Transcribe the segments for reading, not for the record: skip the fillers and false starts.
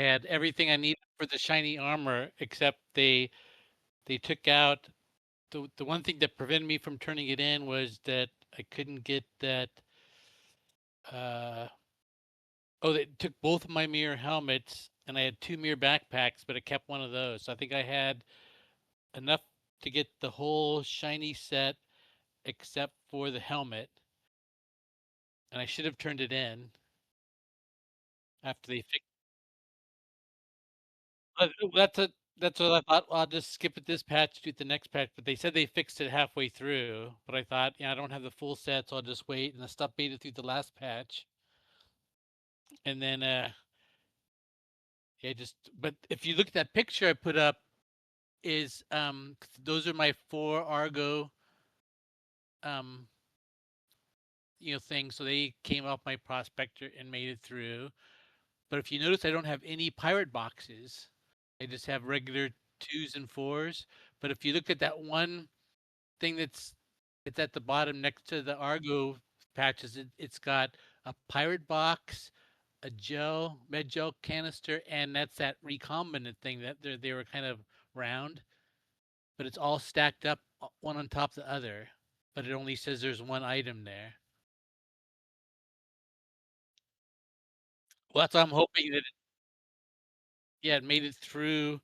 I had everything I needed for the shiny armor, except they took out the one thing that prevented me from turning it in was that I couldn't get that. Uh, oh, they took both of my mirror helmets, and I had two mirror backpacks, but I kept one of those. So I think I had enough to get the whole shiny set, except for the helmet, and I should have turned it in after they fixed. That's what I thought. Well, I'll just skip it this patch, do it the next patch. But they said they fixed it halfway through. But I thought, yeah, I don't have the full set, so I'll just wait. And the stuff made it through the last patch. And then, yeah, just. But if you look at that picture I put up, is those are my four Argo um things. So they came off my prospector and made it through. But if you notice, I don't have any pirate boxes. I just have regular twos and fours. But if you look at that one thing it's at the bottom next to the Argo patches. It's got a pirate box, a med gel canister, and that's that recombinant thing that they were kind of round, but it's all stacked up one on top of the other. But it only says there's one item there. Well, that's what I'm hoping that yeah, it made it through.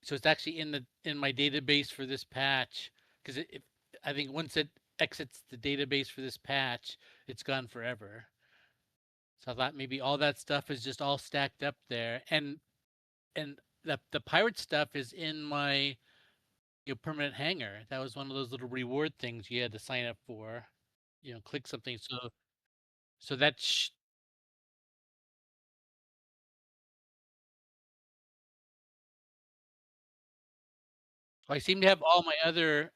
So it's actually in my database for this patch because I think once it exits the database for this patch, it's gone forever. So I thought maybe all that stuff is just all stacked up there, and the pirate stuff is in my permanent hangar. That was one of those little reward things you had to sign up for. Click something. So that's I seem to have all my other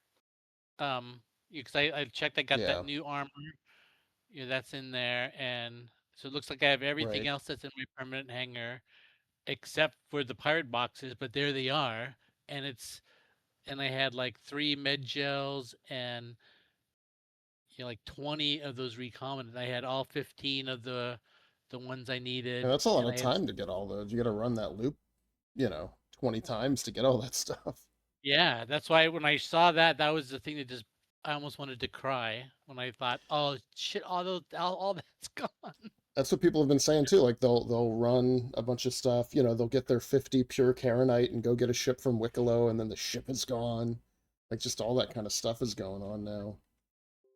because I checked. I got that Yeah, new armor. That's in there, and so it looks like I have everything right. else that's in my permanent hangar except for the pirate boxes. But there they are, and I had like three med gels and like 20 of those recombinant. I had all 15 of the ones I And needed, that's a lot and of I had time to get all those. You got to run that loop, 20 times to get all that stuff. yeah. That's why when I saw that, that was the thing that just I almost wanted to cry when I thought, oh shit, all that's gone. That's what people have been saying too. Like they'll run a bunch of stuff. They'll get their 50 pure Karenite and go get a ship from Wicklow, and then the ship is gone. Like just all that kind of stuff is going on now.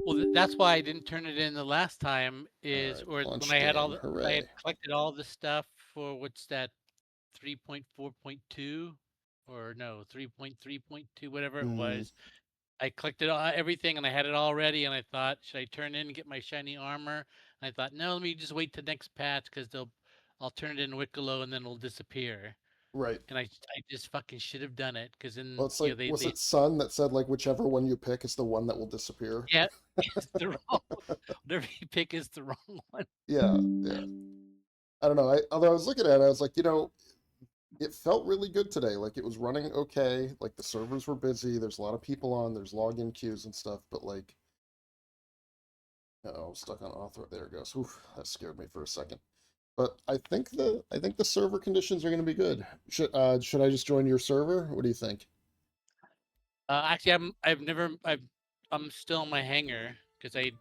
Well, that's why I didn't turn it in the last time. All Is right, or when launch I had game. I had Hooray! collected all the stuff for what's that 3.4.2 or no 3.3.2 whatever it Mm, was. I collected everything and I had it all ready, and I thought, should I turn in and get my shiny armor? And I thought, no, let me just wait the next patch because I'll turn it in Wicklow and then it'll disappear. right. And I just fucking should have done it because Well, then it's like, was they it Sun that said like whichever one you pick is the one that will disappear? yeah, it's the wrong whatever you pick is the wrong one. Yeah, yeah. I don't know. Although I was looking at it, I was like, it felt really good today. Like it was running okay. Like the servers were busy. There's a lot of people on. There's login queues and stuff. But like, oh, I'm stuck on author. There it goes. Oof, that scared me for a second. But I think the server conditions are going to be good. Should I just join your server? What do you think? Actually, I'm still in my hangar because I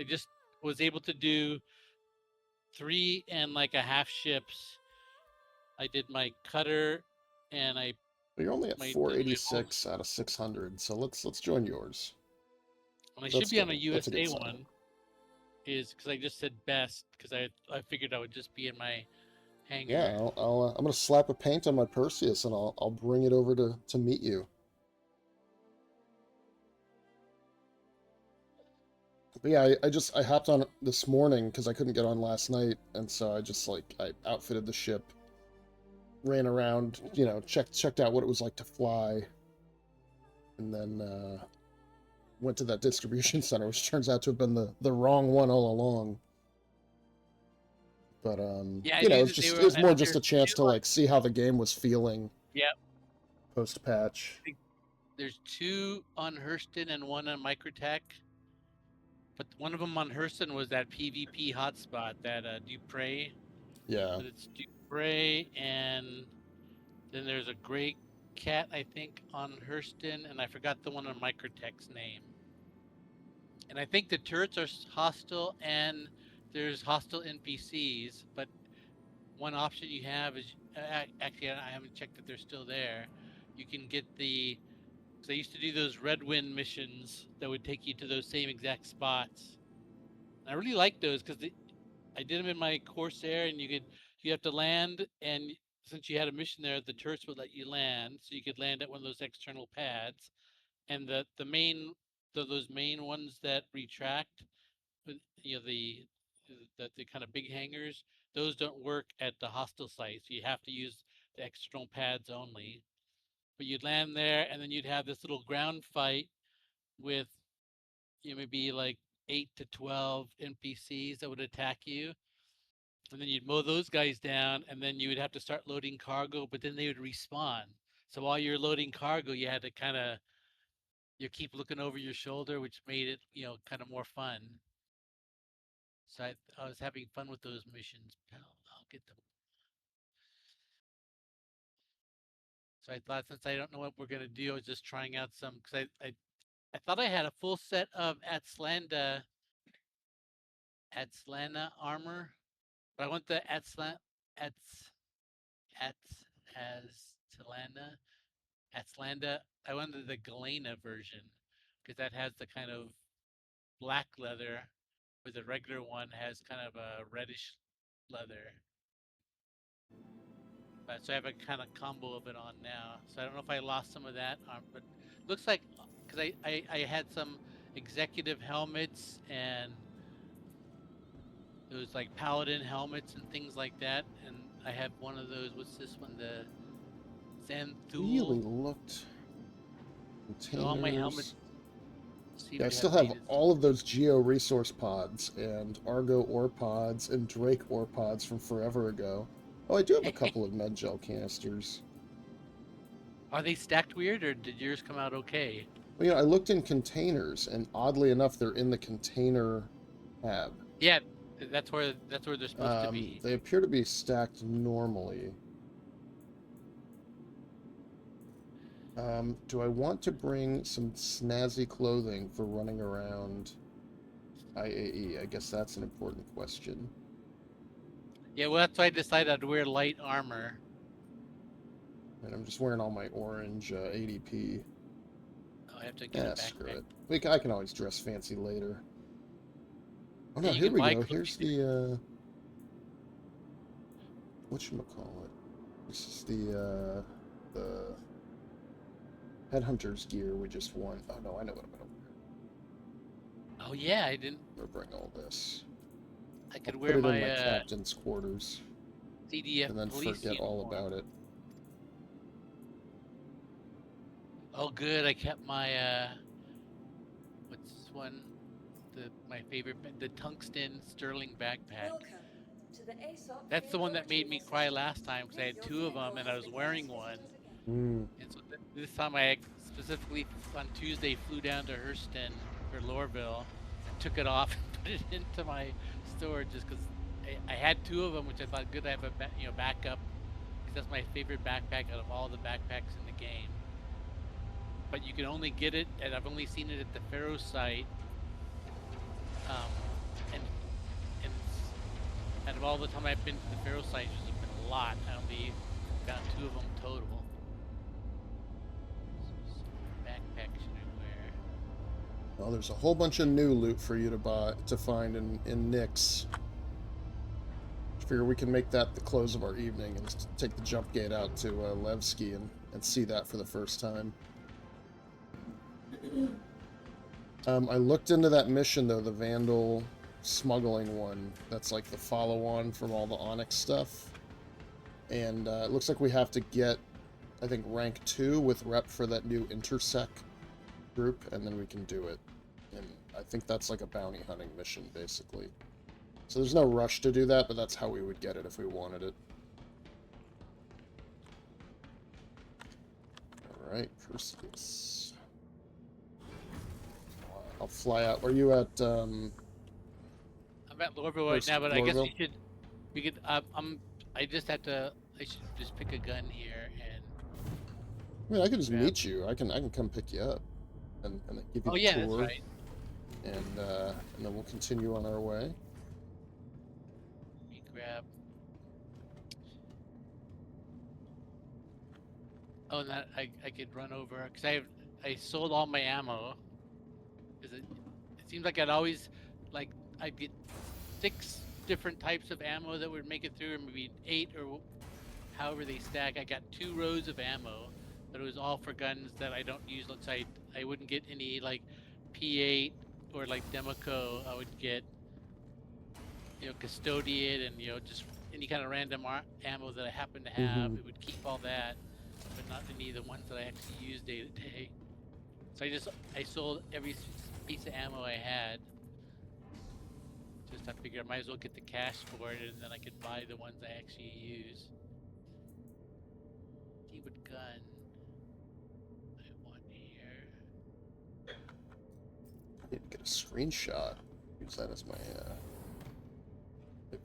just was able to do three and like a half ships. I did my cutter and I Well, you're only at my did my whole 486 out of 600, so let's join yours. and I should That's be on a good. That's a good USA sign. one is because I just said best because I figured I would just be in my Yeah, hangar. I'm gonna slap a paint on my Perseus and I'll bring it over to meet you. But yeah, I hopped on this morning because I couldn't get on last night, and so I just like I outfitted the ship, ran around, checked out what it was like to fly, and then went to that distribution center, which turns out to have been the wrong one all along. But Yeah, I knew it's that they just were. it was more just There's a chance two. to like see how the game was feeling Yeah, post patch. I think there's two on Hurston and one on Microtech. But one of them on Hurston was that PvP hotspot, that Dupre. Yeah, But it's Dupre Bray, and then there's a gray cat, I think, on Hurston, and I forgot the one on Microtech's name. And I think the turrets are hostile, and there's hostile NPCs. But one option you have is actually I haven't checked if they're still there. You can get the because I used to do those Red Wind missions that would take you to those same exact spots. And I really like those because I did them in my Corsair, and you have to land, and since you had a mission there, the turrets would let you land, so you could land at one of those external pads. And the main those main ones that retract, you know the kind of big hangars, those don't work at the hostile sites. You have to use the external pads only. But you'd land there, and then you'd have this little ground fight with maybe like 8 to 12 NPCs that would attack you, and then you'd mow those guys down, and then you would have to start loading cargo, but then they would respawn. So while you're loading cargo, you had to kind of you keep looking over your shoulder, which made it kind of more fun. So I was having fun with those missions. I'll get them. So I thought, since I don't know what we're gonna do, I was just trying out some because I thought I had a full set of Atslana armor, but I want the Ats Astalana Atslanda. I wanted the Galena version because that has the kind of black leather, where the regular one has kind of a reddish leather. So I have a kind of combo of it on now. So I don't know if I lost some of that, but looks like because I had some executive helmets and those like paladin helmets and things like that, and I have one of those. What's this one? The Really Xanthul. looked So all my helmets containers. seem Yeah, I to have still have made it. all of those Geo resource pods and Argo ore pods and Drake ore pods from forever ago. Oh, I do have a couple of med gel canisters. Are they stacked weird, or did yours come out okay? Well, I looked in containers, and oddly enough, they're in the container tab. Yeah, that's where they're supposed to be. They appear to be stacked normally. Do I want to bring some snazzy clothing for running around IAE? I guess that's an important question. Yeah, well, that's why I decided I'd wear light armor. And I'm just wearing all my orange ADP. Oh, I have to get a Yeah, screw backpack. it. I can always dress fancy later. Oh Yeah, no, you here can we buy go. clothes. Here's the whatchamacallit. This is the headhunter's gear we just won. Oh no, I know what I'm gonna wear. Oh yeah, I didn't. I'm gonna bring all this. I I'll could put wear it in my my captain's quarters CDF and then police forget all uniform. about it. Oh, good. I kept my what's this one? My favorite, the tungsten sterling backpack. Welcome to the ASOP That's the one vehicle that made me retrieval cry system. last time because I had Your two of them vehicle and I has was been wearing class one. visited again. Hmm. And so this time I specifically on Tuesday flew down to Hurston or Lorville and took it off and put it into my storage just because I had two of them, which I thought good. I have a backup because that's my favorite backpack out of all the backpacks in the game. But you can only get it, and I've only seen it at the Pharaoh site. Um, and and out of all the time I've been to the Pharaoh site, there's been a lot. I only found two of them total. So what backpack should I wear? Well, there's a whole bunch of new loot for you to find in Nyx. Figure we can make that the close of our evening and take the jump gate out to Levski and see that for the first time. I looked into that mission though, the Vandal smuggling one. That's like the follow-on from all the Onyx stuff. And it looks like we have to get, I think, rank 2 with rep for that new Intersec group, and then we can do it. And I think that's like a bounty hunting mission, basically. So there's no rush to do that, but that's how we would get it if we wanted it. Alright, Perseus. I'll fly out. Where are you at, I'm at Lorville right now, but I guess Lorville? we could. I'm I just have to. I should just pick a gun here and I mean, I can just grab. meet you. I can come pick you up, and then give you Oh the yeah, that's tour, right. and then we'll continue on our way. Let me grab. Oh, and that I could run over because I sold all my ammo. Because it seems like I'd always like I'd get 6 different types of ammo that would make it through, or maybe 8 or however they stack. I got 2 rows of ammo, but it was all for guns that I don't use. Let's say I wouldn't get any like P8 or like Democo. I would get Custodian and just any kind of random ammo that I happen to have. Mm-hmm. It would keep all that, but not any of the ones that I actually use day to day. So I sold every piece of ammo I had. Just I figured I might as well get the cash for it, and then I could buy the ones I actually use. See what gun I want here. Need to get a screenshot. Use that as my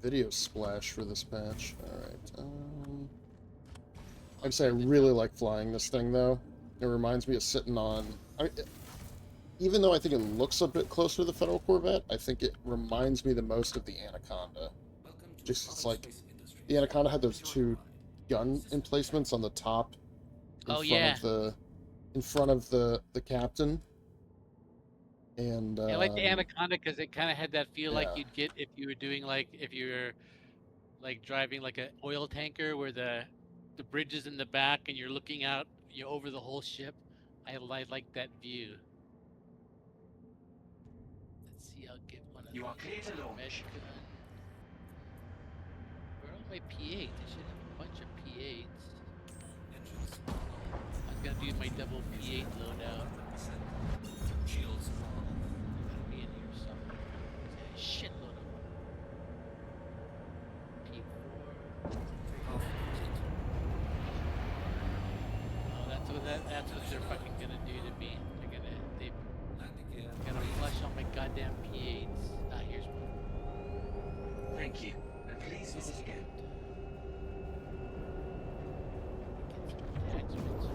video splash for this patch. All right. I'd say I really like flying this thing though. It reminds me of sitting on. Even though I think it looks a bit closer to the Federal Corvette, I think it reminds me the most of the Anaconda. Just it's like the Anaconda had those 2 gun emplacements on the top in Oh front yeah, of the captain, and I like the Anaconda because it kind of had that feel like yeah. you'd get if you were doing like if you were like driving like an oil tanker where the bridge is in the back and you're looking out over the whole ship. I like that view. Let's see, I'll get one of You are these clear to med launch. gun. Where are all my P8s? I should have a bunch of P8s. I was gonna do my double P8 loadout. Shields. Gotta be in here somewhere. A shitload of them. P4. Oh, that's what they're fucking gonna do to me. They're gonna flush all my goddamn P8s. Ah, here's one. Thank you. And please visit again. Get some attachments.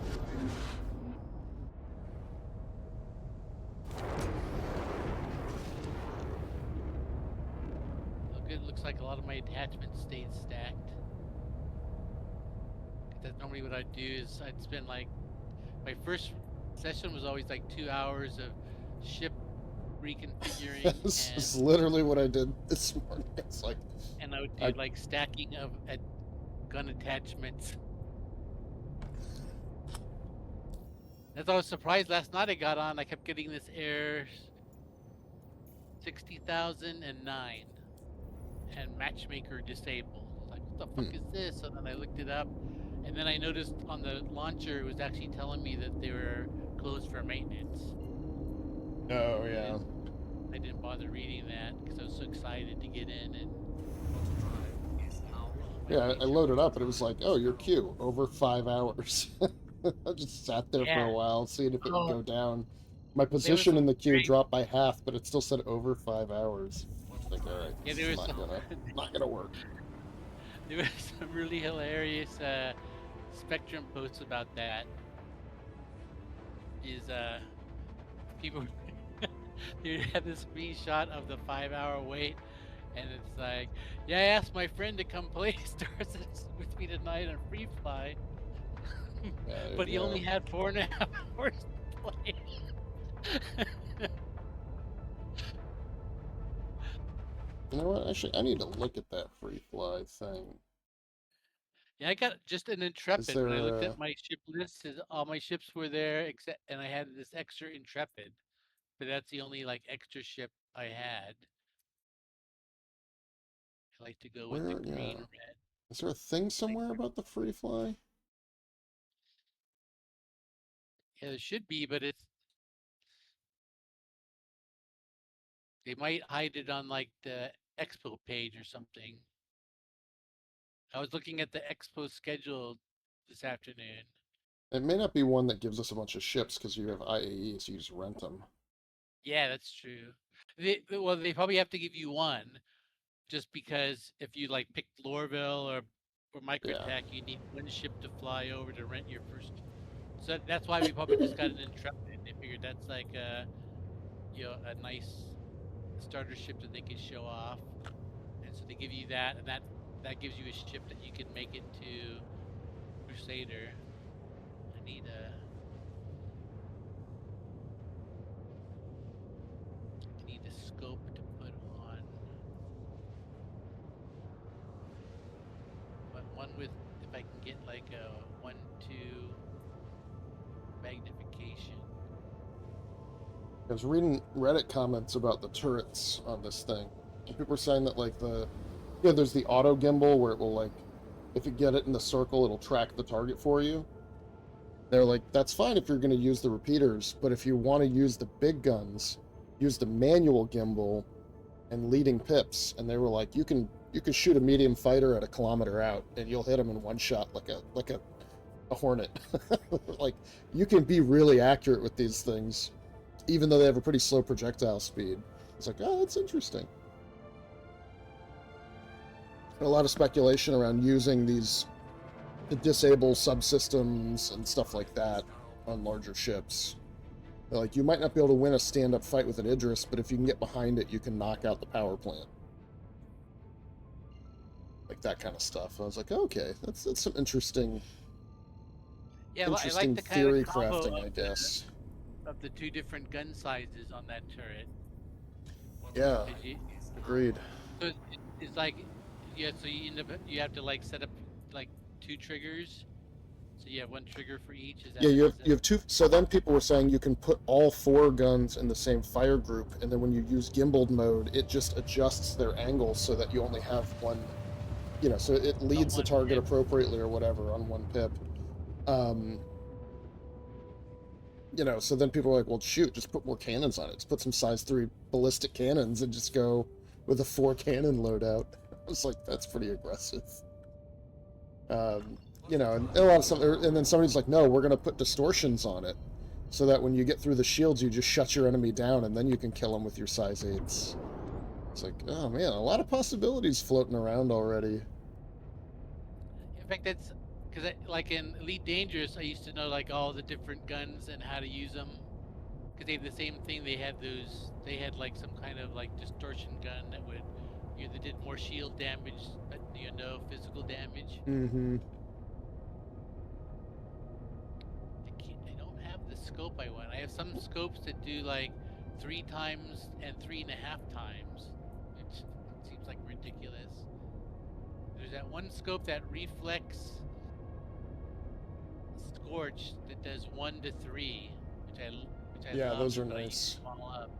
Oh, good. Looks like a lot of my attachments stayed stacked. 'Cause that's normally what I'd do is I'd spend like my first session was always like 2 hours of ship reconfiguring This and is literally what I did this morning. It's like I would do like stacking of gun attachments. As I was surprised last night I got on, I kept getting this error 60,009 and matchmaker disabled. Like, what the fuck is this? So then I looked it up, and then I noticed on the launcher it was actually telling me that they were closed for maintenance. Oh yeah. I didn't bother reading that because I was so excited to get in and Yeah, I loaded up and it was like, oh, your queue over 5 hours. I just sat there for yeah. a while, seeing if it would Oh, go down. My there was position some in the queue great. dropped by half, but it still said over 5 hours. Like, all right, Yeah, this there is was some. not gonna work. There was some really hilarious Spectrum posts about that. Is people they had this screenshot of the 5 hour wait, and it's like, yeah, I asked my friend to come play Star Citizen with me tonight on Free Fly, Yeah, there but you he go. only had 4.5 hours to play. You know what? Actually, I need to look at that free fly thing. Yeah, I got just an Is Intrepid. When I there looked a... at my ship list, all my ships were there except, and I had this extra Intrepid, but that's the only like extra ship I had. I like to go with the Where, green yeah. red. Is there a thing Like, somewhere about the free fly? yeah, there should be, but they might hide it on like the expo page or something. I was looking at the expo schedule this afternoon. It may not be one that gives us a bunch of ships because you have IAE, so you just rent them. Yeah, that's true. They probably have to give you one just because if you like picked Lorville for microattack, you need one ship to fly over to rent your first. So that's why we probably just got an Intrepid. They figured that's like a a nice starter ship that they could show off, and so they give you that, and that gives you a ship that you can make into Crusader. I need a scope to put on. But one with, if I can get like a 1-2 magnification. I was reading Reddit comments about the turrets on this thing. And people were saying that, like, there's the auto gimbal where it will, like, if you get it in the circle, it'll track the target for you. They're like, that's fine if you're going to use the repeaters, but if you want to use the big guns, use the manual gimbal and leading pips. And they were like, you can shoot a medium fighter at a kilometer out, and you'll hit him in one shot like a hornet. Like, you can be really accurate with these things, even though they have a pretty slow projectile speed. It's like, oh, that's interesting. A lot of speculation around using these to disable subsystems and stuff like that on larger ships. Like, you might not be able to win a stand-up fight with an Idris, but if you can get behind it, you can knock out the power plant. Like that kind of stuff. I was like, okay, that's some interesting, Yeah, interesting I like the kind theory of combo crafting, I guess. of the two different gun sizes on that turret. Yeah, 'Cause agreed. So it's like, yeah. So you have to like set up like 2 triggers. So you have 1 trigger for each. Is that? Yeah, you is have 2. So then people were saying you can put all 4 guns in the same fire group, and then when you use gimbaled mode, it just adjusts their angle so that you only have one. You know, so it leads the one target pip. appropriately or whatever on 1 pip. You know, so then people are like, well, shoot, just put more cannons on it. Just put some size 3 ballistic cannons and just go with a 4 cannon loadout. I was like, that's pretty aggressive. You know, and a lot of some, and then somebody's like, no, we're going to put distortions on it so that when you get through the shields, you just shut your enemy down and then you can kill them with your size 8s. It's like, oh man, a lot of possibilities floating around already. In fact, that's because like in Elite Dangerous, I used to know like all the different guns and how to use them. Because they had the same thing. They had like some kind of like distortion gun that would either did more shield damage, but no physical damage. Mm-hmm. I don't have the scope I want. I have some scopes that do like 3 times and 3.5 times, which seems like ridiculous. There's that one scope that reflex scorch that does 1 to 3, which I Yeah, love, those are but I nice. use them all up.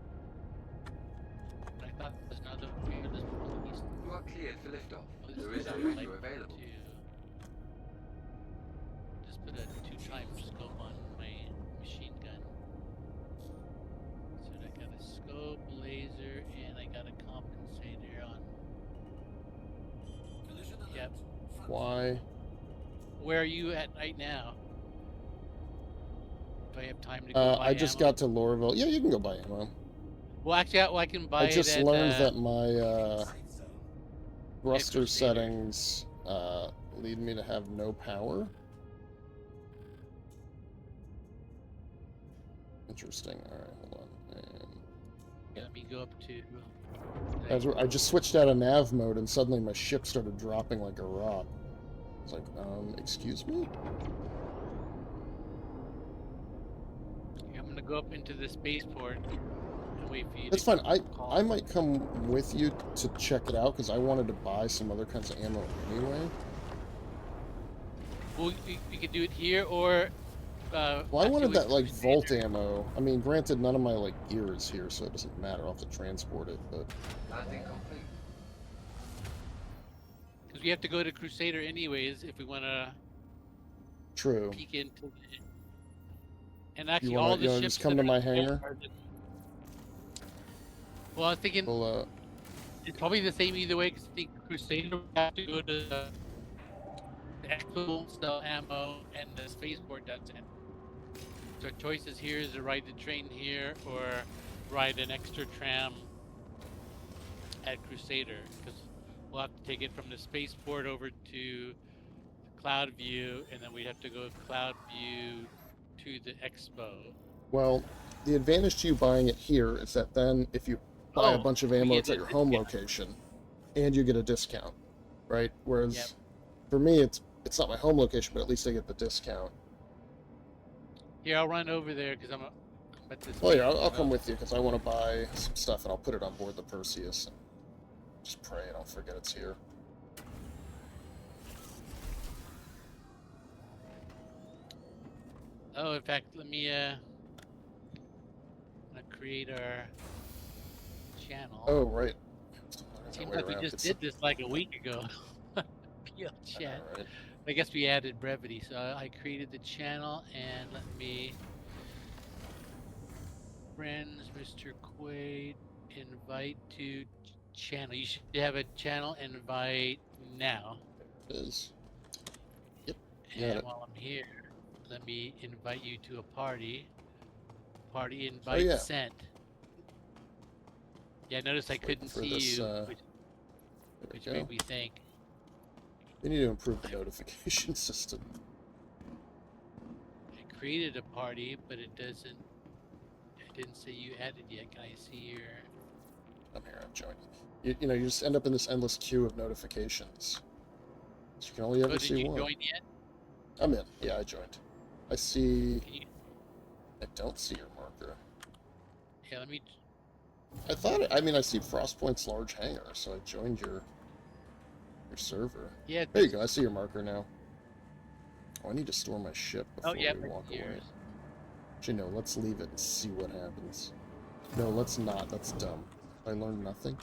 But I thought there was another weirdest police. You are cleared for liftoff. Oh, this There is is a what I radio like available. to just put a 2-times scope on my machine gun. So I got a scope, laser, and I got a compensator on. Yep. Why? Where are you at right now? Do I have time to go buy I just ammo? got to Lorville. Yeah, you can go buy ammo. Well, actually, I can buy I just it at, learned that my thruster Crusader. settings lead me to have no power. Interesting. All right, hold on. And Let me go up to. I just switched out of nav mode, and suddenly my ship started dropping like a rock. It's like, excuse me? I'm gonna go up into the spaceport and wait for you. It's to fine. I call. might come with you to check it out, because I wanted to buy some other kinds of ammo anyway. Well, you could do it here, or. Well, I actually wanted with that, like, Crusader. Volt ammo. I mean, granted, none of my, like, gear is here, so it doesn't matter. I'll have to transport it, but... Landing complete. Because we have to go to Crusader anyways if we want to True. peek into the... And actually, You wanna- all the you wanna ships just come that to are my there hangar? are well, I was thinking Well, it's probably the same either way, because I think Crusader would have to go to the Expo, sell ammo, and the spaceport doesn't. So choices here is to ride the train here or ride an extra tram at Crusader, because we'll have to take it from the spaceport over to cloud view, and then we'd have to go cloud view to the expo. Well, the advantage to you buying it here is that then if you buy a bunch of we ammo, get it's at a your home discount. location, and you get a discount, right? Whereas Yep. for me, it's not my home location, but at least I get the discount. Here, I'll run over there because I'm at this. Well, yeah, meeting. I'll come with you because I want to buy some stuff, and I'll put it on board the Perseus. And just pray I don't forget it's here. Oh, in fact, let me create our channel. Oh, right. Seems like we just did this like a week ago. PL chat. Right. I guess we added brevity, so I created the channel, and let me friends, Mr. Quade, invite to channel. You should have a channel invite now. It is. Yep. Got And it. while I'm here, let me invite you to a party. Party invite yeah. sent. Yeah, notice I Just waiting couldn't for see this, you, there we which go. made me think. We need to improve the notification system. I created a party, but it didn't say you added yet. Can I see your? I'm here. I'm joining. You know, you just end up in this endless queue of notifications. So you can only ever Oh, did see you one. join yet? I'm in. Yeah, I joined. I see. Can you? I don't see your marker. Yeah, let me. I thought. I mean, I see Frostpoint's large hangar, so I joined your server. Yeah. There you go. I see your marker now. Oh, I need to store my ship before Oh yeah, we for walk away. years. Actually, no. Let's leave it and see what happens. No, let's not. That's dumb. I learned nothing.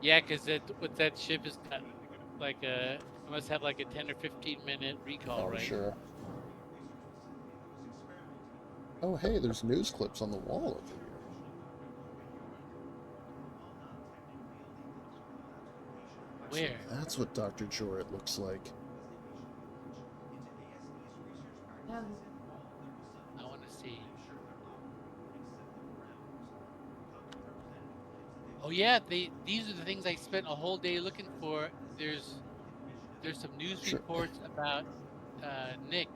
Yeah, because with that ship is got like it must have like a 10 or 15-minute recall, Oh, right? sure. Oh, hey, there's news clips on the wall over here. Where? That's what Dr. Jorrit looks like. I want to see. Oh yeah, these are the things I spent a whole day looking for. There's some news Sure. reports about Nyx.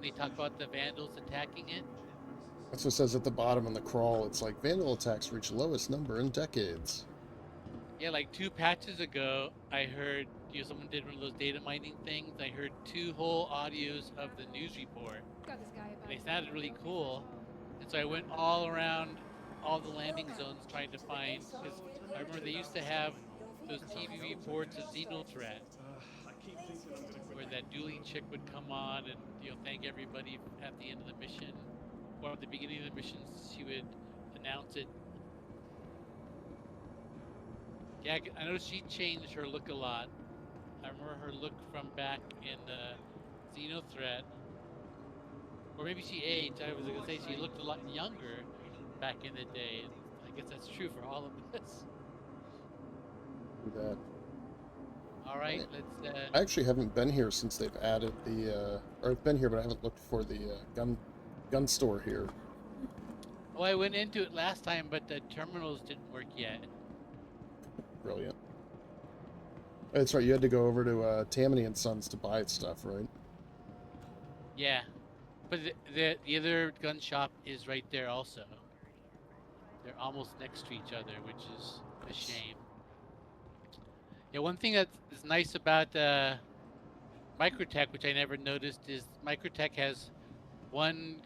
They talk about the Vandals attacking it. That's what it says at the bottom in the crawl. It's like Vandal attacks reach lowest number in decades. Yeah, like 2 patches ago, I heard someone did one of those data mining things. I heard 2 whole audios of the news report. And they sounded really cool. And so I went all around all the landing zones trying to find, because I remember they used to have those TV reports of Xenothreat, where that dueling chick would come on and thank everybody at the end of the mission, or at the beginning of the mission she would announce it. Yeah, I noticed she changed her look a lot. I remember her look from back in Xenothreat, or maybe she aged. I was gonna say she looked a lot younger back in the day. I guess that's true for all of this. Do that. All right, let's. I actually haven't been here since they've added the, or I've been here, but I haven't looked for the gun store here. Oh, I went into it last time, but the terminals didn't work yet. Brilliant. That's right. You had to go over to Tammany and Sons to buy stuff, right? Yeah, but the other gun shop is right there also. They're almost next to each other, which is a shame. Yeah, one thing that is nice about Microtech, which I never noticed, is Microtech has one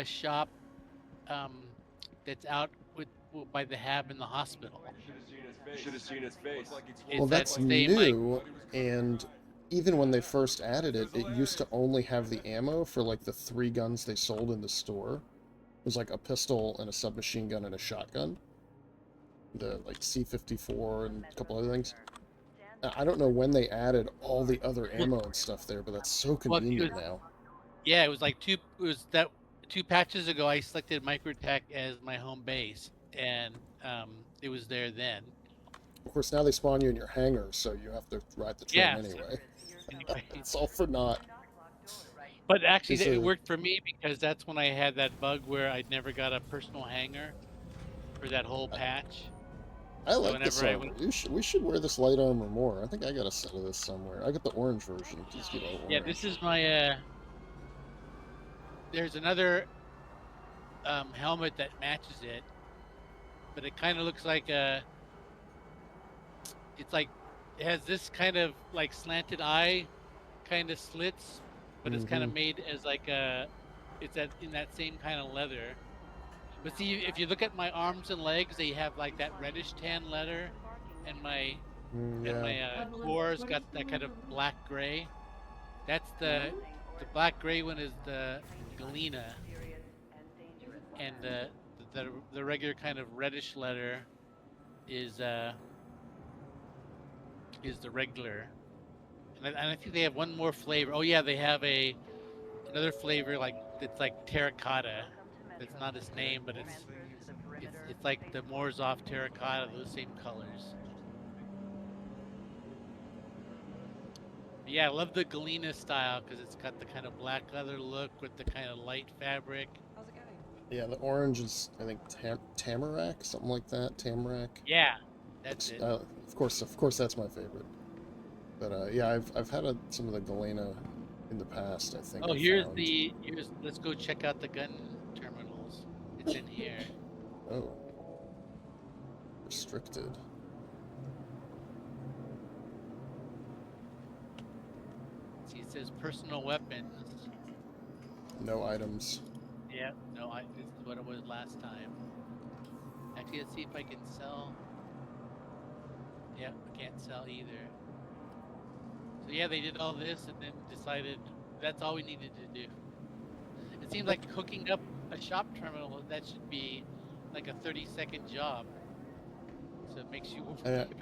shop that's out by the hab in the hospital. Should have seen his face. It's Well, that that's same, new, and even when they first added it, it used to only have the ammo for like the 3 guns they sold in the store. It was like a pistol and a submachine gun and a shotgun. The like C-54 and a couple other things. I don't know when they added all the other ammo and stuff there, but that's so convenient now. Yeah, it was like 2 patches ago. I selected Microtech as my home base, and it was there then. Of course, now they spawn you in your hangar, so you have to ride the train Yeah, anyway. Anyway. It's all for naught. But actually, It's it worked for me because that's when I had that bug where I never got a personal hangar for that whole patch. I So like this whenever I armor. went, We should wear this light armor more. I think I got a set of this somewhere. I got the orange version, just yeah, orange. this is my there's another helmet that matches it, but it kind of looks like it's like it has this kind of like slanted eye kind of slits, but it's kind Mm-hmm. of made as like it's that in that same kind of leather. But see, if you look at my arms and legs, they have like that reddish tan leather, and Yeah. my core's got that kind of black gray. That's the black gray one is the galena, and the regular kind of reddish leather is uh is the regular. And I think they have one more flavor. Oh yeah, they have another flavor like it's like terracotta. That's not its name, but it's like the Morzov terracotta, those same colors. But yeah, I love the galena style because it's got the kind of black leather look with the kind of light fabric. How's it going? Yeah, the orange is, I think, tamarack, something like that. Tamarack. Yeah, that's it. Of course, that's my favorite. But yeah, I've had some of the galena in the past. I think Oh, I here's found. here's let's go check out the gun terminals. It's in here. Oh, restricted. See, it says personal weapons. No items. Yeah, no, this is what it was last time. Actually, let's see if I can sell. Yeah, I can't sell either. So yeah, they did all this and then decided that's all we needed to do. It seems like hooking up a shop terminal, that should be like a 30-second job. So it makes you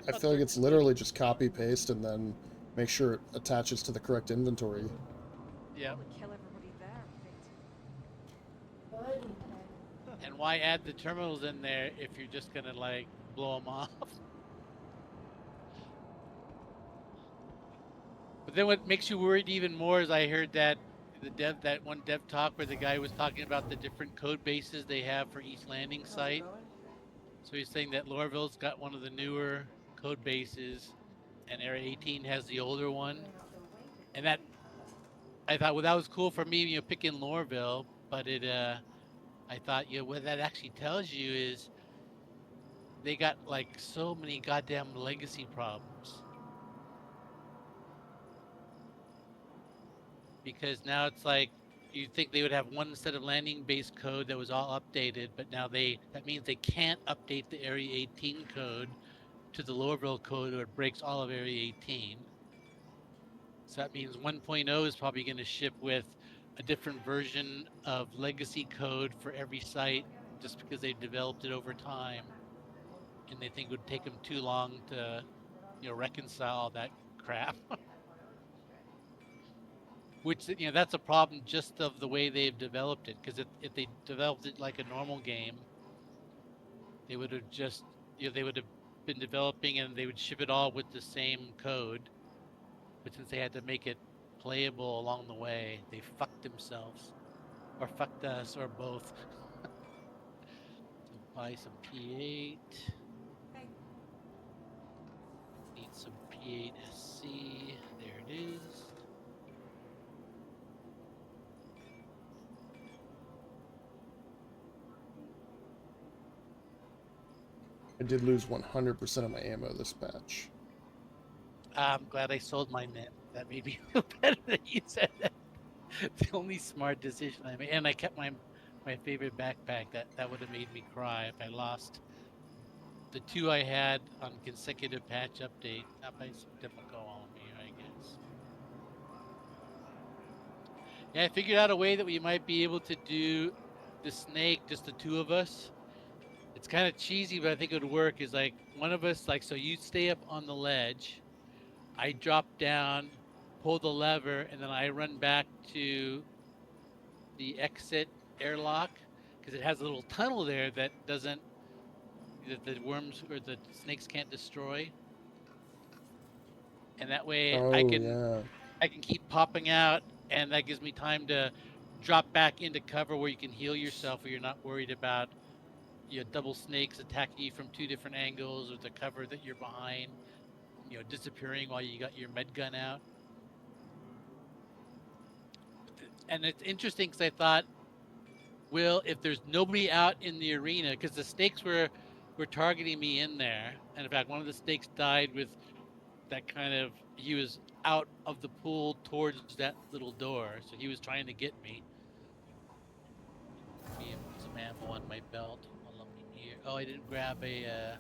I feel like it's literally just copy paste and then make sure it attaches to the correct inventory. Yeah. Probably kill everybody there, Pete. And why add the terminals in there if you're just gonna like blow them off? But then what makes you worried even more is I heard that that one dev talk where the guy was talking about the different code bases they have for each landing site. So he's saying that Lorville's got one of the newer code bases, and Area 18 has the older one. And that I thought, well, that was cool for me, picking Lorville. But I thought, what that actually tells you is they got like so many goddamn legacy problems. Because now it's like you'd think they would have one set of landing base code that was all updated, but now that means they can't update the Area 18 code to the Lorville code or it breaks all of Area 18. So that means 1.0 is probably going to ship with a different version of legacy code for every site just because they've developed it over time and they think it would take them too long to reconcile all that crap. Which that's a problem just of the way they've developed it. Because if they developed it like a normal game, they would have just they would have been developing and they would ship it all with the same code. But since they had to make it playable along the way, they fucked themselves, or fucked us, or both. So buy some P8. Hey. Need some P8 SC. There it is. I did lose 100% of my ammo this patch. I'm glad I sold mine then. That made me feel better that you said that. The only smart decision I made, and I kept my favorite backpack. That would have made me cry if I lost the two I had on consecutive patch update. That might be difficult on me, I guess. Yeah, I figured out a way that we might be able to do the snake, just the two of us. It's kind of cheesy, but I think it would work. Is like one of us, like, so you stay up on the ledge, I drop down, pull the lever, and then I run back to the exit airlock because it has a little tunnel there that the worms or the snakes can't destroy. And that way Oh, yeah. I can keep popping out, and that gives me time to drop back into cover where you can heal yourself, where you're not worried about double snakes attacking you from two different angles, or the cover that you're behind, disappearing while you got your med gun out. And it's interesting because I thought, well, if there's nobody out in the arena, because the snakes were targeting me in there, and in fact, one of the snakes died with that kind of, he was out of the pool towards that little door, so he was trying to get me. Me and put some ammo on my belt while I'm in here. Oh, I didn't grab I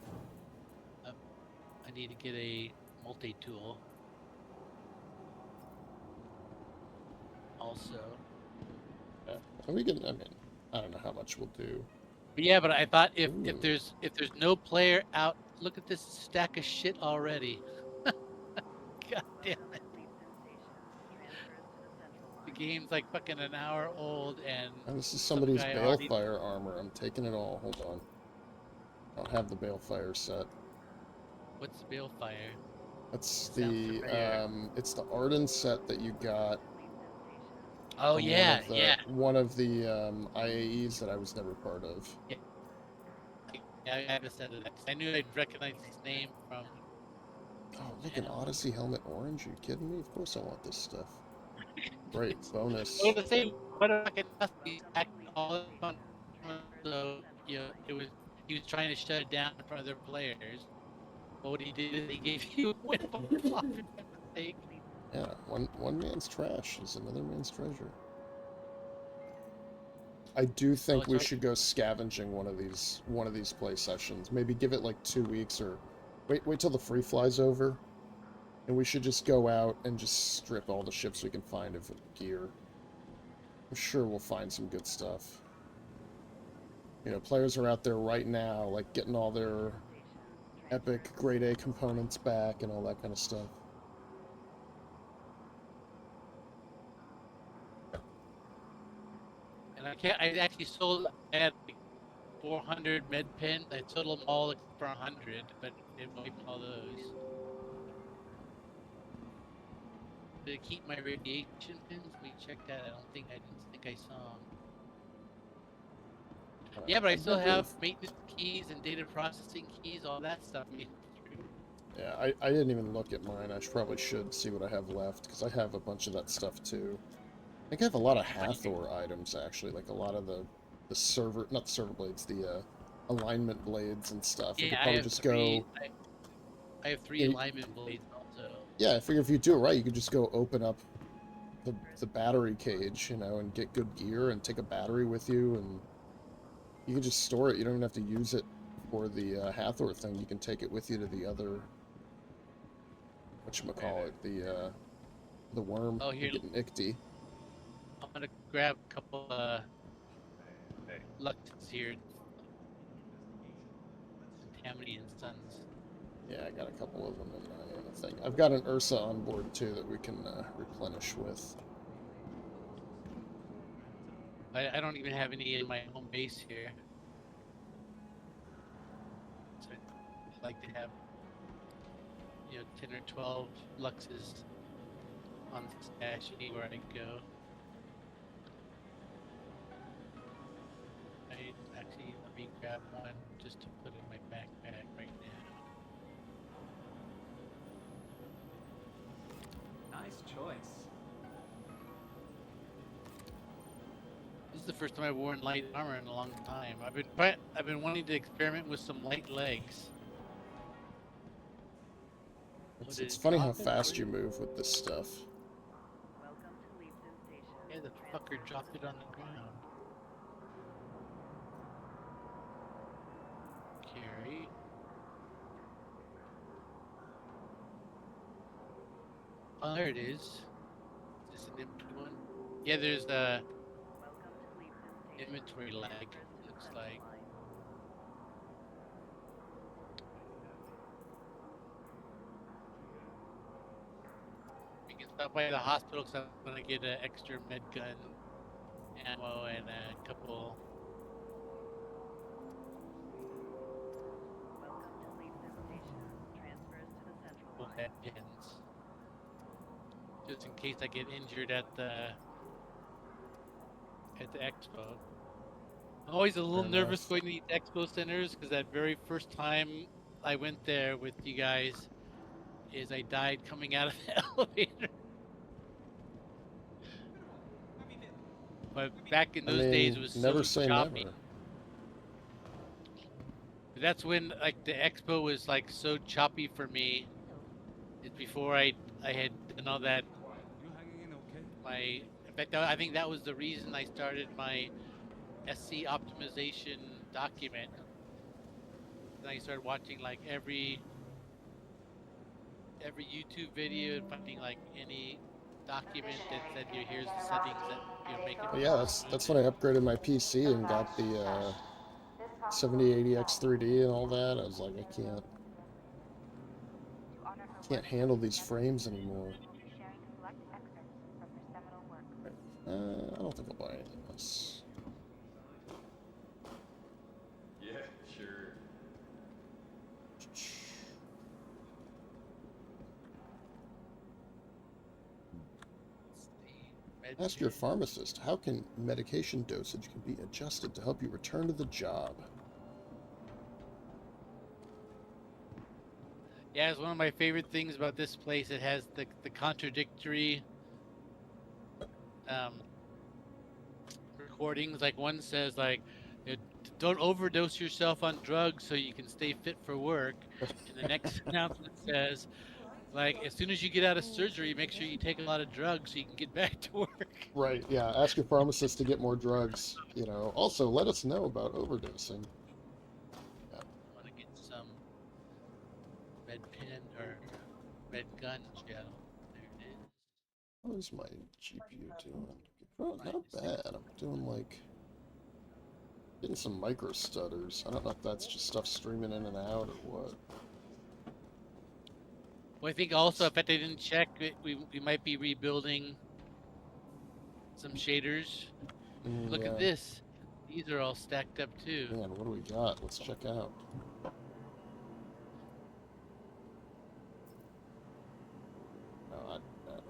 need to get a multi-tool. Also. Yeah. And we can. I mean, I don't know how much we'll do. But yeah, but I thought if Ooh. there's no player out, look at this stack of shit already. God damn it. The game's like fucking an hour old, and this is some somebody's guy already. balefire armor. I'm taking it all. Hold on. I don't have the balefire set. What's the balefire? That's Sounds the familiar. it's the Arden set that you got. Oh from yeah, one of the IAEs that I was never part of. yeah. I haven't said that. I knew I'd recognize his name from. Oh, look, an Odyssey helmet orange. Are you kidding me? Of course I want this stuff. Great bonus. I was gonna say, what a fucking he's acting all fun. So it was, he was trying to shut it down in front of their players. But what he did is he gave you a whip off by mistake. Yeah, one man's trash is another man's treasure. I do think we should go scavenging one of these play sessions. Maybe give it like 2 weeks, or wait till the free fly's over, and we should just go out and just strip all the ships we can find of gear. I'm sure we'll find some good stuff. Players are out there right now, like getting all their epic grade A components back and all that kind of stuff. And I actually sold, I had like 400 med pins. I sold them all except for 100, but it wiped all those. Did it keep my radiation pins? We checked that. I didn't think I saw them. Yeah, but I still have maintenance keys and data processing keys, all that stuff. Yeah, I didn't even look at mine. I probably should see what I have left, because I have a bunch of that stuff too. I think I have a lot of Hathor items, actually, like a lot of the server, not the server blades, the alignment blades and stuff. Yeah, I could probably just go... I have 3 alignment blades also. Yeah, I figure if you do it right, you could just go open up the battery cage, and get good gear and take a battery with you, and you can just store it. You don't even have to use it for the Hathor thing. You can take it with you to the other... whatchamacallit, the worm. Oh, here. Get an Icty. I'm gonna grab a couple Luxes here. Tammany and Sons. Yeah, I got a couple of them in the thing. I've got an Ursa on board too that we can replenish with. I don't even have any in my home base here. So I like to have 10 or 12 Luxes on the stash anywhere I go. Actually, let me grab one just to put in my backpack right now. Nice choice. This is the first time I've worn light armor in a long time. I've been wanting to experiment with some light legs. It's funny how fast you move with this stuff. Yeah, the fucker dropped it on the ground. Carry. Oh, there it is. Is this an empty one? Yeah, there's a inventory lag, looks like. We can stop by the hospital because I'm going to get an extra med gun ammo and a couple med pins. Just in case I get injured at the expo. I'm always a little Fair nervous enough. going to these expo centers because that very first time I went there with you guys is I died coming out of the elevator. But back in I those days, it mean, was never so say choppy. never. But that's when like the expo was like so choppy for me. It's before I had done all that. You hanging in okay? My in fact, I think that was the reason I started my SC optimization document. And I started watching like every YouTube video and finding like any document that said, you know, here's the settings that make it But run yeah, more that's smoothly. when I upgraded my PC and got the 7080X 3D and all that. I was like, I can't handle these frames anymore. I don't think I'll buy anything else. Yeah, sure. Ask your pharmacist, how can medication dosage can be adjusted to help you return to the job? Yeah, it's one of my favorite things about this place. It has the contradictory um, recordings. Like one says like, don't overdose yourself on drugs so you can stay fit for work. And the next announcement says, like, as soon as you get out of surgery, make sure you take a lot of drugs so you can get back to work. Right, yeah, ask your pharmacist to get more drugs, you know. Also, let us know about overdosing. Yeah. I want to get some red pen or red gun gel. There it is. How's my GPU doing? Oh, not bad. I'm doing like getting some micro stutters. I don't know if that's just stuff streaming in and out or what. Well, I think also, in fact, I didn't check. We might be rebuilding some shaders. Look Yeah. at this. These are all stacked up too. Man, what do we got? Let's check out. No, I don't know.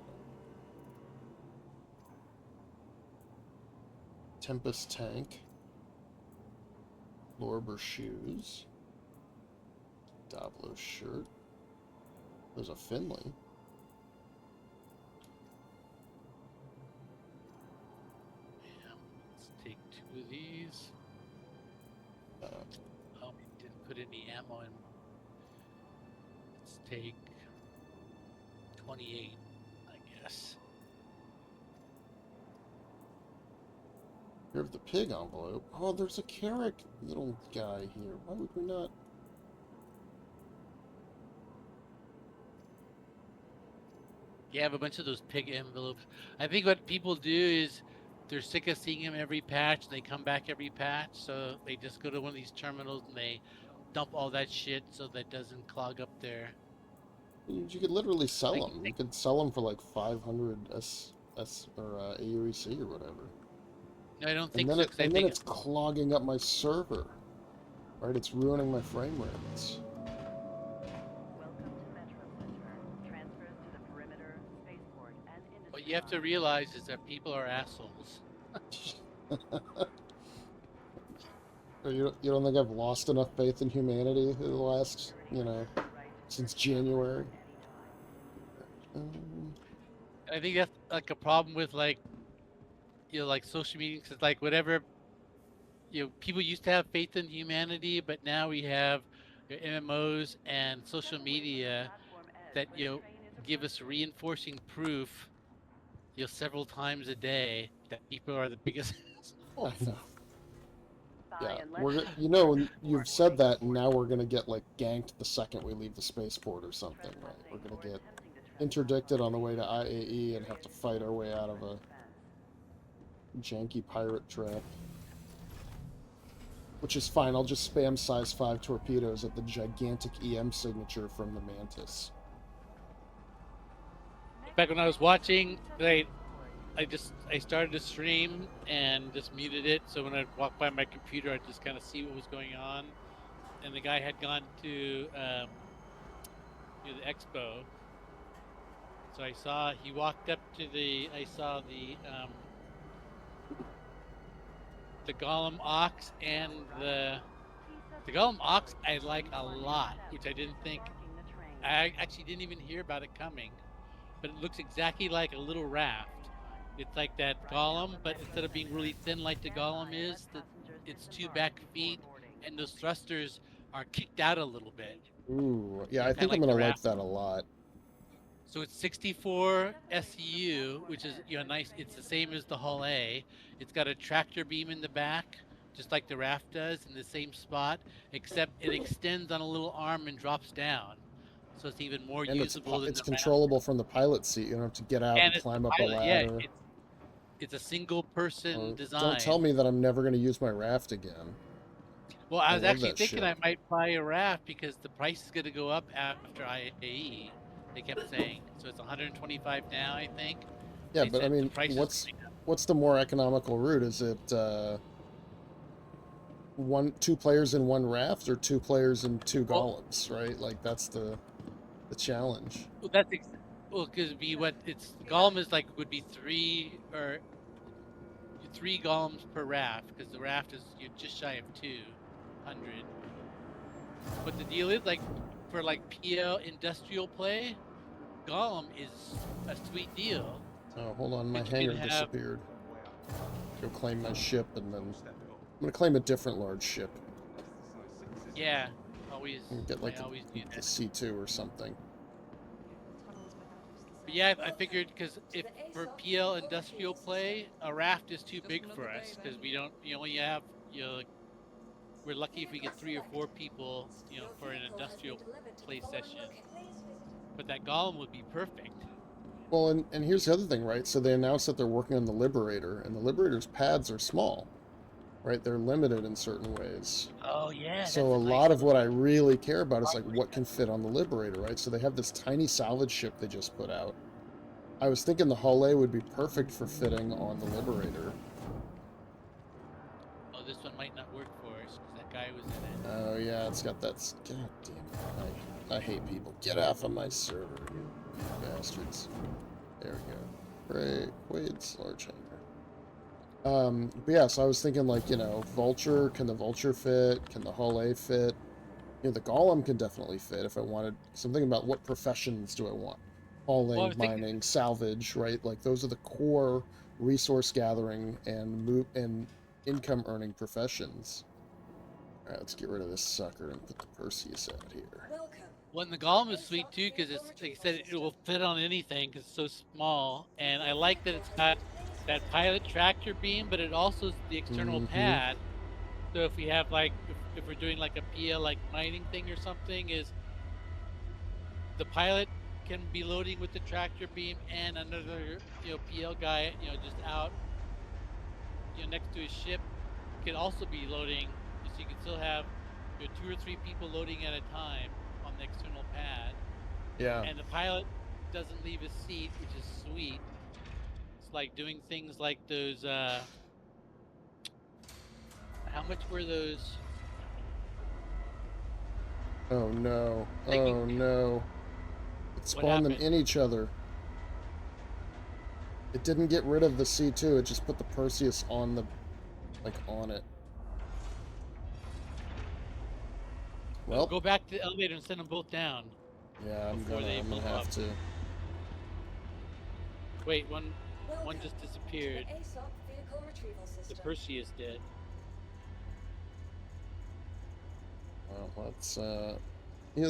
Tempest tank. Lorber shoes. Doblo shirt. There's a Finley. Yeah, let's take 2 of these. Uh, Oh, we didn't put any ammo in. Let's take 28, I guess. Here of the pig envelope. Oh, there's a Carrick little guy here. Why would we not? Yeah, I have a bunch of those pig envelopes. I think what people do is they're sick of seeing him every patch. They come back every patch, so they just go to one of these terminals and they dump all that shit so that doesn't clog up their. You could literally sell Like, them. You could sell them for like 500 S or AUEC or whatever. no, I don't And think then so because I then think it's clogging up my server. Right? It's ruining my frame rates. what you have to realize is that people are assholes. You don't think I've lost enough faith in humanity in the last, since January? I think that's like a problem with like like social media because like whatever people used to have faith in humanity, but now we have MMOs and social media that give us reinforcing proof several times a day that people are the biggest I assholes. know. Yeah, you've said that, and now we're gonna get like ganked the second we leave the spaceport or something, right? We're gonna get interdicted on the way to IAE and have to fight our way out of a janky pirate trap. Which is fine, I'll just spam size 5 torpedoes at the gigantic EM signature from the Mantis. Back when I was watching, I started to stream and just muted it, so when I walked by my computer, I'd just kind of see what was going on. And the guy had gone to the expo, so I saw he walked up to I saw the the Golem Ox and the Golem Ox I like a lot, which I didn't think. I actually didn't even hear about it coming, but it looks exactly like a little raft. It's like that Golem, but instead of being really thin like the Golem is, its two back feet and those thrusters are kicked out a little bit. Ooh, yeah, You know, I kind of think I'm like gonna the like raft. that a lot. So it's 64 SEU, which is nice. It's the same as the Hull A. It's got a tractor beam in the back, just like the raft does, in the same spot, except it extends on a little arm and drops down, so it's even more And usable than it's the raft. controllable from the pilot seat. You don't have to get out and And it's the climb up a pilot. Yeah, ladder. it's a single person Or don't tell design. me that I'm never gonna use my raft again. Well, I I was love actually that thinking ship. I might buy a raft because the price is going to go up after IAE. They kept saying so. It's 125 now, I think. Yeah, They but I said the mean, price is what's the more economical route? Is it two players in one raft or two players in two well. golems, right? Like that's the challenge. Well, that's well, because be what it's the golem is like would be three golems per raft because the raft is you're just shy of 200. But the deal is like for like PL industrial play, golem is a sweet deal Oh, hold on, my because you hangar can have disappeared. Go claim my ship, and then I'm gonna claim a different large ship. yeah always And get like I always do the that. C2 or something. But yeah, I figured because if for PL industrial play, a raft is too big for us because we don't. You only have we're lucky if we get 3 or 4 people, for an industrial play session. But that golem would be perfect. Well, and here's the other thing, right? So they announced that they're working on the Liberator, and the Liberator's pads are small, right? They're limited in certain ways. Oh yeah, So that's a a lot nice of little. what I really care about is like what can fit on the Liberator, right? So they have this tiny salvage ship they just put out. I was thinking the Hull A would be perfect for fitting on the Liberator. Oh, this one might not work for us because that guy was in it. Oh yeah, it's got that. God damn it! I hate people. Get off of my server, you bastards. There we go. Kraig, Quade's large hangar. But yeah, so I was thinking like, Vulture, can the Vulture fit? Can the Hull A fit? The Golem can definitely fit if I wanted something about what professions do I want? Well, I Hauling, was thinking, mining, salvage, right? Like those are the core resource gathering and income earning professions. Alright, let's get rid of this sucker and put the Perseus out here. when the golem is sweet too because it's like I said, it will fit on anything because it's so small, and I like that it's got that pilot tractor beam, but it also is the external Mm-hmm. pad. So if we have like if we're doing like a PL like mining thing or something, is the pilot can be loading with the tractor beam and another PL guy just out next to his ship can also be loading, so you can still have 2 or 3 people loading at a time on the external pad, Yeah. and the pilot doesn't leave his seat, which is sweet. It's like doing things like those. How much were those? Oh no. Taking, Oh no. It what spawned them happened? in each other. It didn't get rid of the C2, it just put the Perseus on on it. Well, Go back to the elevator and send them both down yeah, before they I'm blow gonna up. have to. Wait, one just disappeared. The Perseus did. Well, let's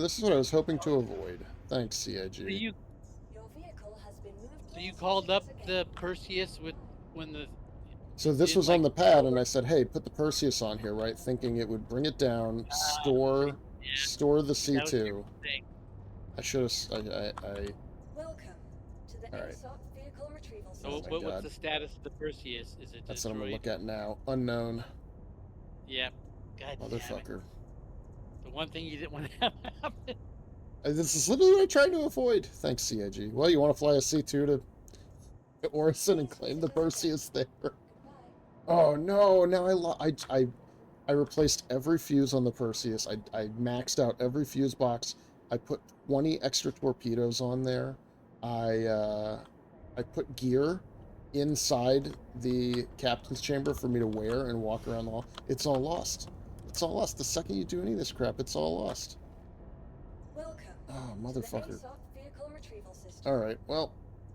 this is what I was hoping to avoid. Thanks, CIG. So you called up the Perseus when So it this did was on like the pad, and I said, "Hey, put the Perseus on here," right? Thinking it would bring it down, store yeah, the that was your C2. mistake. I should have. All right. So Oh my what's God. the status of the Perseus? Is it That's what I'm gonna destroyed? look at now. Unknown. Yep. God damn it. Motherfucker. The one thing you didn't want to have happen. This is literally what I'm trying to avoid. Thanks, CIG. Well, you want to fly a C2 to Orison and claim the Perseus there? Oh no! Now I replaced every fuse on the Perseus. I maxed out every fuse box. I put 20 extra torpedoes on there. I put gear inside the captain's chamber for me to wear and walk around the hall. It's all lost. It's all lost. The second you do any of this crap, it's all lost. Welcome. Oh, to the motherfucker. ASOP vehicle retrieval system. Alright, well,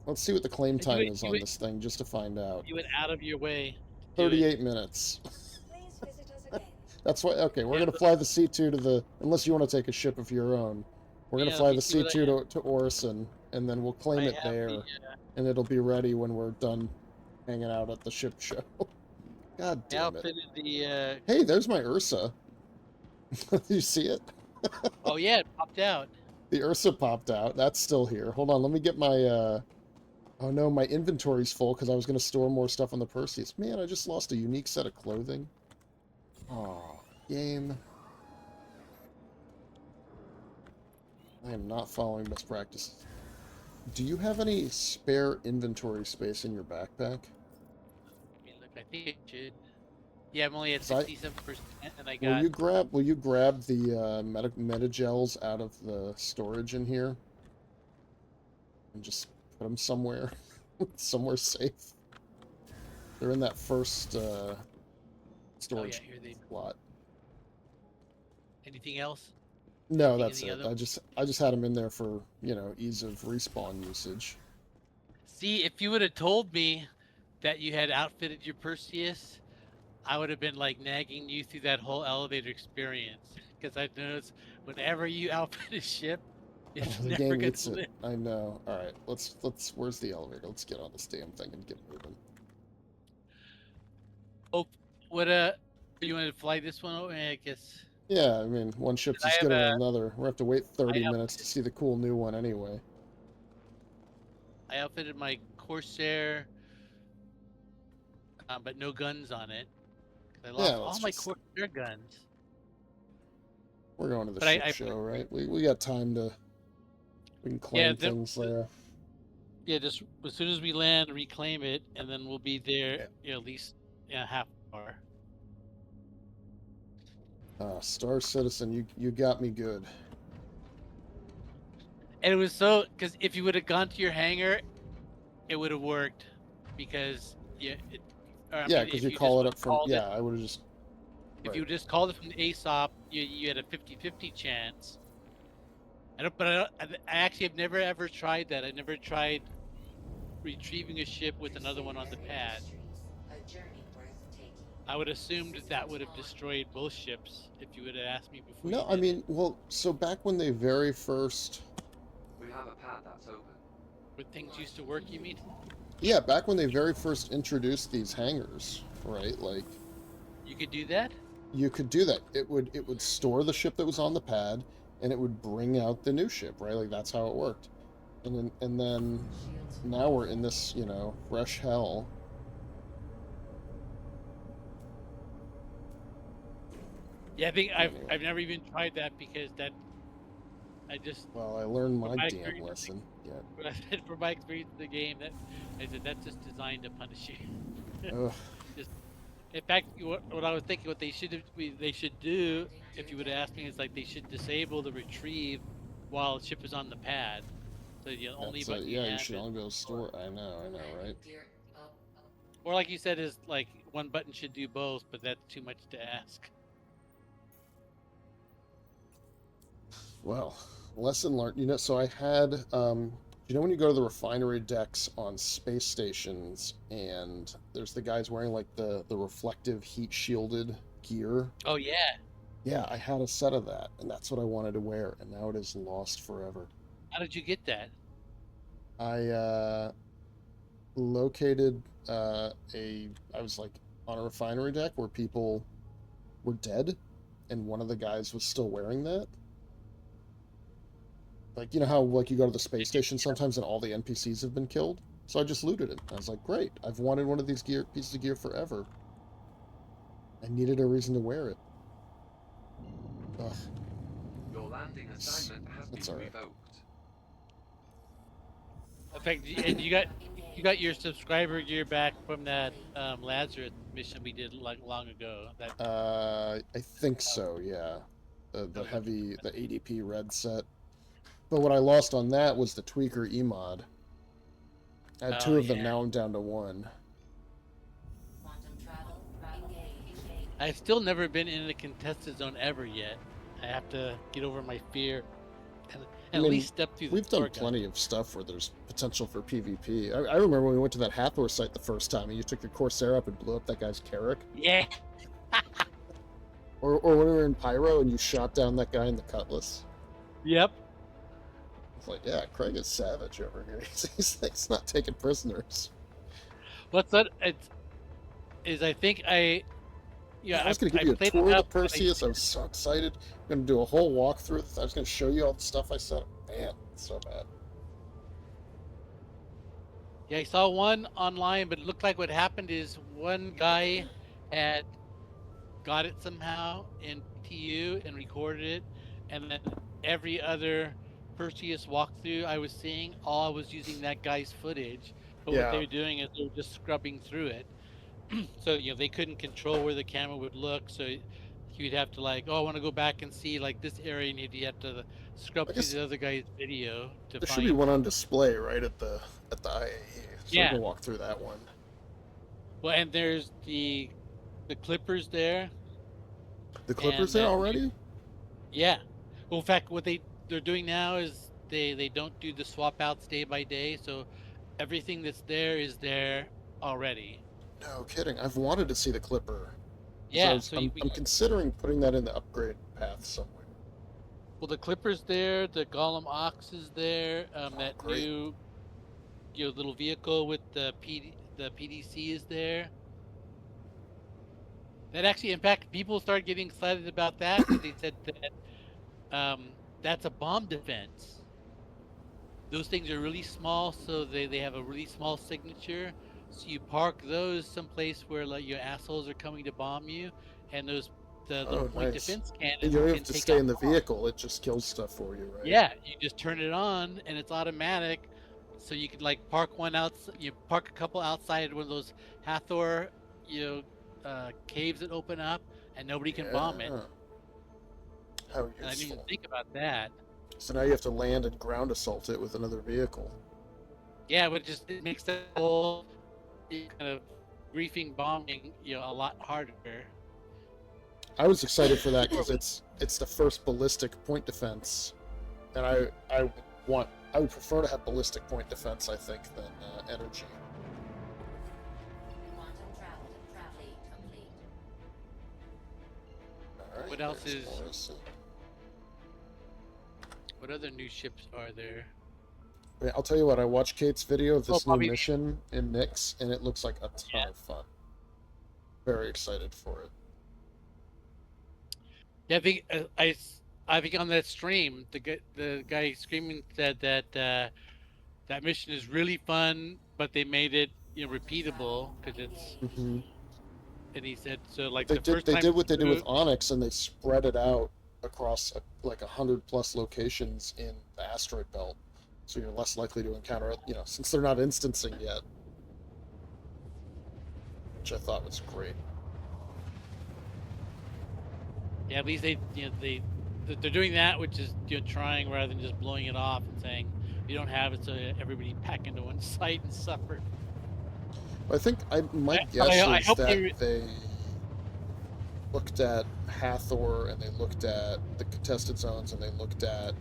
let's see what the claim time is you on went- this thing, just to find out. You went out of your way. To do it. 38 minutes. Please visit us again. That's why, okay, we're Yeah, gonna fly the C2 to the, unless you want to take a ship of your own. We're gonna Yeah, fly let me the see what I C2 to Orison, and then we'll claim I it have there, the, and it'll be ready when we're done hanging out at the ship show. God I damn it. outfitted the. Hey, there's my Ursa. You see it? Oh yeah, it popped out. The Ursa popped out. That's still here. Hold on, let me get my, oh no, my inventory's full because I was going to store more stuff on the Perseus. Man, I just lost a unique set of clothing. Oh, game. I am not following best practices. Do you have any spare inventory space in your backpack? I mean, look, I think it should. Yeah, I'm only at So I- 67%, and I Will got. you grab the metagels out of the storage in here? And just put them somewhere. Somewhere safe. They're in that first storage here they- slot. Anything else? No, Anything that's in the it. other- I just had them in there for, you know, ease of respawn usage. See, if you would have told me that you had outfitted your Perseus, I would have been like nagging you through that whole elevator experience. Because I've noticed whenever you outfit a ship, it's Oh, the never game gonna eats it. live. I know. All right, let's. Where's the elevator? Let's get on this damn thing and get moving. Oh, what you want to fly this one? Oh, I guess. Yeah, I mean, one ship's I as have good as a- another. We're gonna have to wait 30 have- minutes to see the cool new one anyway. I outfitted my Corsair, but no guns on it. 'Cause I lost all let's my just- Corsair guns. We're going to the But ship I- show, right? We got time to. We can claim the- things there. Yeah, just as soon as we land, reclaim it, and then we'll be there. At least half an hour. Star Citizen, you got me good. And it was so because if you would have gone to your hangar, it would have worked because Yeah, if because you just call it would've up from. called Yeah, I would have just. If you just called it from the ASOP, you had a 50-50 chance. I actually have never ever tried that. I never tried retrieving a ship with another one on the pad. I would assume that would have destroyed both ships if you would have asked me before. No, you I did. mean, well, so back when they very first. We have a pad that's open. When things used to work, you mean? Yeah, back when they very first introduced these hangars, right? Like, You could do that? you could do that. It would store the ship that was on the pad, and it would bring out the new ship, right? Like that's how it worked. And then now we're in this, you know, fresh hell. Yeah, I think Anyway. I've never even tried that because that I just Well, I learned my my damn experience- lesson. Yeah. for my experience in the game that I said that's just designed to punish you. Ugh. In fact, what I was thinking, what they should do, if you would have asked me, is like they should disable the retrieve while the ship is on the pad. So the only That's button yeah, you have should is- only be able to store. I know, right? or like you said, is like one button should do both, but that's too much to ask. Well, lesson learned. You know, so I had, you know, when you go to the refinery decks on space stations, and there's the guys wearing like the reflective heat shielded gear. Oh yeah, Yeah, I had a set of that, and that's what I wanted to wear, and now it is lost forever. how did you get that? I located I was like on a refinery deck where people were dead, and one of the guys was still wearing that. Like, you know how like you go to the space station sometimes and all the NPCs have been killed? So I just looted it. I was like, great, I've wanted one of these pieces of gear forever. I needed a reason to wear it. Ugh. Your landing assignment has That's been all right. revoked. In fact, and you got your subscriber gear back from that Lazarus mission we did like long ago. That I think so, yeah. The Okay. heavy, the ADP red set. But what I lost on that was the tweaker emod. I had Oh, two of them. yeah. Now I'm down to one. I've still never been in a contested zone ever yet. I have to get over my fear and, I and at mean, least step through the we've done door gun. plenty of stuff where there's potential for PvP. I remember when we went to that Hathor site the first time, and you took your Corsair up and blew up that guy's Carrack. Yeah. Or when we were in Pyro and you shot down that guy in the Cutlass. Yep. It's like, yeah, Kraig is savage over here. He's not taking prisoners. What's that? I think I. Yeah, I was going to give you a played tour of the enough, but Perseus. I was so excited. I'm going to do a whole walkthrough. I was going to show you all the stuff I set up. Man, it's so bad. Yeah, I saw one online, but it looked like what happened is one guy had got it somehow in TU and recorded it, and then every other Perseus walkthrough I was seeing, all I was using that guy's footage. But what they Yeah. were doing is they were just scrubbing through it. So they couldn't control where the camera would look. So you'd have to like, oh, I want to go back and see like this area, and you'd have to scrub I through guess the other guy's video to there should be find. one on display right at the IAE. So we Yeah. can walk through that one. Well, and there's the clippers there. The Clippers And there already? Yeah. Well, in fact, what they're doing now is they don't do the swap outs day by day, so everything that's there is there already. No kidding. I've wanted to see the Clipper. Yeah. So I'm considering putting that in the upgrade path somewhere. Well, the Clipper's there, the Golem Ox is there, that great. new little vehicle with the PDC is there. That actually, in fact, people started getting excited about that because they said that that's a bomb defense. Those things are really small, so they have a really small signature. So you park those someplace where like your assholes are coming to bomb you, and the little point nice. defense cannons And you don't can have to take stay out in the bombs. vehicle. It just kills stuff for you, right? Yeah, you just turn it on and it's automatic. So you could like park one out. You park a couple outside one of those Hathor, caves that open up, and nobody can bomb it. How And I didn't even useful. think about that. So now you have to land and ground assault it with another vehicle. Yeah, but it makes the whole kind of griefing bombing, a lot harder. I was excited for that because it's the first ballistic point defense, and I would prefer to have ballistic point defense, I think, than energy. All right, What else there's is- Morrison. What other new ships are there? Yeah, I'll tell you what, I watched Kate's video of this new Bobby. mission in Nyx, and it looks like a ton of fun. Very excited for it. Yeah, I think on that stream, the guy screaming said that that mission is really fun, but they made it repeatable because it's. Mm-hmm. And he said so. Like They the first did time what they did with through- Onyx, and they spread it out across like 100+ locations in the asteroid belt, so you're less likely to encounter it. Since they're not instancing yet, which I thought was great. Yeah, at least they're doing that, which is trying rather than just blowing it off and saying you don't have it, so everybody pack into one site and suffer. I think my I guess is hope that they looked at Hathor and they looked at the contested zones and they looked at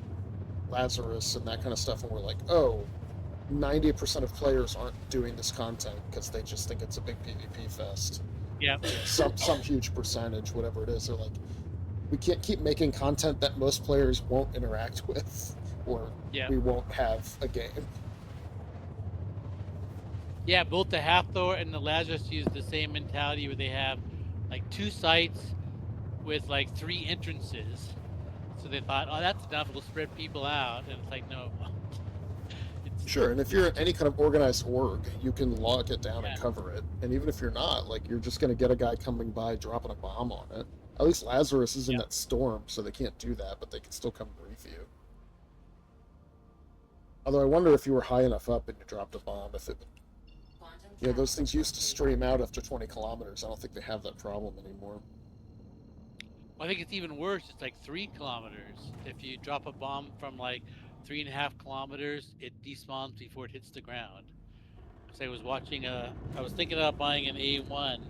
Lazarus and that kind of stuff, and we're like, oh, 90% of players aren't doing this content because they just think it's a big PvP fest. Yeah. Some huge percentage, whatever it is, they're like, we can't keep making content that most players won't interact with, or we won't have a game. Yeah, both the Hathor and the Lazarus use the same mentality where they have like 2 sites with like 3 entrances. So they thought, oh, that's enough. It'll spread people out. And it's like, no. Sure, and if you're in any kind of organized org, you can lock it down and cover it. And even if you're not, like, you're just going to get a guy coming by dropping a bomb on it. At least Lazarus is in that storm, so they can't do that, but they can still come brief you. Although I wonder if you were high enough up and you dropped a bomb, if it would... those things used to stream out after 20 kilometers. I don't think they have that problem anymore. Well, I think it's even worse. It's like 3 kilometers. If you drop a bomb from like 3.5 kilometers, it despawns before it hits the ground. 'cause I was watching I was thinking about buying an A1,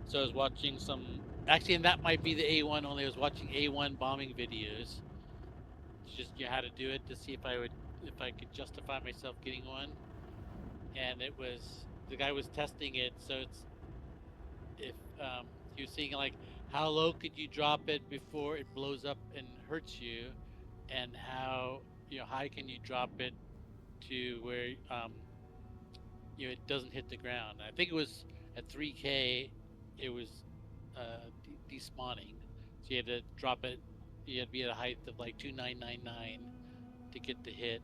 so I was watching some. Actually, and that might be the A1 only. I was watching A1 bombing videos, just how to do it to see if I could justify myself getting one. And it was the guy was testing it, so it's if he was seeing like how low could you drop it before it blows up and hurts you, and how high can you drop it to where it doesn't hit the ground. I think it was at 3K, it was despawning, so you had to drop it. You had to be at a height of like 2999 to get the hit.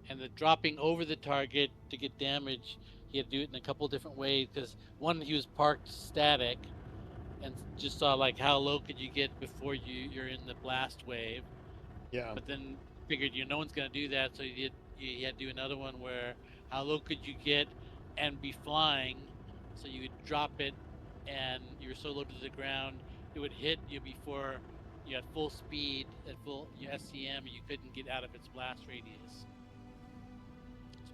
And the dropping over the target to get damage, he had to do it in a couple different ways. Because one, he was parked static, and just saw like how low could you get before you're in the blast wave. Yeah. But then figured no one's gonna do that, so you had to do another one where how low could you get and be flying, so you would drop it, and you were so low to the ground it would hit you before you had full speed at full SCM, and you couldn't get out of its blast radius.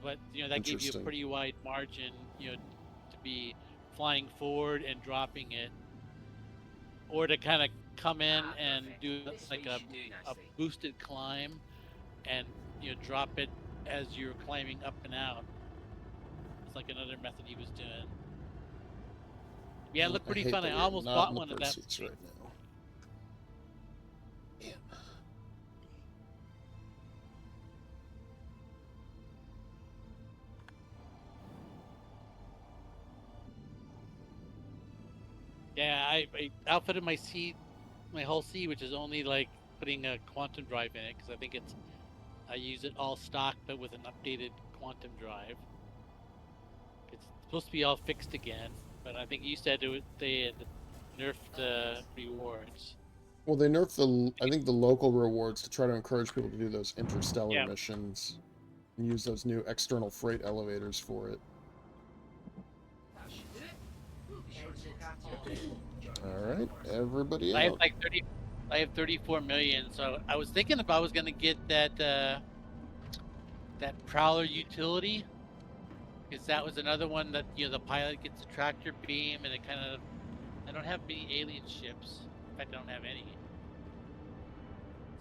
But that gave you a pretty wide margin, to be flying forward and dropping it, or to kind of come in and do like a boosted climb, and drop it as you're climbing up and out. It's like another method he was doing. Yeah, it looked pretty fun. I almost bought one of that right now. Yeah. Yeah, I outfitted my whole C, which is only like putting a quantum drive in it, because I think I use it all stock, but with an updated quantum drive. It's supposed to be all fixed again, but I think you said they had nerfed the rewards. Well, they nerfed I think the local rewards to try to encourage people to do those interstellar missions and use those new external freight elevators for it. All right, everybody I out. have like 30. I have 34 million, so I was thinking if I was gonna get that Prowler utility, because that was another one that the pilot gets a tractor beam, and it kind of. I don't have many alien ships. In fact, I don't have any.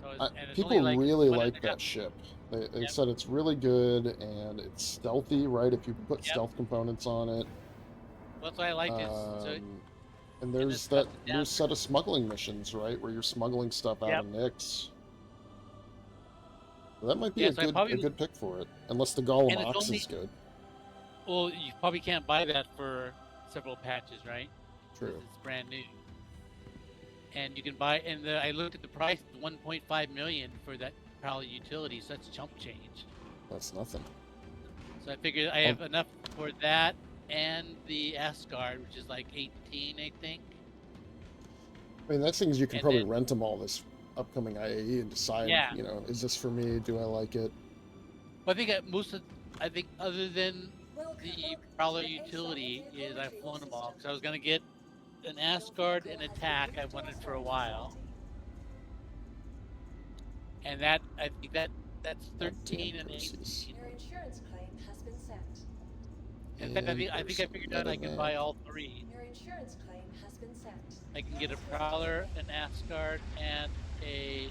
So people like really like that ship. They said it's really good and it's stealthy, right? If you put stealth components on it. Well, that's why I liked it. So, and there's that new set of smuggling missions, right, where you're smuggling stuff out of Nyx. So that might be a good pick for it, unless the Golem Ox is good. Well, you probably can't buy that for several patches, right? True. It's brand new. And you can buy, and I looked at the price, 1.5 million for that Prowler utility, so that's chump change. That's nothing. So I figured I have enough for that and the Asgard, which is like 18, I think. I mean, that's things you can probably rent them all this upcoming IAE and decide, is this for me? Do I like it? Well, I think I think other than the Prowler utility is I've flown them all, because I was going to get an Asgard and attack I wanted for a while, and that I think that's 13 and 18. Your insurance claim has been set. In fact, I think I figured out I can buy all three. Your insurance claim has been set. I can get a Prowler, an Asgard, and a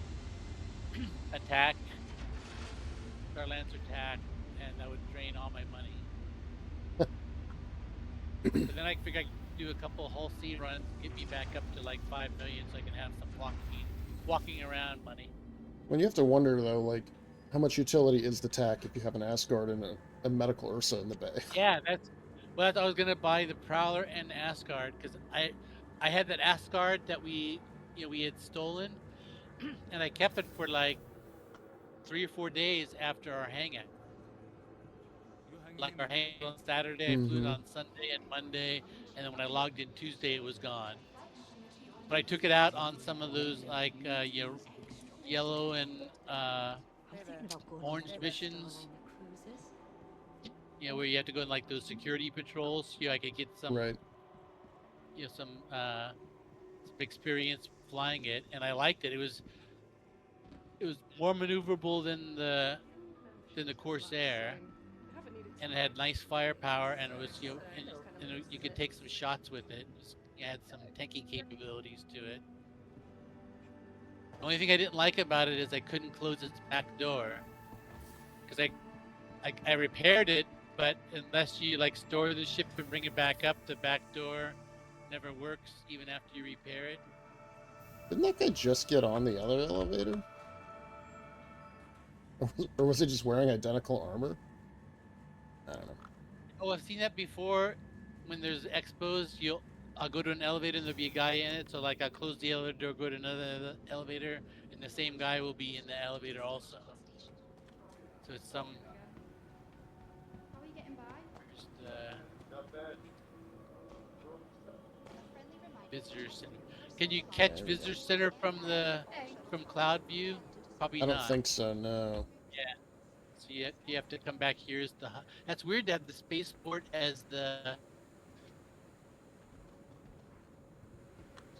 attack, Star Lancer attack, and that would drain all my money. But then I figured I could do a couple whole sea runs, get me back up to like 5 million, so I can have some walking around money. When you have to wonder though, like, how much utility is the TAC if you have an Asgard and a medical Ursa in the bay? Yeah, I was gonna buy the Prowler and Asgard, because I had that Asgard that we had stolen, and I kept it for like 3 or 4 days after our hangout. Like our hangout on Saturday, I flew it on Sunday and Monday, and then when I logged in Tuesday, it was gone. But I took it out on some of those like yellow and orange missions. Where you have to go in like those security patrols. I could get some some experience flying it, and I liked it. It was more maneuverable than the than the Corsair, and it had nice firepower, and it was you could take some shots with it. It had some tanky capabilities to it. The only thing I didn't like about it is I couldn't close its back door because I repaired it, but unless you like store the ship and bring it back up, the back door never works even after you repair it. Didn't that guy just get on the other elevator? Or was he just wearing identical armor? I don't know. Oh, I've seen that before. When there's expos, I'll go to an elevator and there'll be a guy in it. So like I'll close the elevator door, go to another elevator, and the same guy will be in the elevator also. So it's some How are you getting by? just, Friendly reminder. visitor center. Can you catch There we go. visitor center from cloud view? Probably I don't not. think so, no. Yeah. So you have to come back here as the. That's weird to have the spaceport as the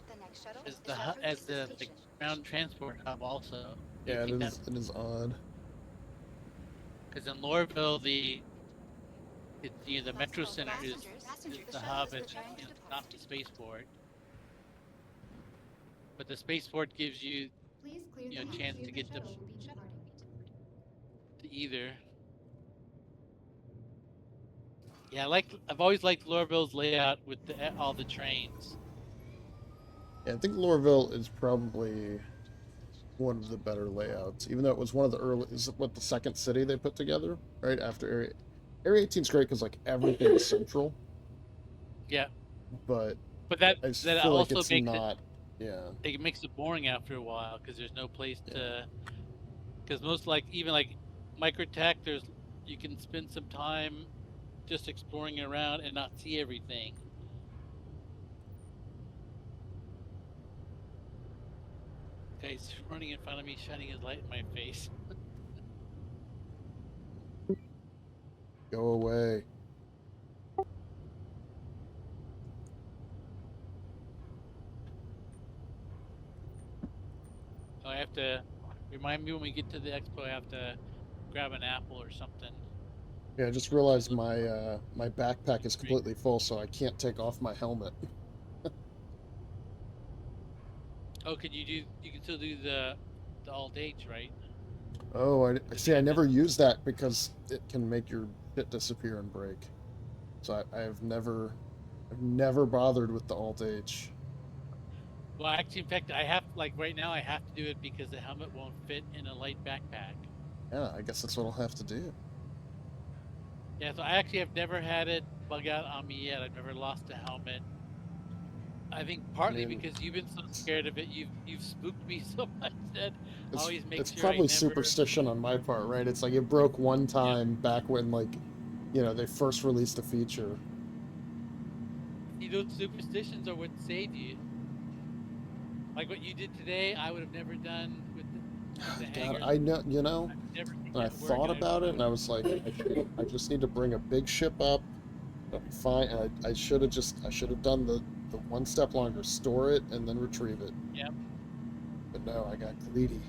The next shuttle as is the en hu- route as to the the station. ground transport hub also. Yeah, it is odd. Because in Lorville, the metro Last call center for is passengers. the The hub, shuttle and is preparing to not depart. the spaceport. But the spaceport gives you Please clear a the chance hatch. to get The to, shuttle will be departing. to either. Yeah, I've always liked Lorville's layout with all the trains. Yeah, I think Lorville is probably one of the better layouts, even though it was one of the early. Is it what the second city they put together right after Area 18 is great because like everything is central, Yeah, but but I just that feel like also it's makes not. Yeah, it makes it boring after a while because there's no place yeah. to. Because most even like Microtech, you can spend some time just exploring around and not see everything. Guy's running in front of me, shining his light in my face. Go away. So I have to remind me when we get to the expo. I have to grab an apple or something. Yeah, I just realized my backpack is completely full, so I can't take off my helmet. Oh, you can still do the alt H, right? Oh, I see. I never use that because it can make your shit disappear and break. So I've never bothered with the Alt H. Well, actually, in fact, I have like right now I have to do it because the helmet won't fit in a light backpack. Yeah, I guess that's what I'll have to do. Yeah, so I actually have never had it bug out on me yet. I've never lost a helmet. I think partly mean- because you've been so scared of it, you've spooked me so much that I always make It's sure probably I never. superstition on my part, right? It's like it broke one time back when they first released a feature. See, those superstitions are what saved you. Like what you did today, I would have never done with the God, hangars. I know, I've never seen and I that work, thought and about it, and I was like, I just need to bring a big ship up. It'll be fine. And I should have done the one step longer, store it and then retrieve it. Yep. But no, I got greedy.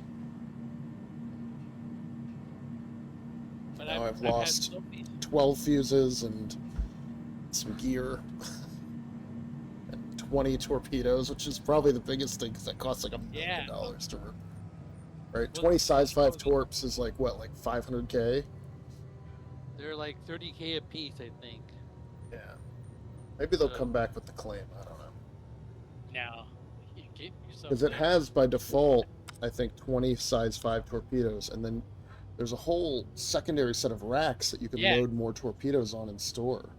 But Now I've had lost so many 12 fuses and some gear. And 20 torpedoes, which is probably the biggest thing because that costs like $1 million to work. Right? Well, 20 size 5 torps is like what, like 500K? They're like 30K a piece, I think. Yeah. Maybe they'll So- come back with the claim. I don't know. Now, you get yourself. Because it has by default, I think, 20 size 5 torpedoes, and then there's a whole secondary set of racks that you can Yeah. load more torpedoes on and store.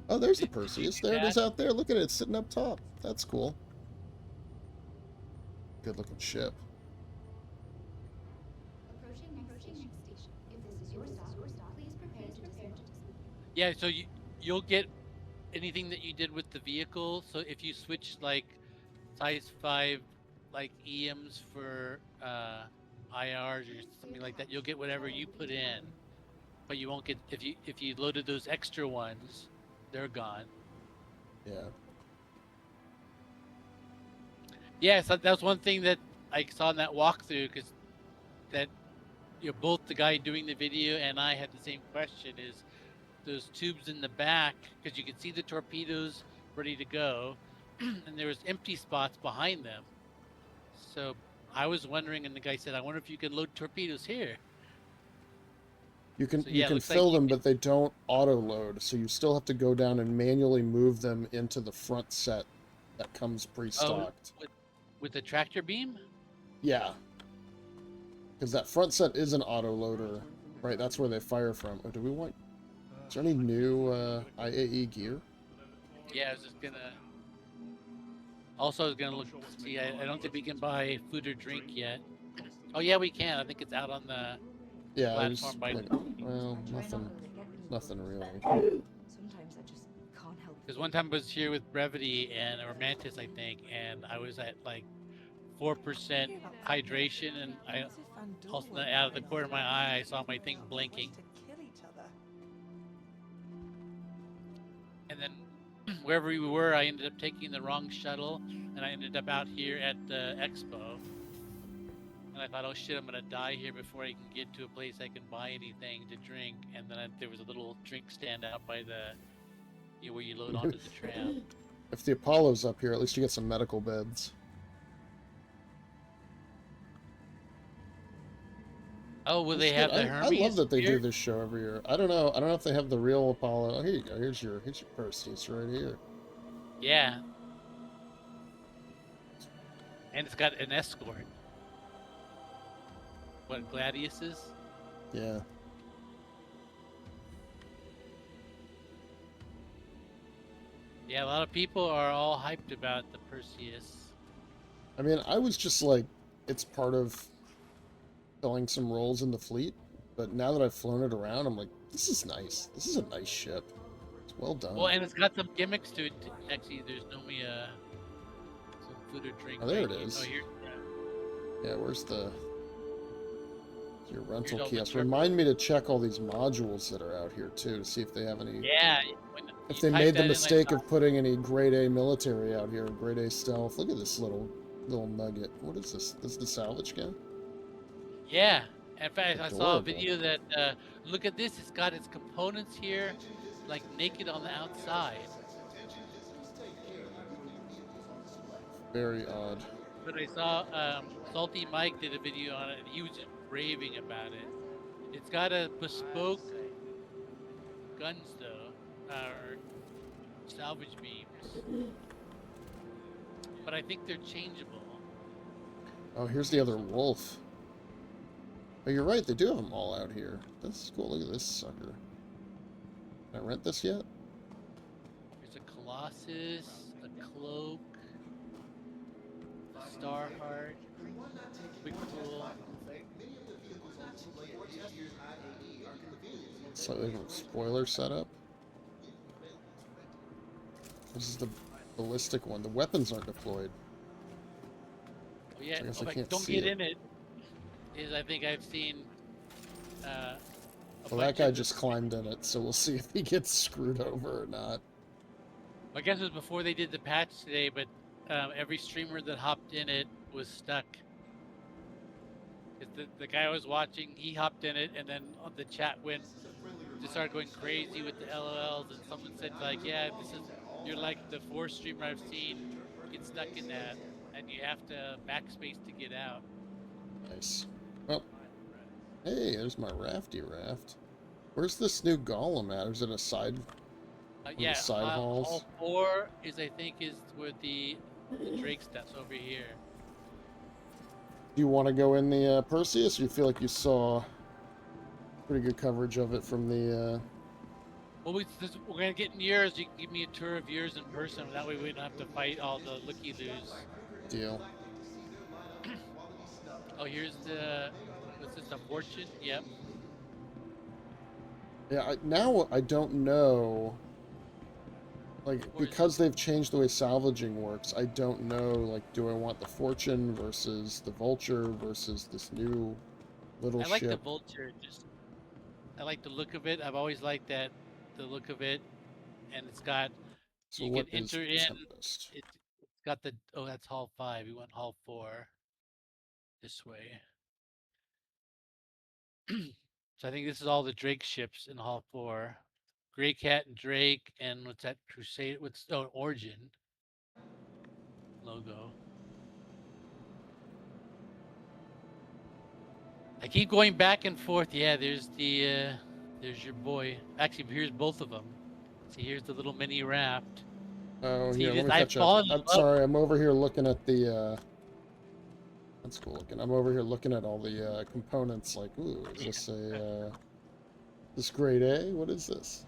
Oh, there's the Did you Perseus. do There it is that? out there. Look at it. It's sitting up top. That's cool. Good looking ship. Approaching next station. If this is your stop, please prepare to dismount. Yeah, so you'll get anything that you did with the vehicle. So if you switch like size 5 like EMs for IRs or something like that, you'll get whatever you put in. But you won't get if you loaded those extra ones, they're gone. Yeah. Yeah, so that was one thing that I saw in that walkthrough because that both the guy doing the video and I had the same question: is those tubes in the back, because you could see the torpedoes ready to go, and there was empty spots behind them. So I was wondering, and the guy said, "I wonder if you can load torpedoes here." You can So yeah, it looks like fill you them, can. but they don't auto load, so you still have to go down and manually move them into the front set that comes Oh, pre-stocked. with the tractor beam. Yeah, because that front set is an auto loader, right? That's where they fire from. Oh, do we want? Is there any new IAE gear? Yeah, I was just gonna. Also, I was gonna look to see. I don't think we can buy food or drink yet. Oh yeah, we can. I think it's out on the Yeah, I was platform by. like, well, I try not nothing, to get them. nothing really. Sometimes I just can't help. Because one time I was here with Brevity and or Mantis, I think, and I was at like 4% hydration, and I also out of the corner of my eye I saw my thing blinking, and then wherever we were, I ended up taking the wrong shuttle, and I ended up out here at the expo. And I thought, oh shit, I'm gonna die here before I can get to a place I can buy anything to drink. And then there was a little drink stand out by the where you load onto the tram. If the Apollo's up here, at least you get some medical beds. Oh, will they That's have good. the I Hermes love that they do here? this show every year. I don't know. I don't know if they have the real Apollo. Oh, here you go. Here's your Perseus right here. Yeah. And it's got an escort. What, Gladiuses? Yeah. Yeah, a lot of people are all hyped about the Perseus. I mean, I was just like, it's part of filling some roles in the fleet. But now that I've flown it around, I'm like, this is nice. This is a nice ship. It's well done. Well, and it's got some gimmicks to it. Actually, there's normally some food or drink. Oh, there right it here. is. Oh, here. Yeah, where's your rental all the kiosk? turbo- Remind me to check all these modules that are out here too, to see if they have any. Yeah. If you they type made the that in, I mistake saw- of putting any grade A military out here, grade A stealth. Look at this little nugget. What is this? This is the salvage guy? Yeah. In fact, I saw a Adorable. video that look at this. It's got its components here, like naked on the outside. Very odd. But I saw Salty Mike did a video on it, and he was just raving about it. It's got a bespoke guns though, or salvage beams, but I think they're changeable. Oh, here's the other wolf. Oh, you're right. They do have them all out here. That's cool. Look at this sucker. Can I rent this yet? There's a Colossus, a Cloak, a Starheart, Quick Tool. Slightly different spoiler setup. This is the ballistic one. The weapons aren't deployed. Oh, yeah, I guess if I I can't don't see get it. in it, is I think I've seen. A Well, that bunch guy of just climbed in it, so we'll see if he gets screwed over or not. I guess it was before they did the patch today, but every streamer that hopped in it was stuck. 'Cause the guy I was watching, he hopped in it, and then the chat just started going crazy with the LOLs, and someone said like, "Yeah, you're like the fourth streamer I've seen get stuck in that, and you have to backspace to get out." Nice. Well, hey, there's my rafty raft. Where's this new golem at? Or is it a side? Yeah, the side halls? Hall 4 is I think is where the Drake steps over here. Do you want to go in the Perseus? Or you feel like you saw pretty good coverage of it from the. Well, we're gonna get in yours. You can give me a tour of yours in person. That way we don't have to fight all the looky-loos. Deal. Oh, here's what's this, a fortune? Yep. Yeah, now I don't know. Like, Or is because they've changed the way salvaging works, I don't know, like, do I want the Fortune versus the Vulture versus this new little I like the ship? vulture. I like the look of it. I've always liked the look of it, and it's got. So You what can is enter in. Tempest? It's got the. Oh, that's Hall 5. We went Hall 4. This way. So I think this is all the Drake ships in Hull 4. Grey Cat and Drake, and what's that Crusade? What's Origin logo? I keep going back and forth. Yeah, there's your boy. Actually, here's both of them. See, here's the little mini raft. Oh, See here, let this? me I've catch up. fallen in I'm love. sorry, I'm over here looking at the, that's cool looking. I'm over here looking at all the, components, like, ooh, is this a, this grade A? What is this?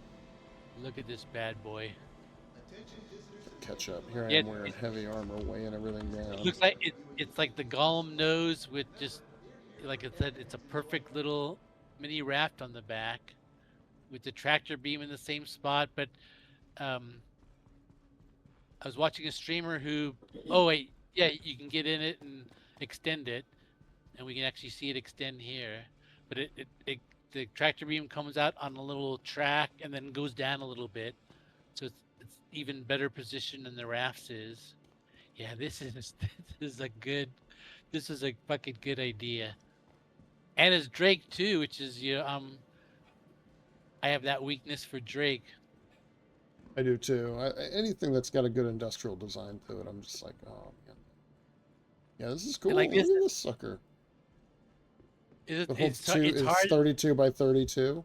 Look at this bad boy. Catch up. Here I Yeah, am wearing heavy armor, weighing everything it down. looks like it's like the Gollum nose with just, like I said, it's a perfect little mini raft on the back with the tractor beam in the same spot. But um, I was watching a streamer who, oh wait, yeah, you can get in it and extend it, and we can actually see it extend here. But the tractor beam comes out on a little track and then goes down a little bit, so it's even better position than the rafts is. Yeah, this is this is a good, this is a fucking good idea. And it's Drake too, which is I have that weakness for Drake. I do too. Anything that's got a good industrial design to it, I'm just like, oh man. Yeah, this is cool. And like Look this, at this sucker. It holds two. it's It's hard. 32 by 32,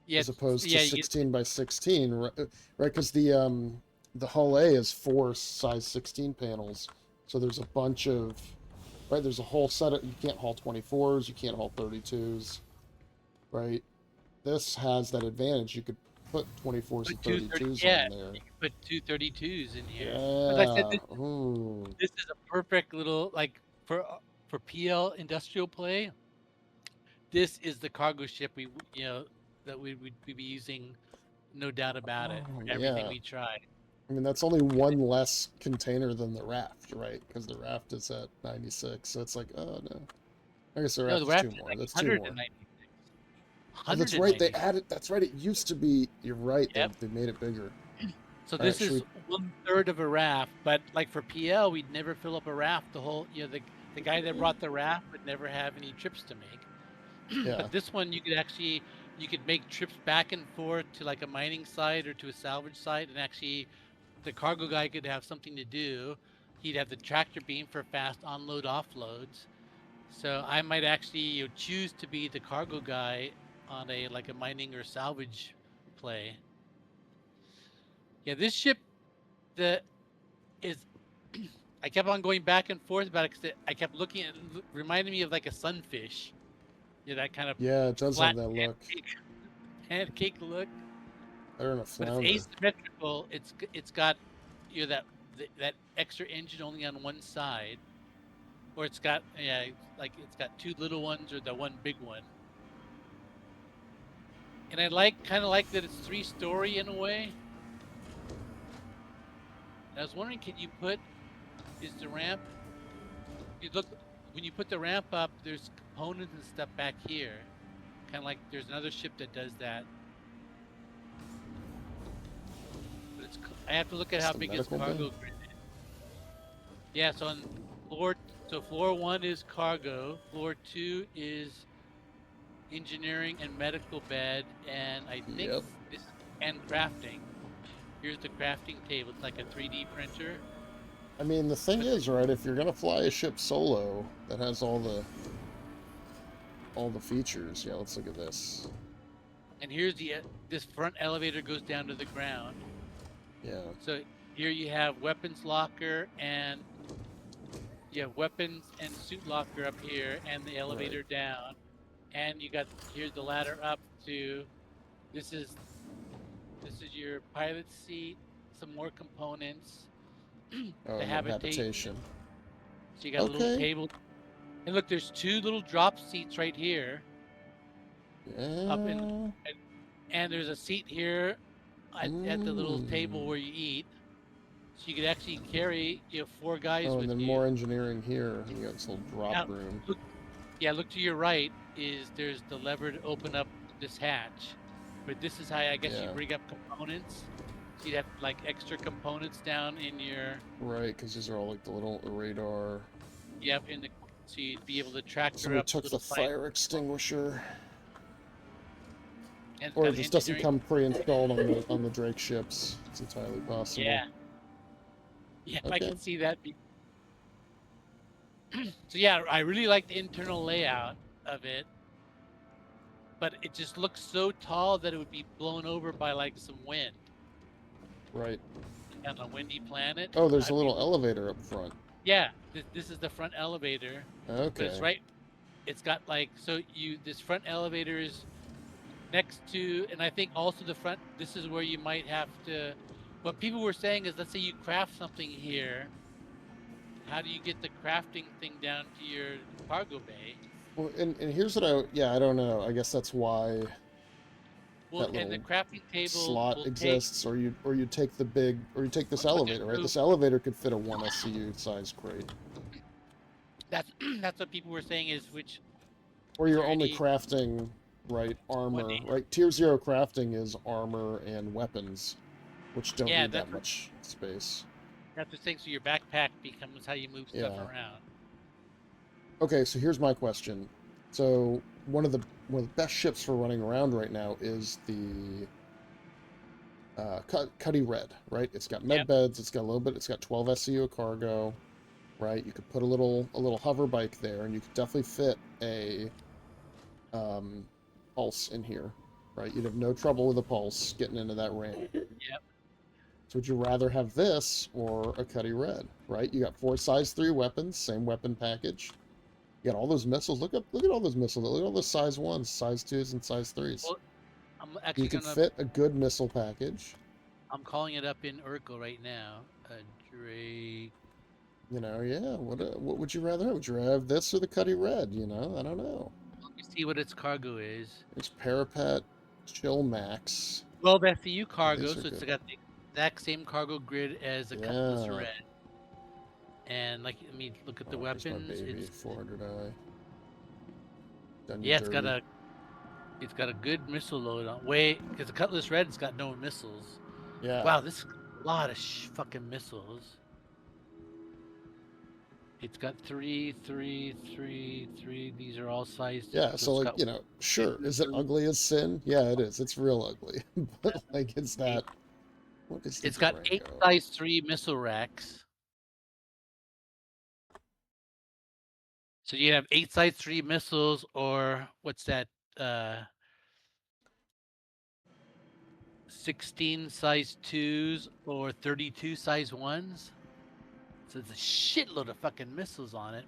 Yeah, as opposed to yeah, 16 by 16, right? Because the Hull A is 4 size 16 panels, so there's a bunch of, right? There's a whole set of, you can't haul 24s, you can't haul 32s, right? This has that advantage. You could put 24s and put two 32s yeah, on there. you can put 232s in here. As I said, Yeah. Ooh. this is a perfect little like for PL industrial play. This is the cargo ship that we'd be using, no doubt about it. Oh, For everything yeah. we tried. I mean, that's only one less container than the raft, right? Because the raft is at 96, so it's like, oh no. I guess the No, raft the is raft two is more. like That's two more. 196. Oh, that's right. They 196. added. That's right. It used to be. You're right. Yep. They made it bigger. So All this right, is 1/3 of a raft, but like for PL, we'd never fill up a raft. The whole, the guy that brought the raft would never have any trips to make. yeah. But this one, you could make trips back and forth to like a mining site or to a salvage site, and actually, the cargo guy could have something to do. He'd have the tractor beam for fast onload offloads. So I might actually choose to be the cargo guy on a like a mining or salvage play. Yeah, this ship, the is I kept on going back and forth about it because I kept looking at it, reminded me of like a sunfish. Yeah, that kind of Yeah, it does have flat that look. pancake look. Better than a But it's flounder. asymmetrical. It's got that extra engine only on one side, or it's got it's got two little ones or the one big one. And I kind of like that it's 3-story in a way. And I was wondering, is the ramp? You look when you put the ramp up. There's components and stuff back here, kind of like there's another ship that does that. But I have to look at It's how the big his medical cargo bay. grid is. Yeah, so on floor 1 is cargo, floor 2 is engineering and medical bed, and I think Yep. this and crafting. Here's the crafting table. It's like a 3D printer. I mean, the thing is, right? If you're gonna fly a ship solo that has all the features, yeah. Let's look at this. And here's this front elevator goes down to the ground. Yeah. So here you have weapons locker and weapons and suit locker up here, and the elevator down. And you got here's the ladder up to. This is your pilot seat. Some more components. Oh, The no, habitation. habitation. So you got a little table. And look, there's 2 little drop seats right here. Yeah. And there's a seat here at the little table where you eat. So you could actually carry 4 guys Oh, with and then you. more engineering here. You got this little drop room. Look to your right. There's the lever to open up this hatch. But this is how I guess you bring up components. So you'd have like extra components down in your. Right, because these are all like the little radar. Yep, in the so you'd be able to tractor Somebody up took the little side, fire extinguisher. and it's Or got it an just doesn't engineering. come pre-installed on the Drake ships. It's entirely possible. Yeah, yeah, I Okay. can see that. So yeah, I really like the internal layout of it, but it just looks so tall that it would be blown over by like some wind Right. on a windy planet. Oh, there's a I'd be, little elevator up front. yeah, this is the front elevator, but it's Okay. right. It's got like this front elevator is next to, and I think also the front. This is where you might have to. What people were saying is, let's say you craft something here. How do you get the crafting thing down to your cargo bay? Well, and here's what I don't know. I guess that's why Well, that and the little crafting table slot will take. exists, or you take this Look at elevator, right? who- This elevator could fit a 1 SCU size crate. That's that's what people were saying is which. Or is you're there only any- crafting, right, armor, What- right? Tier 0 crafting is armor and weapons, which don't Yeah, need that that's much space. That's the thing. So your backpack becomes how you move stuff Yeah. around. Okay, so here's my question. So one of the best ships for running around right now is the Cuddy Red, right? It's got med Yep. beds. It's got a little bit. It's got 12 SCU of cargo, right? You could put a little hover bike there, and you could definitely fit a pulse in here, right? You'd have no trouble with a pulse getting into that ramp. Yep. So would you rather have this or a Cuddy Red, right? You got 4 size 3 weapons, same weapon package. You got all those missiles. Look at all those missiles. Look at all those size 1s, size 2s, and size 3s. Well, I'm actually You could gonna. fit a good missile package. I'm calling it up in Urkel right now. Drake. You know, yeah. What would you rather have? Would you rather have this or the Cuddy Red? You know, I don't know. Let me see what its cargo is. There's Parapet, Chill Max. Well, that's the U cargo, these are so it's good. got the exact same cargo grid as the Cutlass Yeah. Red. And like, I mean, look at the Oh, there's my weapons. baby, It's 400i. Done you yeah, dirty. it's got a good missile load on. Wait, because the Cutlass Red's got no missiles. Yeah. Wow, this is a lot of fucking missiles. It's got 3, 3, 3, 3. These are all sized. Yeah, so it's like, got you know, sure. Is it ugly as sin? Yeah, it is. It's real ugly. But like it's that what is the It's got 8 Durango? size 3 missile racks. So you have 8 size 3 missiles, or what's that? 16 size 2s or 32 size 1s. So it's a shitload of fucking missiles on it.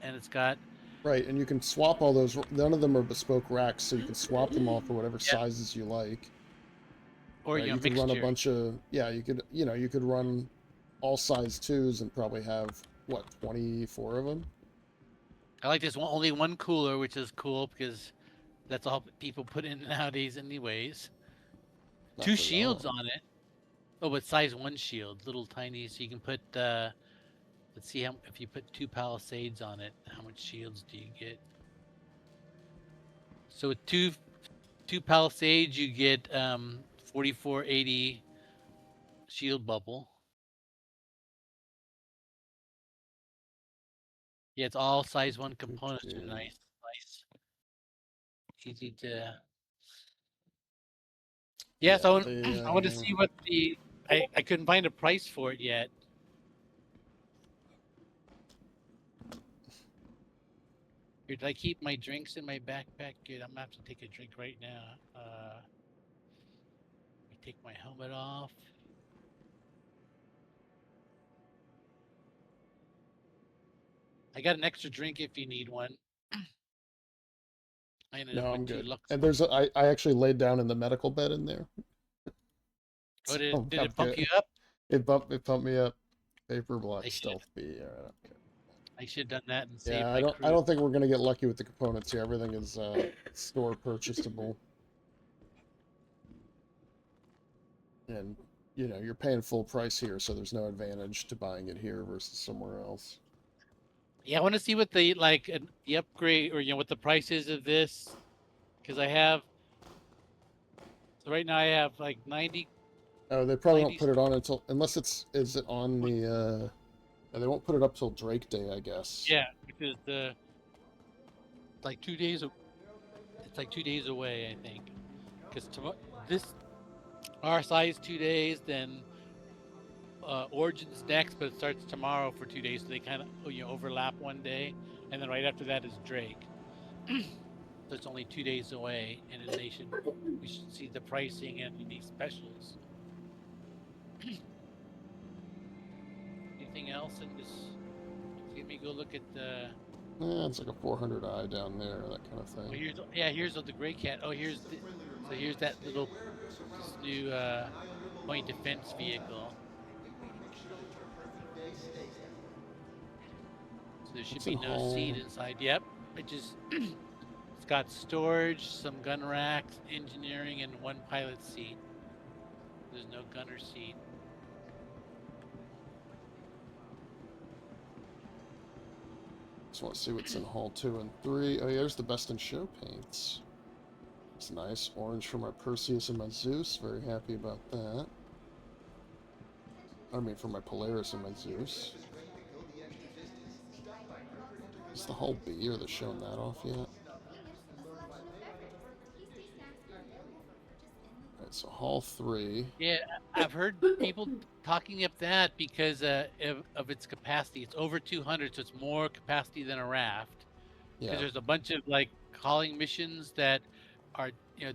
And it's got. Right, and you can swap all those. None of them are bespoke racks, so you can swap them all for whatever Yeah. sizes you like. Or Right, you know, you could run a mixture. bunch of you could run all size 2s and probably have what 24 of them. I like this one, only one cooler, which is cool because that's all people put in nowadays, anyways. Not 2 for shields long. on it. Oh, but size 1 shield, little tiny. So you can put. Let's see how if you put 2 palisades on it, how much shields do you get? So with two palisades, you get 4480 shield bubble. Yeah, it's all size 1 components. Yeah. Nice. Easy to. Yeah, so I want to see what the. I couldn't find a price for it yet. Here, did I keep my drinks in my backpack? Good. I'm gonna have to take a drink right now. Let me take my helmet off. I got an extra drink if you need one. I ended up No, with I'm 2 good. Lux. And I actually laid down in the medical bed in there. Oh, did So it I'm pump good. you up? It pumped me up. Paper block I should- stealth B. All right, okay. I should have done that and saved Yeah, my crew. I don't think we're gonna get lucky with the components here. Everything is store purchasable. And you know, you're paying full price here, so there's no advantage to buying it here versus somewhere else. Yeah, I want to see what the the upgrade or what the price is of this, because I have. So right now I have like 90. Oh, they probably 90 won't put it on until is it on the? They won't put it up till Drake Day, I guess. Yeah, because the like 2 days. It's like 2 days away, I think. Because this our size 2 days, then Origin's next, but it starts tomorrow for 2 days, so they kind of overlap one day, and then right after that is Drake. So it's only 2 days away, and then we should see the pricing and these specials. Anything else in this? Let me go look at the. Yeah, it's like a 400i down there, that kind of Oh, thing. here's the gray cat. Oh, here's that little this new point defense vehicle. So there should What's be in no hull? seat inside. Yep, it just it's got storage, some gun racks, engineering, and one pilot seat. There's no gunner seat. Just want to see what's in Hull 2 and 3. Oh, yeah, there's the best in show paints. It's nice. Orange for my Perseus and my Zeus. Very happy about that. I mean, for my Polaris and my Zeus. Is the Hull B, or they're showing that off yet? Alright, so Hull 3. Yeah, I've heard people talking up that because of its capacity. It's over 200, so it's more capacity than a raft. Because Yeah. there's a bunch of like calling missions that are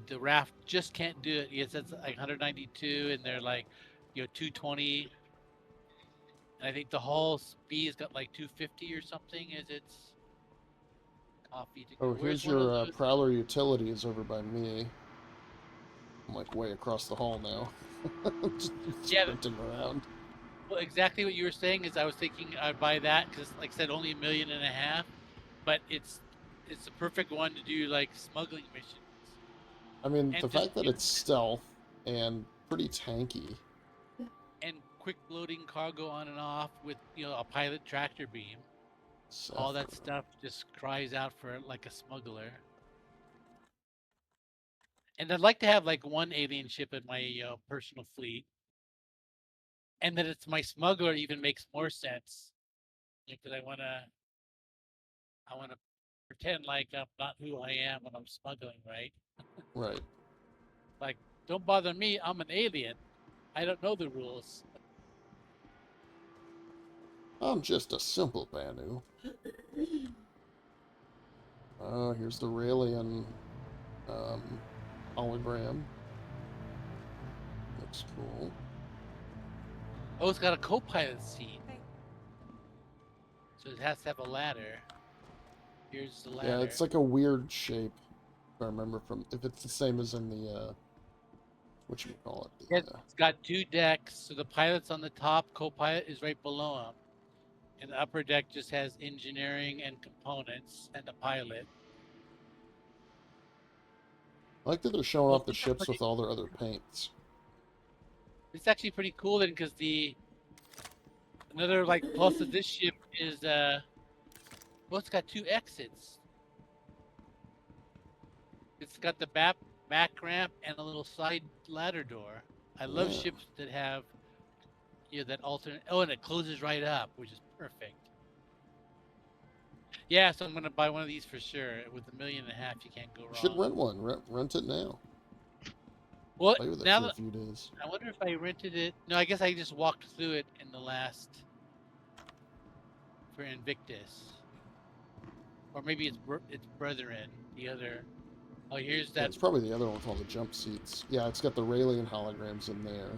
the raft just can't do it. Yes, it's like 192, and they're like 220. And I think the whole speed's got like 250 or something. Is its coffee to go? Oh, Where's here's one of your those? Prowler Utilities over by me. I'm like way across the hall now. Just Yeah. sprinting around. Well, exactly what you were saying is I was thinking I'd buy that because, like I said, only $1.5 million, but it's the perfect one to do like smuggling missions. I mean, And the just fact that it's stealth and pretty tanky. and quick loading cargo on and off with a pilot tractor beam. So, All that stuff just cries out for like a smuggler. And I'd like to have like one alien ship in my personal fleet. And that it's my smuggler even makes more sense. Because I wanna pretend like I'm not who I am when I'm smuggling, right? right. Like, don't bother me, I'm an alien. I don't know the rules. I'm just a simple Banu. Oh, here's the Raelian hologram. Looks cool. Oh, it's got a co-pilot seat. So it has to have a ladder. Here's the ladder. Yeah, it's like a weird shape. If I remember from, if it's the same as in the whatchamacallit. It's got 2 decks, so the pilot's on the top, co-pilot is right below him. And the upper deck just has engineering and components and the pilot. I like that they're showing off the These are ships pretty- with all their other paints. It's actually pretty cool then, because another like plus of this ship is well, it's got 2 exits. It's got the back ramp and a little side ladder door. I love Yeah. ships that have that alternate. Oh, and it closes right up, which is perfect. Yeah, so I'm gonna buy one of these for sure. With $1.5 million, you can't go wrong. You should rent one. Rent it now. Well, Play with it now for a that few days. I wonder if I rented it. No, I guess I just walked through it in the last for Invictus, or maybe it's Brethren. The other. Oh, here's Yeah, that. it's probably the other one with all the jump seats. Yeah, it's got the Raelian holograms in there.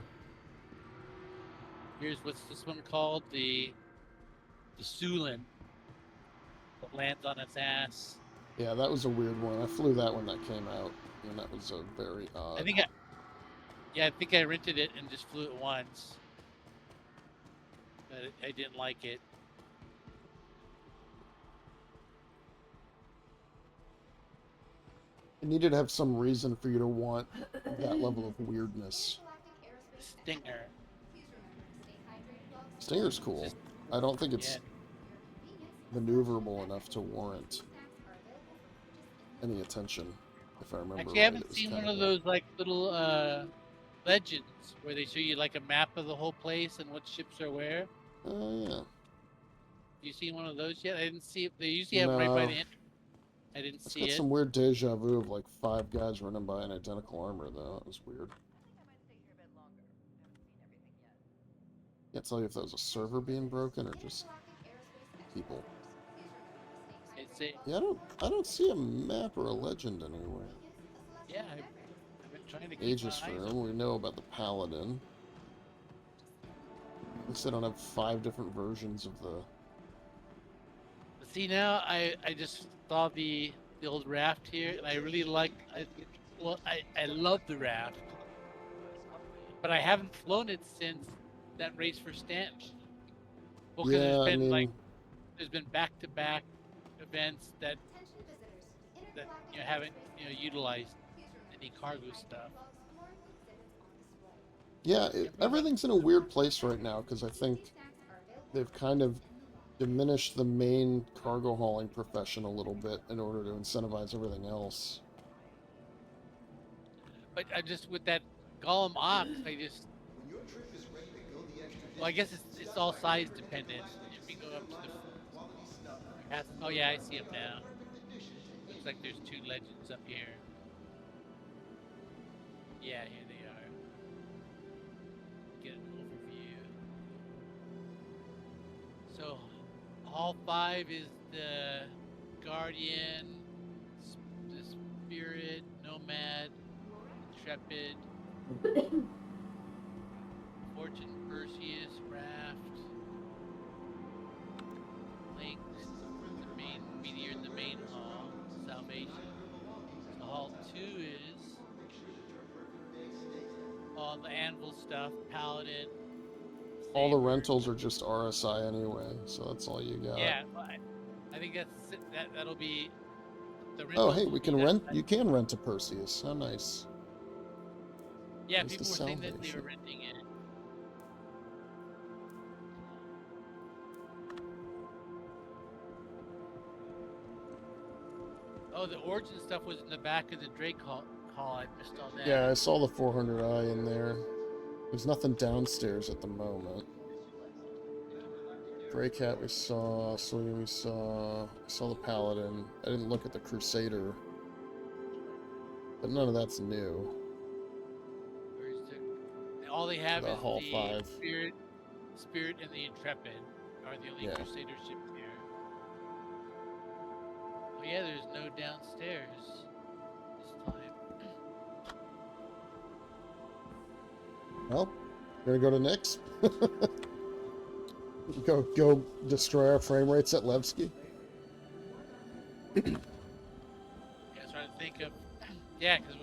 Here's what's this one called? The Sulin that lands on its ass. Yeah, that was a weird one. I flew that when that came out, and that was a very odd. I think I rented it and just flew it once, but I didn't like it. It needed to have some reason for you to want that level of weirdness. Stinger. Stinger's cool. I don't think it's maneuverable enough to warrant any attention, if I remember Actually, I right. haven't seen one of those like little legends where they show you like a map of the whole place and what ships are where. Oh, yeah. You seen one of those yet? I didn't see it. They usually have 'em right by No. the entrance. I didn't It's see got it. some weird deja vu of like 5 guys running by in identical armor, though. That was weird. Can't tell you if that was a server being broken or just people. It's a, Yeah, I don't see a map or a legend anywhere. yeah, I've been trying to keep my Aegis eyes room. open. We know about the paladin. At least I don't have 5 different versions of the. But see now, I just saw the old raft here, and I really like. I love the raft, but I haven't flown it since that race for Stanton. Well, because Yeah, I mean, there's been back-to-back events that haven't utilized any cargo stuff. yeah, everything's in a weird place right now because I think they've kind of diminished the main cargo hauling profession a little bit in order to incentivize everything else. But I just with that Gollum Ox, well, I guess it's all size dependent. If we go up to oh yeah, I see them now. Looks like there's 2 legends up here. Yeah, here they are. Get an overview. So, Hall 5 is the Guardian, the Spirit, Nomad, Intrepid, Fortune, Perseus, Raft, Link, the main Meteor in the main hall, Salvation. So Hall 2 is all the Anvil stuff, Paladin. All the Saber. rentals are just RSI anyway, so that's all you got. Yeah, well, I think that'll be the Oh, rentals hey, will we be can that rent. type. You can rent a Perseus. How nice. Yeah, Where's the people were saying that they Salvation? were renting it. Oh, the Origin stuff was in the back of the Drake hall. I missed all that. Yeah, I saw the 400i in there. There's nothing downstairs at the moment. Greycat we saw, Celia we saw the Paladin. I didn't look at the Crusader. But none of that's new. Where's all they have The is Hall the 5. Spirit, and the Intrepid are the only Yeah. Crusader ships here. Oh yeah, there's no downstairs this time. Well, gonna go to Nick's. go destroy our frame rates at Levski. Yeah, I was trying to think of. Yeah, because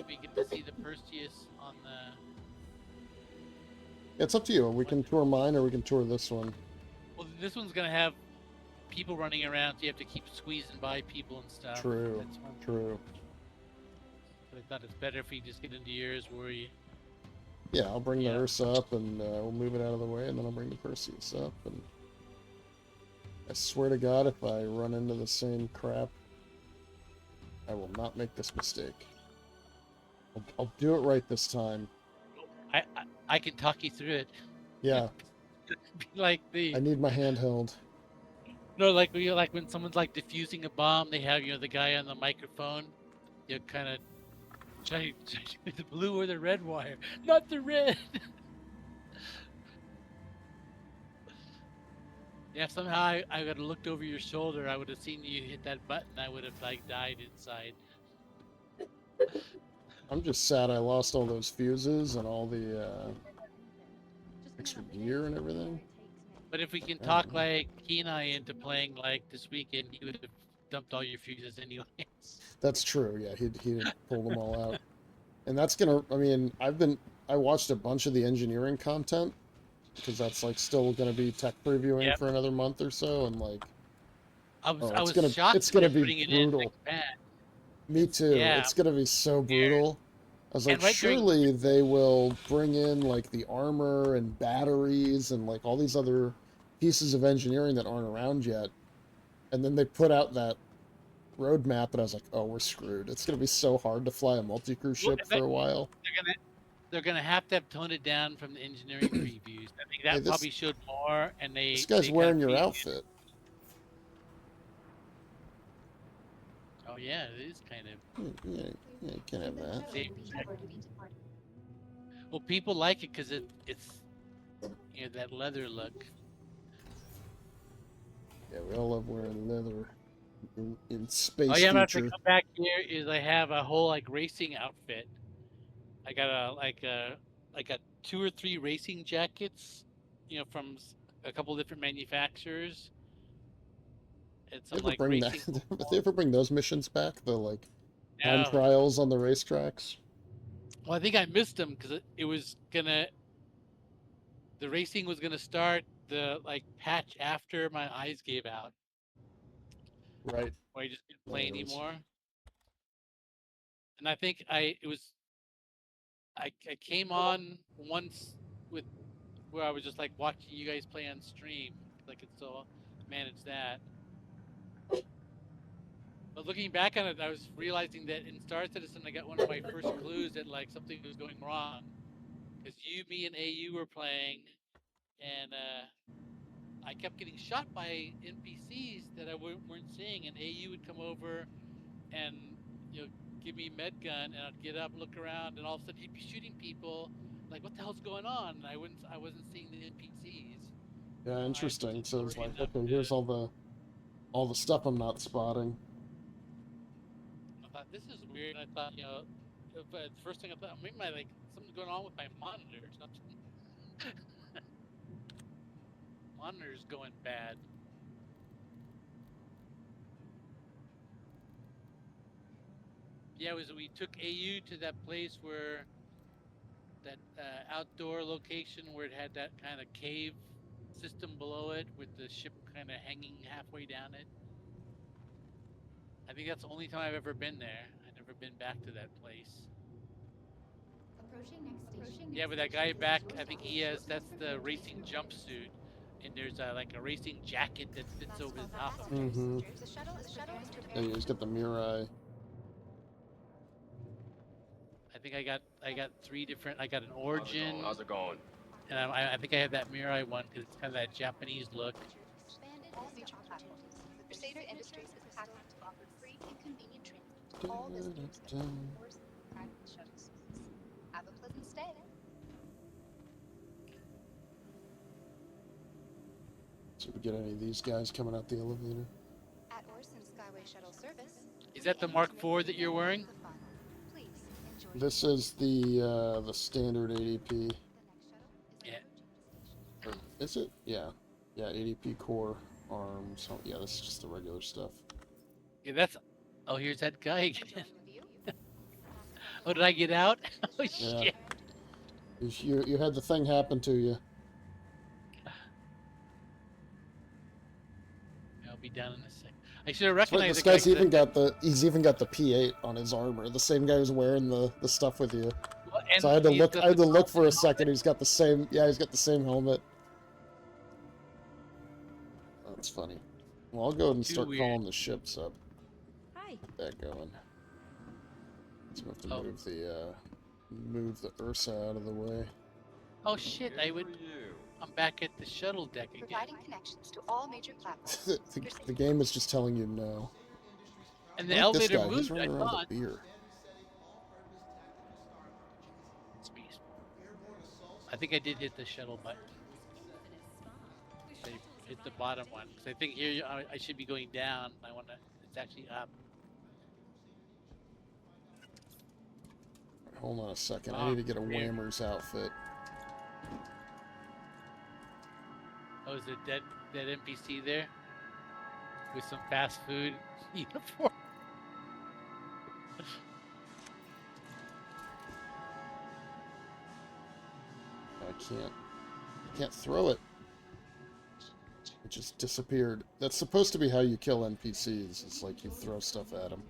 we get to see the Perseus on the. It's up to you. We can tour mine or we can tour this one. Well, this one's gonna have people running around, so you have to keep squeezing by people and stuff. True. That's one. True. So I thought it's better if we just get into yours where you. Yeah, I'll bring Yeah. the Ursa up and we'll move it out of the way, and then I'll bring the Perseus up. And I swear to God, if I run into the same crap, I will not make this mistake. I'll do it right this time. I can talk you through it. Yeah, Like the I need my handheld. no, like when someone's like defusing a bomb, they have the guy on the microphone. You kind of try the blue or the red wire, not the red. Yeah, if somehow I would have looked over your shoulder, I would have seen you hit that button. I would have died inside. I'm just sad I lost all those fuses and all the extra gear and everything. But if we can I talk don't know. like Kenai into playing like this weekend, he would have dumped all your fuses anyways. That's true. Yeah, he pulled them all out, and that's gonna. I mean, I watched a bunch of the engineering content because that's like still gonna be tech previewing Yep. for another month or so, and like I was Oh, I it's was gonna- shocked it's when gonna they're be putting it in brutal. like that. me too. Yeah. It's gonna be so brutal. I was like, And right during- surely they will bring in like the armor and batteries and like all these other pieces of engineering that aren't around yet. And then they put out that roadmap, and I was like, oh, we're screwed. It's gonna be so hard to fly a multi-crew ship but- for a while. They're gonna have to tone it down from the engineering previews. I think that Hey, this- probably showed more, and they. This guy's they wearing kinda your previewed- outfit. Oh yeah, it is kind of. Yeah, you can't have that. See, well, people like it because it's that leather look. Yeah, we all love wearing leather in space Oh yeah, I'm about to future. come back here. Is I have a whole like racing outfit. I got like a 2 or 3 racing jackets, from a couple different manufacturers, and They some ever like bring that? racing. But they ever bring those missions back? The like time No, trials on the racetracks. well I think I missed them because it was the racing was gonna start the like patch after my eyes gave out, Right. where I just couldn't play There it is. anymore. And I think I came on once with where I was just like watching you guys play on stream. I could still manage that. But looking back on it, I was realizing that in Star Citizen, I got one of my first clues that like something was going wrong. Because me, and AU were playing, and I kept getting shot by NPCs that I weren't seeing, and AU would come over and give me med gun, and I'd get up, look around, and all of a sudden he'd be shooting people. Like, what the hell's going on? And I wasn't seeing the NPCs. Yeah, I interesting. wasn't So it's worried like, enough okay, to. here's all the stuff I'm not spotting. I thought this is weird. And I thought, but the first thing I thought, maybe something's going on with my monitor or something. Monitor's going bad. Yeah, we took AU to that place where that outdoor location where it had that kind of cave system below it with the ship kind of hanging halfway down it. I think that's the only time I've ever been there. I've never been back to that place. Approaching next station. Yeah, but that guy back, I think that's the racing jumpsuit, and there's like a racing jacket that fits over the top of it. Mm-hmm. The shuttle is Yeah, he's got the Mirai. I think I got 3 different. I got an Origin. How's it going? And I think I have that Mirai one because it's kind of that Japanese look. Expanded all future platforms. Crusader Industries is happy to offer free and convenient transport to all visitors at airports and private shuttle service. Have a pleasant stay. So we get any of these guys coming out the elevator? At Orson Skyway Shuttle Service. Is that the Mark IV that you're wearing? Please enjoy. This is the standard ADP. Yeah. Or is it? Yeah. Yeah, ADP core arms. Oh, yeah, this is just the regular stuff. Yeah, that's. Oh, here's that guy again. Oh, did I get out? Oh Yeah. shit! You had the thing happen to you. I'll be down in a sec. I should have That's right, recognized this the guy's guy. he's even got the P8 on his armor. The same guy who's wearing the stuff with you. Well, So I had to he's look. got I had the to look for a helmet. second. He's got the same. Yeah, he's got the same helmet. That's funny. Well, I'll go ahead and Too start weird. calling the ships up. Hi. Get that going. So we have to Oh. move the Ursa out of the way. Oh shit! I'm back at the shuttle deck again. Providing connections to all major platforms. the game is just telling you no. And the I like this elevator guy. He's moved. I running around thought. with a beer. I think I did hit the shuttle button. I hit the bottom one because I think here I should be going down. I want to. It's actually up. Hold on a second. I Oh, need to get a weird. Whammers outfit. Oh, is it that NPC there with some fast food uniform? I can't throw it. It just disappeared. That's supposed to be how you kill NPCs. It's like you throw stuff at them.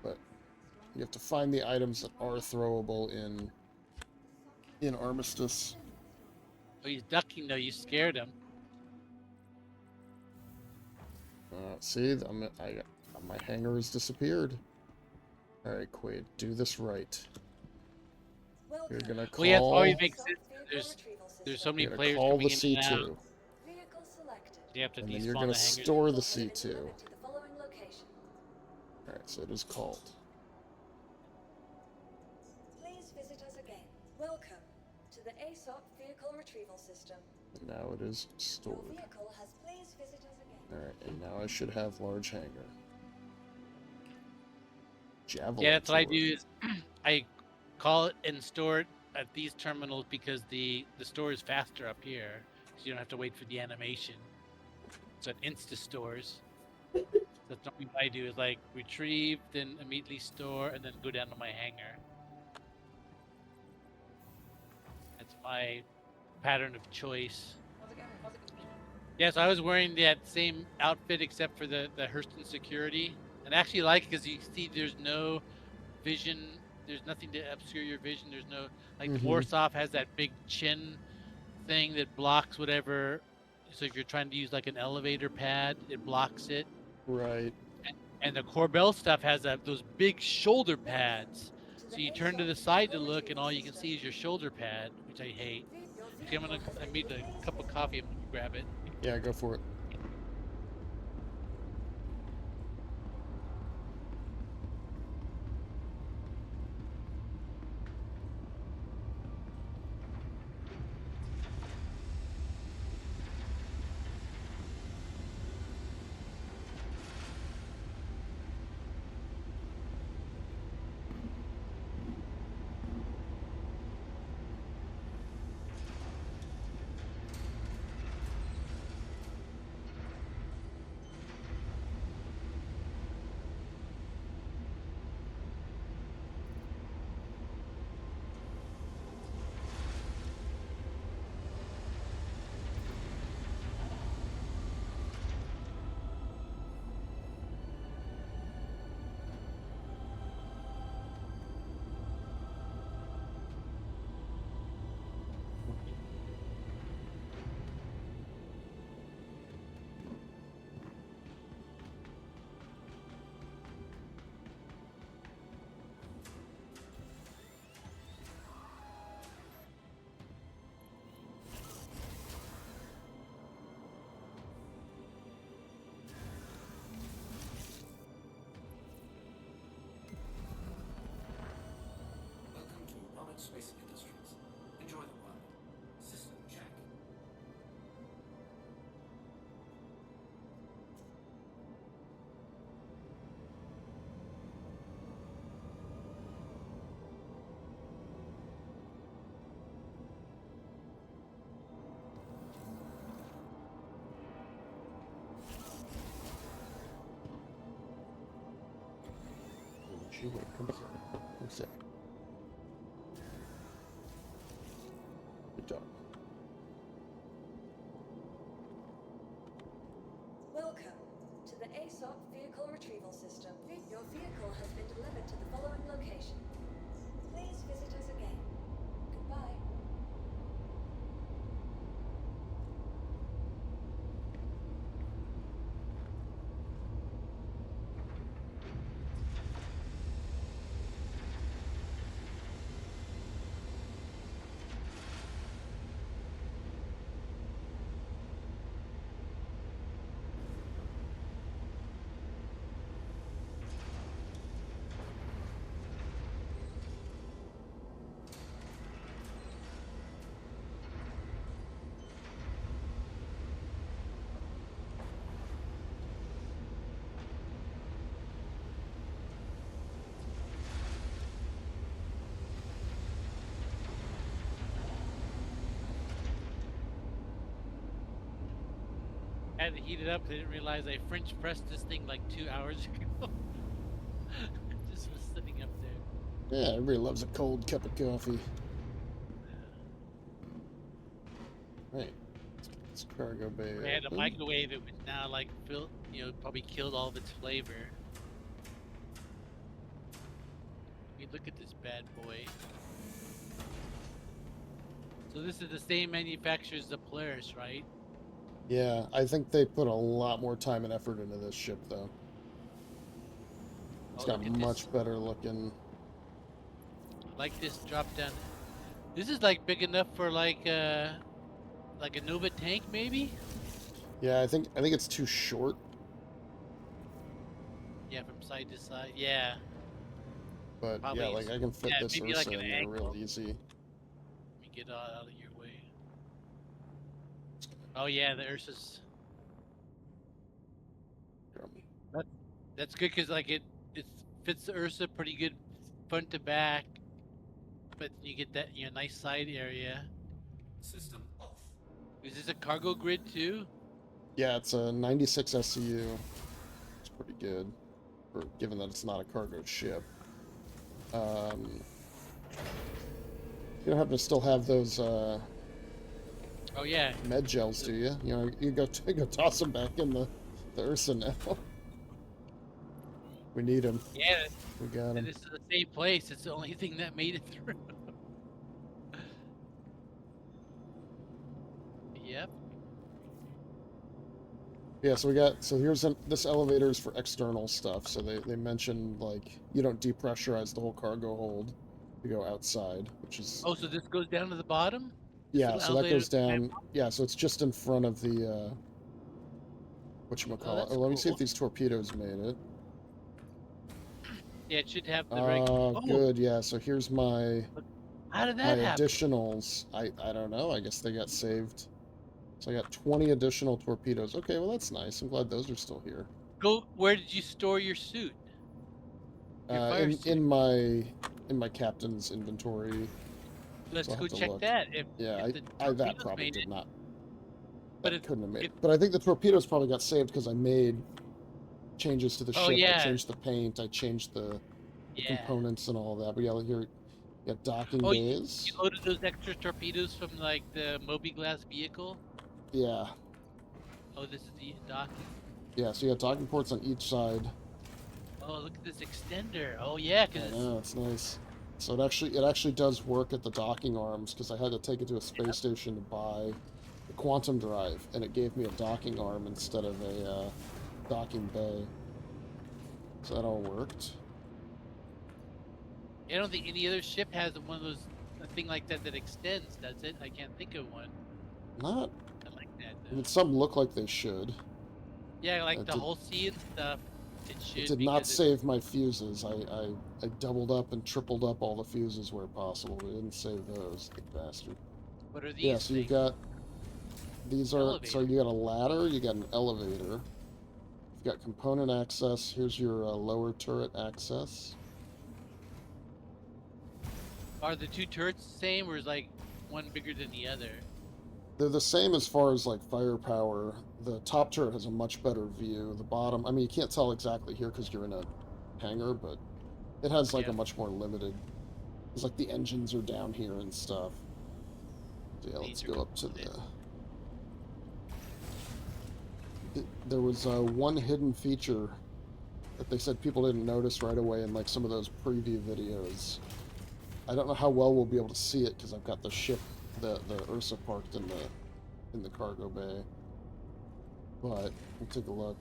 But you have to find the items that are throwable in Armistice. Oh, he's ducking though. You scared him. See, my hangar has disappeared. All right, Quade, do this right. You're gonna call. Well, yeah, it always makes sense. There's so many You're gonna players call coming the in and out. C2, Vehicle selected. You have to and then you're despawn gonna the hangars. store the Heading C2. to the following location. So it is called. Please visit us again. Welcome to the ASOP Vehicle Retrieval System. And now it is Your stored. vehicle has. Please visit us again. Alright, and now I should have large hangar. Javelin. Yeah, that's what I sword. do is I call it and store it at these terminals because the store is faster up here, so you don't have to wait for the animation. So it insta stores. That's what I do is like retrieve, then immediately store, and then go down to my hangar. That's my pattern of choice. Yeah, so I was wearing that same outfit except for the Hurston security, and I actually like it because you see there's no vision, there's nothing to obscure your vision. There's no like the Warsaw has that big chin thing that blocks whatever. So if you're trying to use like an elevator pad, it blocks it. Right. And the Corbel stuff has those big shoulder pads. So you turn to the side to look, and all you can see is your shoulder pad, which I hate. Actually, I made a cup of coffee. I'm gonna grab it. Yeah, go for it. Welcome to Roberts Space Industries. Enjoy the ride. System check. Gee, wait, come here. What's that? Good dog. Welcome to the ASOP Vehicle Retrieval System. Your vehicle has been delivered to the following location. Please visit us again. Goodbye. I had to heat it up because I didn't realize I French pressed this thing like 2 hours ago. Just was sitting up there. Yeah, everybody loves a cold cup of coffee. Right. Let's get this cargo bay I had to open. microwave it, which now like probably killed all of its flavor. I mean, look at this bad boy. So this is the same manufacturer as the Polaris, right? Yeah, I think they put a lot more time and effort into this ship, though. It's Oh, got look at much this. better looking. I like this drop down. This is like big enough for like a Nova tank, maybe. Yeah, I think it's too short. Yeah, from side to side. Yeah. But Probably yeah, like I can fit yeah, this maybe like Ursa an in there real angle. easy. Let me get out of your way. Oh yeah, the Ursa's. That, that's good because like it fits the Ursa pretty good front to back, but you get that nice side area. System off. Is this a cargo grid too? Yeah, it's a 96 SCU. It's pretty good, for given that it's not a cargo ship. You don't have to still have those Oh yeah. med gels, do you? You know, you go go toss them back in the Ursa now. We need them. Yeah, We got and them. this is the same place. It's the only thing that made it through. Yep. Yeah, so we got, so here's this elevator is for external stuff. So they mentioned like you don't depressurize the whole cargo hold to go outside, which is Oh, so this goes down to the bottom? This yeah. little So that elevator. goes down. Yeah, so it's just in front of the Oh, whatchamacallit. that's Oh, let me see if cool. these torpedoes made it. Yeah, it should have the regular. Oh, Good. Yeah. So here's my how did my that happen? additionals. I don't know. I guess they got saved. So I got 20 additional torpedoes. Okay, well that's nice. I'm glad those are still here. Go. Where did you store your suit? Your fire suit. In my captain's inventory. Let's So I'll go have to check look. that. Yeah, If the that torpedoes probably made did it, not. but That couldn't have made if it. But I think the torpedoes probably got saved because I made changes to the oh ship. I yeah, changed the paint. I changed the yeah. components and all that. But yeah, here you got docking Oh, you bays. loaded those extra torpedoes from like the Moby Glass vehicle. Yeah, Oh, this is the docking. yeah. So you got docking ports on each side. Oh, look at this extender. Oh yeah, I because know it's nice. So it actually does work at the docking arms because I had to take it to a space station to buy the quantum drive, and it gave me a docking arm instead of a docking bay. So that all worked. I don't think any other ship has one of those a thing like that that extends. Does it? I can't think of one. Not. Not like that. I mean, some look like they should. Yeah, like It the did- whole sea and stuff. It should. It did not because save my fuses. I doubled up and tripled up all the fuses where possible. But it didn't save those, the bastard. What are these? Yeah, so you things? got these are Elevator. so you got a ladder, you got an elevator, you've got component access. Here's your lower turret access. Are the two turrets the same, or is like one bigger than the other? They're the same as far as like firepower. The top turret has a much better view. The bottom, I mean, you can't tell exactly here because you're in a hangar, but it has like Yeah. a much more limited. It's like the engines are down here and stuff. So yeah, let's These are go up to components. There was one hidden feature that they said people didn't notice right away in like some of those preview videos. I don't know how well we'll be able to see it because I've got the ship, the Ursa parked in the cargo bay. But we'll take a look.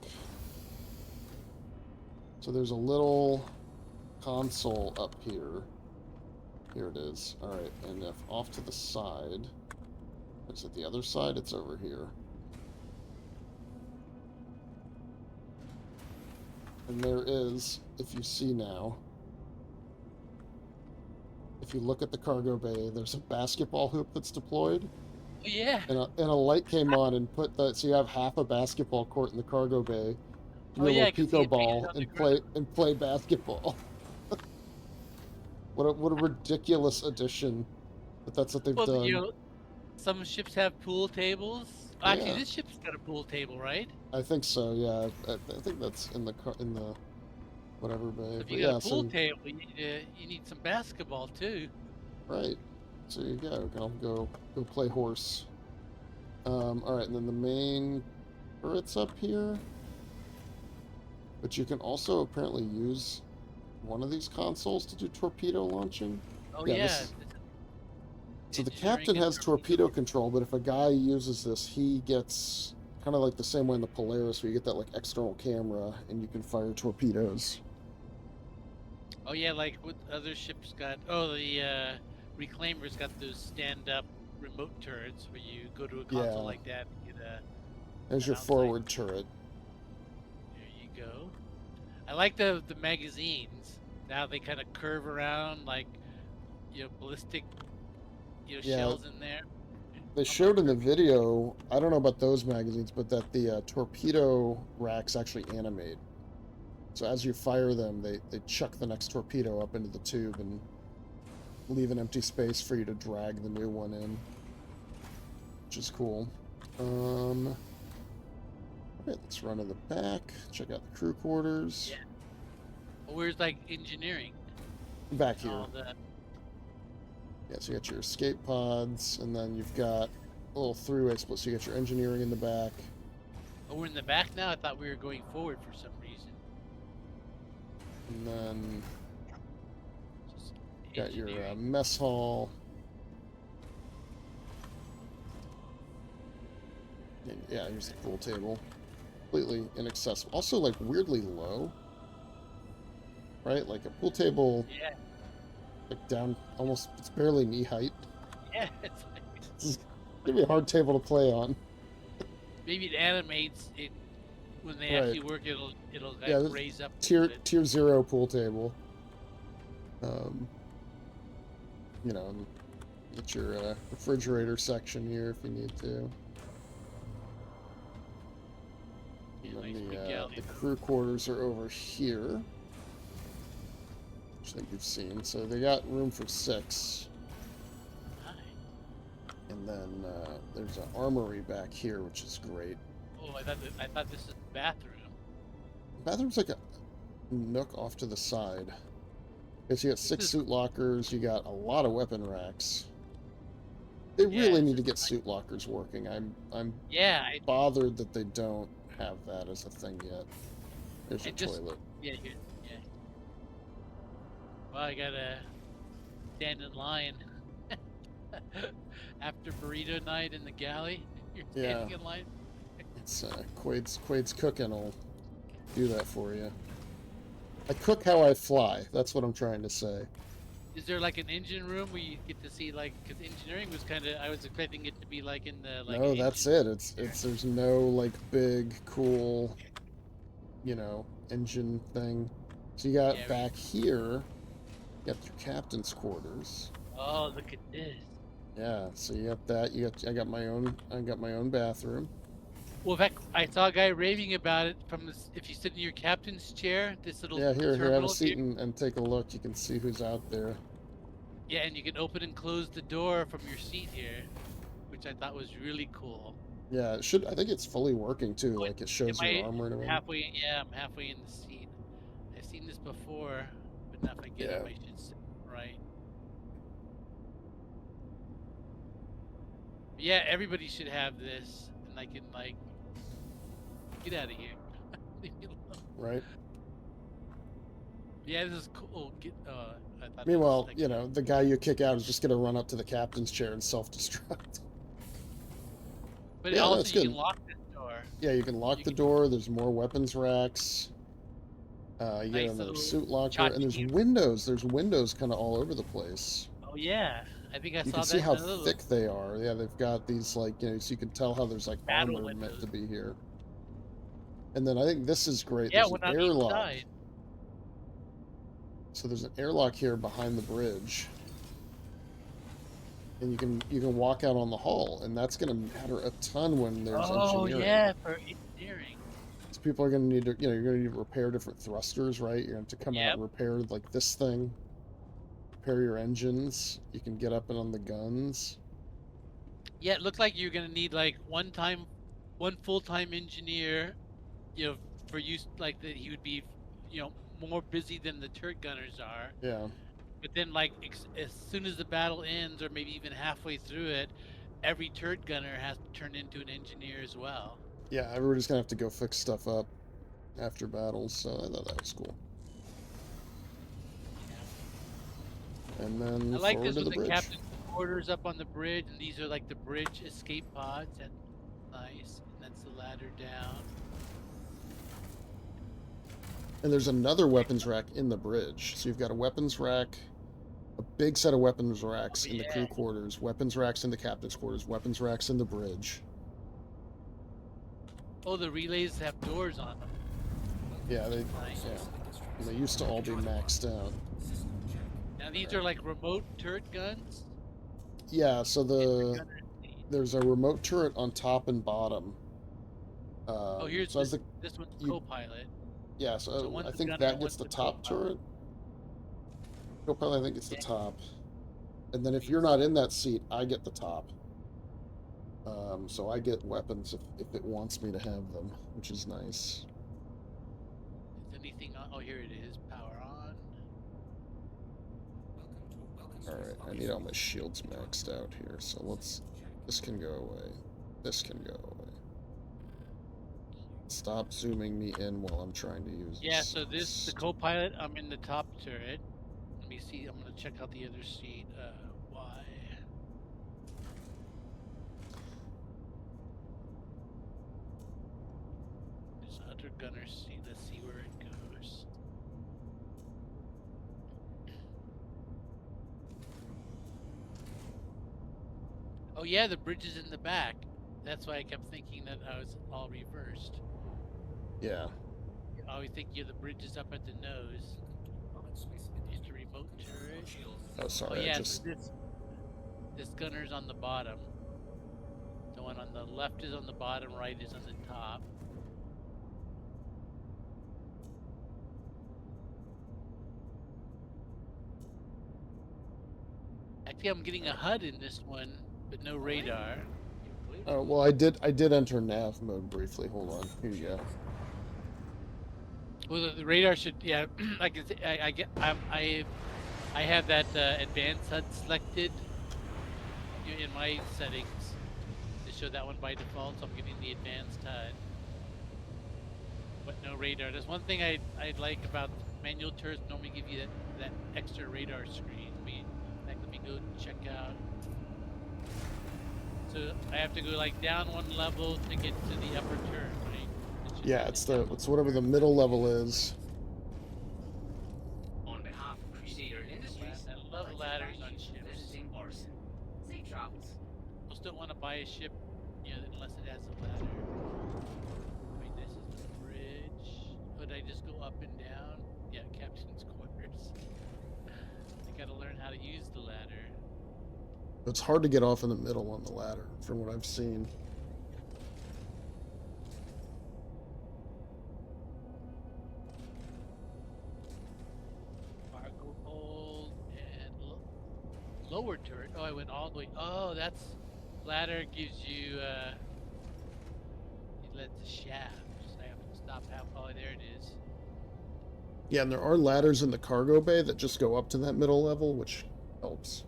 So there's a little console up here. Here it is. All right, and if off to the side, is it the other side? It's over here. And there is, if you see now, if you look at the cargo bay, there's a basketball hoop that's deployed. Oh yeah. And a light came on and put the, so you have half a basketball court in the cargo bay. You Oh get a yeah, I little can see pico it painted ball on the and play basketball. What a ridiculous addition. But that's what they've Well, done. some ships have pool tables. Actually, Yeah. this ship's got a pool table, right? I think so. Yeah, I think that's in the whatever bay. If But you got yeah, a pool so table, you need some basketball too. right. So you go. I'll go play horse. All right, and then the main turret's up here. But you can also apparently use one of these consoles to do torpedo launching. Oh Yeah, yeah. this- So the engineering captain and has torpedo control, but if a guy uses this, he gets kind of like the same way in the Polaris, where you get that like external camera and you can fire torpedoes. Oh yeah, like what other ships got? Oh, the Reclaimer's got those stand-up remote turrets where you go to a console Yeah. like that and get a. There's an your outside- forward turret. There you go. I like the magazines. Now they kind of curve around like, ballistic, Yeah. shells in there. They showed in the video, I don't know about those magazines, but that the torpedo racks actually animate. So as you fire them, they chuck the next torpedo up into the tube and leave an empty space for you to drag the new one in, which is cool. Alright, let's run in the back, check out the crew quarters. Yeah. Well, where's like engineering? Back here. All that. Yeah, so you got your escape pods, and then you've got a little three-way split, so you got your engineering in the back. Oh, we're in the back now? I thought we were going forward for some reason. And then Just got your engineering. mess hall. And, yeah, here's the pool table. Completely inaccessible. Also, like, weirdly low. Right? Like, a pool table, Yeah, like, down almost, it's barely knee height. yeah. It's like, This is gonna be a hard table to play on. maybe it animates it when they Right. actually work. It'll like Yeah, this raise up. a Tier little bit. tier 0 pool table. You know, and get your refrigerator section here if you need to. Yeah, And nice then big the galley. crew quarters are over here, which I think you've seen. So they got room for 6. Hi. And then there's an armory back here, which is great. Oh, I thought this is the bathroom. Bathroom's like a nook off to the side. Okay, so you got 6 is- suit lockers. You got a lot of weapon racks. They Yeah, really it's need to just get suit lockers working. I'm Yeah, bothered that they don't have that as a thing yet. There's I your just- toilet. yeah. Well, I gotta stand in line after burrito night in the galley. You're standing Yeah. in line. It's Quade's cooking will do that for you. I cook how I fly. That's what I'm trying to say. Is there like an engine room where you get to see like? Because engineering was kind of. I was expecting it to be like in the like. No, that's engine- it. It's there's no like big cool, engine thing. So you got Yeah, right. back here, you got your captain's quarters. Oh, look at this. Yeah, so you got that. I got my own bathroom. Well, in fact, I saw a guy raving about it from this. If you sit in your captain's chair, this little Yeah, here, have a terminal seat and take a look. You can see who's out there. Yeah, and you can open and close the door from your seat here, which I thought was really cool. Yeah, it should. I think it's fully working too. Oh, Like it shows Am I your armor and everything. halfway? Yeah, I'm halfway in the seat. I've seen this before, but now if I get up, Yeah. I should sit right. Yeah, everybody should have this, and I can like get out of here. Leave me alone. Right. Yeah, this is cool. I thought Meanwhile, that was, like, the guy you kick out is just gonna run up to the captain's chair and self-destruct. But yeah, also that's you good. can lock this door. Yeah, you can lock You the can- door. There's more weapons racks. You Nice get another little suit locker, and there's tchotchke. windows. There's windows kind of all over the place. Oh yeah, I think I You saw can that. see how in another- thick they are. Yeah, they've got these like so you can tell how there's like Battle armor meant windows. to be here. And then I think this is great. Yeah, There's one an on each airlock. side. So there's an airlock here behind the bridge. And you can walk out on the hull, and that's going to matter a ton when there's Oh engineering. yeah, for engineering. So people are going to need to, you're going to need to repair different thrusters, right? You're going to have to come out and repair like this thing. Repair your engines. You can get up and on the guns. Yeah, it looked like you're gonna need like one full-time engineer, for use like that he would be, more busy than the turret gunners are. Yeah. But then like as soon as the battle ends, or maybe even halfway through it, every turret gunner has to turn into an engineer as well. Yeah, everybody's going to have to go fix stuff up after battles, so I thought that was cool. And then I like forward this to with the the bridge. captain's quarters up on the bridge, and these are like the bridge escape pods. That's nice, and that's the ladder down. And there's another weapons rack in the bridge. So you've got a weapons rack, a big set of weapons racks in the crew quarters, weapons racks in the captain's quarters, weapons racks in the bridge. Oh, the relays have doors on them. Yeah, they Nice. yeah. They used to all be maxed out. Now these are like remote turret guns. Yeah, so Gunner. there's a remote turret on top and bottom. Oh, here's so as this one's you- co-pilot. yeah, So so one's I the think gunner, that one's gets the the top co-pilot. turret. Co-pilot, I think it's the Yeah. top. And then if you're not in that seat, I get the top. So I get weapons if it wants me to have them, which is nice. Is anything on? Oh, here it is. Power on. Alright, I need all my shields maxed out here, so let's... This can go away. This can go away. Stop zooming me in while I'm trying to use Yeah, this. so this the co-pilot. I'm in the top turret. Let me see. I'm gonna check out the other seat. Why? There's other gunner seat. Let's see where it goes. Oh yeah, the bridge is in the back. That's why I kept thinking that I was all reversed. Yeah. I always think the bridge is up at the nose. It's a remote turret. Oh, Oh sorry, yeah, I so just... this gunner's on the bottom. The one on the left is on the bottom, right is on the top. Actually, I'm getting a HUD in this one, but no radar. Oh, well, I did enter nav mode briefly. Hold on. Here you go. Well, the radar should, yeah. I can. I have that advanced HUD selected in my settings to show that one by default. So I'm getting the advanced HUD, but no radar. There's one thing I like about manual turrets. Normally give you that extra radar screen. Let me go check out. So I have to go like down one level to get to the upper turret, right? Yeah, it's whatever the middle level is. On behalf of Crusader Industries, I love I'd like to ladders thank on you for ships. visiting Orson. Safe travels. Most don't want to buy a ship, unless it has a ladder. Wait, this is the bridge. Could I just go up and down? Yeah, captain's quarters. I gotta learn how to use the ladder. It's hard to get off in the middle on the ladder, from what I've seen. Cargo hold and lower turret. Oh, I went all the way. Oh, that's ladder gives you. It lets the shaft. So I have to stop half. Oh, there it is. Yeah, and there are ladders in the cargo bay that just go up to that middle level, which helps.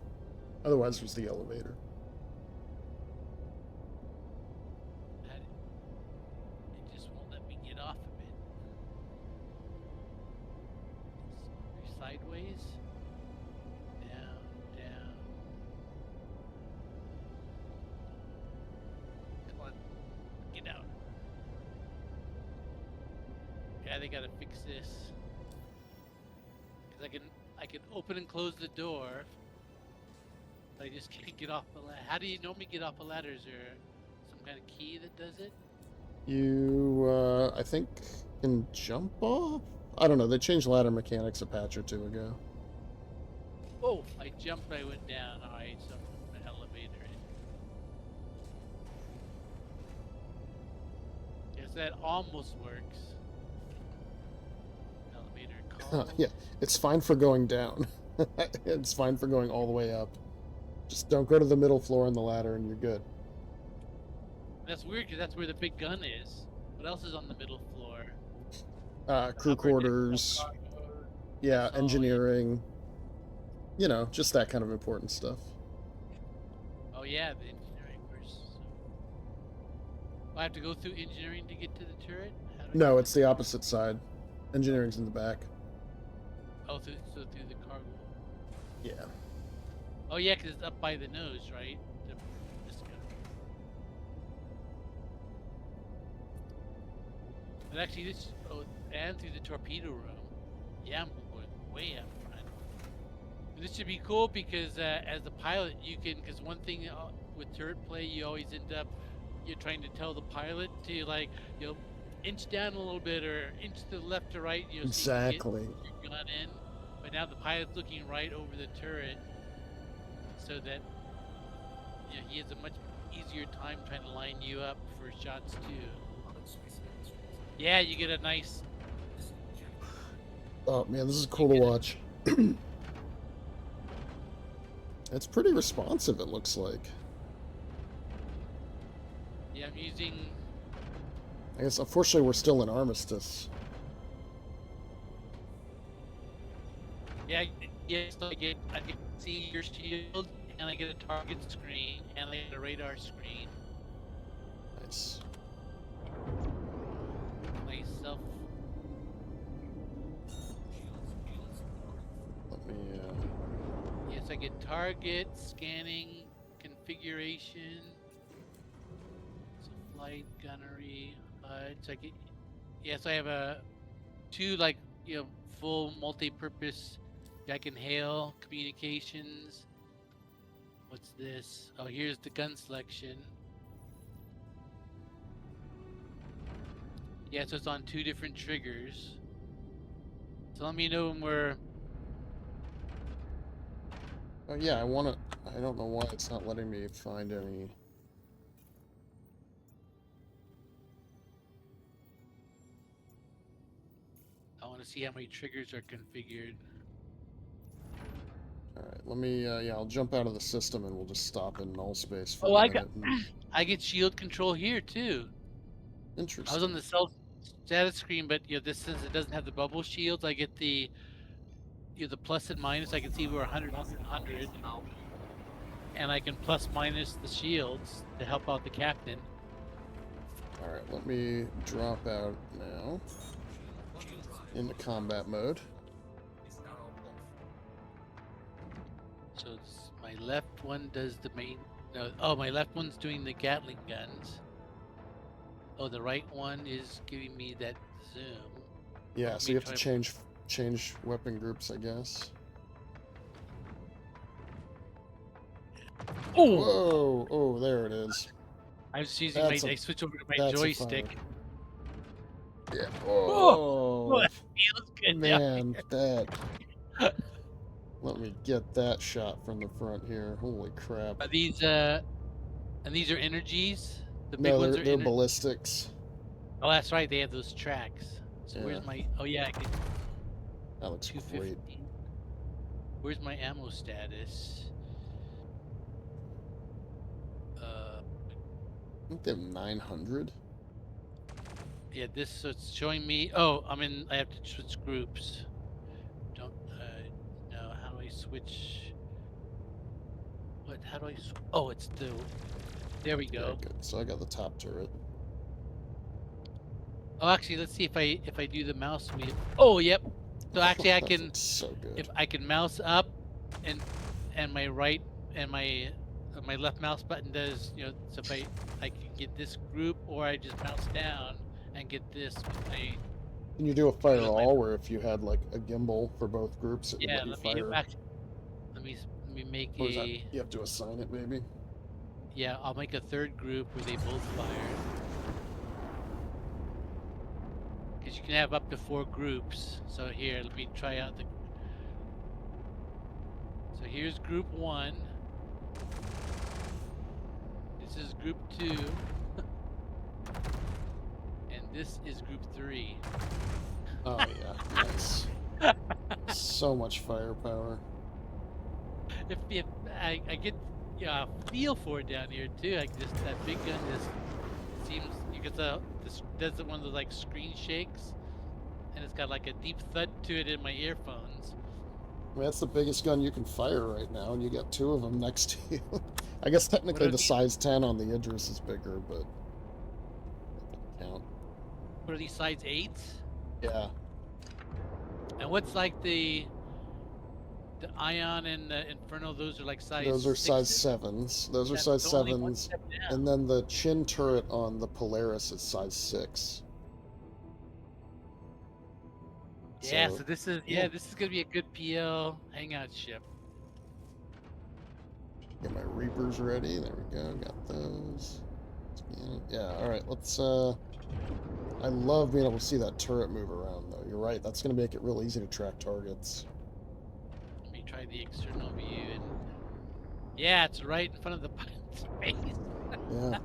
Otherwise, there's the elevator. It just won't let me get off of it. Sideways. Down, down. Come on. Get out. Yeah, they gotta fix this. Cause I can open and close the door. But I just can't get off the ladder. How do you normally get off a ladder? Is there some kind of key that does it? You, I think, can jump off? I don't know. They changed ladder mechanics a patch or two ago. Oh, I jumped, I went down. Alright, so I'm an elevator in. Yes, that almost works. Elevator call. Yeah, it's fine for going down. It's fine for going all the way up. Just don't go to the middle floor on the ladder and you're good. That's weird because that's where the big gun is. What else is on the middle floor? Crew Upper deck, quarters, cargo. yeah, That's all, engineering. You know, just that kind of important stuff. Oh yeah, the engineering first. So. I have to go through engineering to get to the turret? How do I No, do it's the opposite side. Engineering's in the back. that? Oh, through the cargo. Yeah. Oh yeah, because it's up by the nose, right? This gun. But actually, and through the torpedo room. Yeah, I'm going way up front. But this should be cool because as the pilot, you can. Because one thing with turret play, you always end up you're trying to tell the pilot to inch down a little bit or inch to the left or right, you know, so Exactly. you can get your gun in. But now the pilot's looking right over the turret, so that you know, he has a much easier time trying to line you up for shots too. Yeah, you get a nice. Oh man, this is cool to watch. It's pretty responsive, it looks like. Yeah, I'm using. I guess unfortunately we're still in armistice. Yeah, yes, so I get to see your shield, and I get a target screen, and I get a radar screen. Nice. Myself. Let me Yes, I get target scanning configuration. So flight gunnery HUD. So I get. Yes, I have a two like you know full multi-purpose. I can hail communications. What's this? Oh, here's the gun selection. Yeah, so it's on two different triggers. So let me know when we're. Oh yeah, I want to. I don't know why it's not letting me find any. I want to see how many triggers are configured. All right, let me. Yeah, I'll jump out of the system and we'll just stop in null space for Oh, a I minute. got. I get shield control here too. Interesting. I was on the self status screen, but you know this since it doesn't have the bubble shields, I get the the plus and minus. I can see we're 100, 100, and I can plus minus the shields to help out the captain. All right, let me drop out now into combat mode. So my left one does the main. No, oh, my left one's doing the Gatling guns. Oh, the right one is giving me that zoom. Yeah, Let so me you have to try- change weapon groups, I guess. Oh, Whoa! Oh, there it is. I was using That's I switched over to my that's a joystick. fire. Yeah. Oh, Oh, that feels good. man, that. Let me get that shot from the front here. Holy crap! Are these and these are energies. The big No, ones are they're ballistics. Oh, that's right. They have those tracks. So Yeah. where's my? Oh yeah, I can. That looks 250. great. Where's my ammo status? I think they have 900. Yeah, this so it's showing me. Oh, I'm in. I have to switch groups. Don't. No. How do I switch? What? How do I? Oh, it's the. There we Yeah, go. good. So I got the top turret. Oh, actually, let's see if I do the mouse wheel. Oh, yep. So actually, I That can looks so good. if I can mouse up, and my right and my left mouse button does so if I can get this group or I just mouse down and get this with my Can you do a fire with my- all where if you had like a gimbal for both groups, it would yeah let you let me fire? actually let me make Or is that, a you have to assign it maybe? yeah I'll make a third group where they both fire because you can have up to 4 groups. So here, let me try out the. So here's group 1. This is group 2. And this is group 3. Oh yeah, nice. So much firepower. If I get a feel for it down here too, like this that big gun just seems because this does one of those like screen shakes, and it's got like a deep thud to it in my earphones. I mean, that's the biggest gun you can fire right now, and you got 2 of them next to you. I guess technically are the these? size 10 on the Idris is bigger, but that doesn't count. What are these, size 8s? Yeah, And what's like the Ion and the Inferno? Those are like size. those are size 6s? 7s. Those are Yeah, size so only one 7s. step down. And then the chin turret on the Polaris is size 6. Yeah, so this is this is gonna be a good PL hangout ship. Get my Reapers ready. There we go. Got those. Yeah. All right. Let's I love being able to see that turret move around, though. You're right. That's going to make it real easy to track targets. Let me try the external view, and yeah, it's right in front of the pilot's face. Yeah.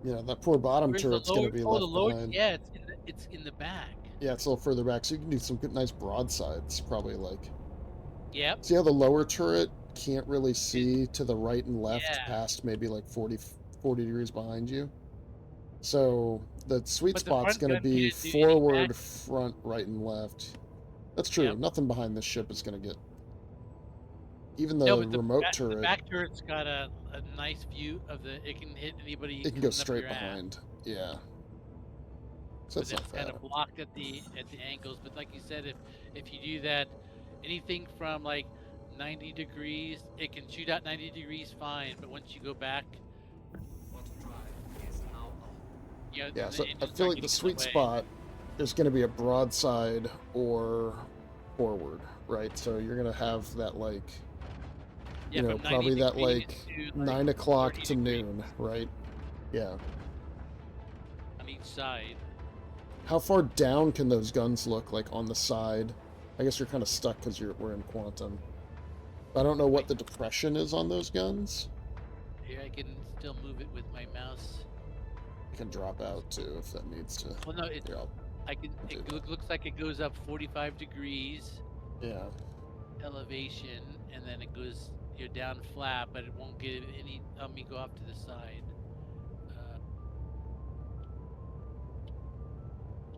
Yeah, that poor bottom Where's the turret's going lower? to be Oh, the left lower. behind. Yeah, it's in the back. Yeah, it's a little further back, so you can do some good, nice broadsides, probably like. Yep. See how the lower turret can't really see to the right and left Yeah. past maybe like 40 degrees behind you? So the sweet But the spot's front going to gun be can't do any forward, back. front, right, and left. That's true. Yep. Nothing behind this ship is going to get. Even No, the but remote the turret, back turret's got a nice view of the. It can hit anybody it can go coming up straight your ass. behind. Yeah. So But that's then not it's kind bad. of blocked at the angles. But like you said, if you do that, anything from like 90 degrees, it can shoot out 90 degrees fine. But once you go back, Quantum drive is now on. you know, Yeah, then so the I engines feel start like the getting in sweet the way. spot is going to be a broadside or forward, right? So you're going to have that like, Yeah, from 90 probably that degrees like to 9 like o'clock 30 to degrees noon, right? Yeah. on each side. How far down can those guns look, like on the side? I guess you're kind of stuck because we're in quantum. I don't know what the depression is on those guns. Here I can still move it with my mouse. You can drop out too if that needs to. Well, no, it Here, I'll I can. do It that. looks like it goes up 45 degrees Yeah. elevation, and then it goes. You're down flat, but it won't give any. Let me go off to the side.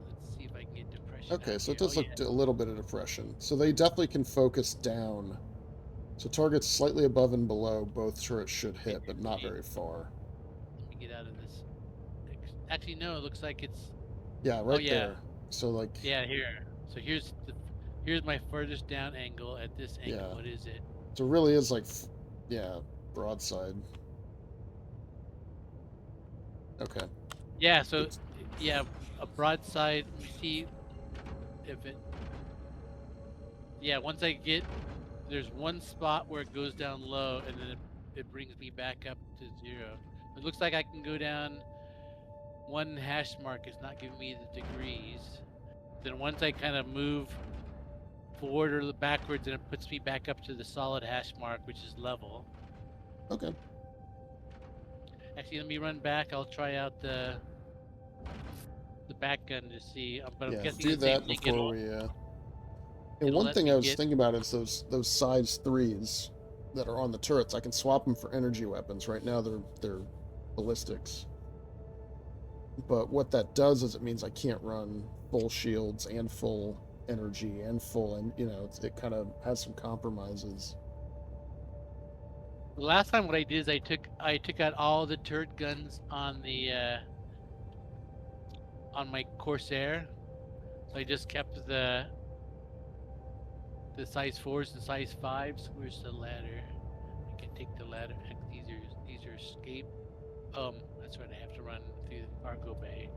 Let's see if I can get depression Okay, out so here. it does Oh look yeah, a little bit of depression. So they definitely can focus down. So targets slightly above and below, both turrets should hit, but not very far. let me get out of this. Actually, no. It looks like it's. Yeah, Oh right yeah, there. So like, yeah. Here. So here's my furthest down angle. At this angle, yeah. what is it? So it really is like, yeah, broadside. Okay. Yeah. So It's, yeah, a broadside. Let me see if it. Yeah, once I get there's one spot where it goes down low, and then it brings me back up to 0. It looks like I can go down one hash mark. It's not giving me the degrees. Then once I kind of move forward or backwards, and it puts me back up to the solid hash mark, which is level. okay. Actually, let me run back. I'll try out the back gun to see. But I'm Yeah, guessing do the same that thing. before we. And It'll one let thing me I was get. thinking about is those size 3s that are on the turrets. I can swap them for energy weapons. Right now they're ballistics. But what that does is it means I can't run full shields and full energy and full, and it kind of has some compromises. The last time what I did is I took out all the turret guns on the on my Corsair. So I just kept the size 4s and size 5s. Where's the ladder? I can take the ladder. These are escape. That's right. I have to run through the cargo bay.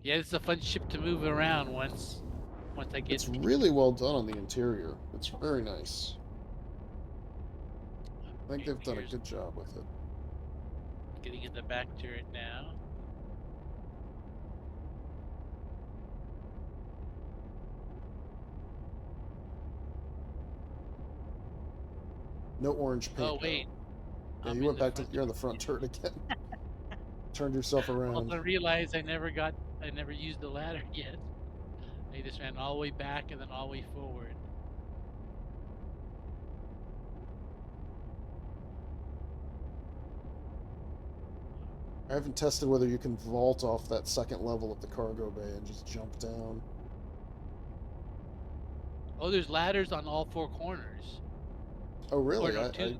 Yeah, it's a fun ship to move around once I get. It's really well done on the interior. It's very nice. I think they've done a good job with it. Getting in the back turret now. No orange paint. Oh wait. Yeah, you went back to you're on the front turret again. Turned yourself around. I realized I never used the ladder yet. I just ran all the way back and then all the way forward. I haven't tested whether you can vault off that second level of the cargo bay and just jump down. Oh, there's ladders on all 4 corners. Oh, really? Or no, 2.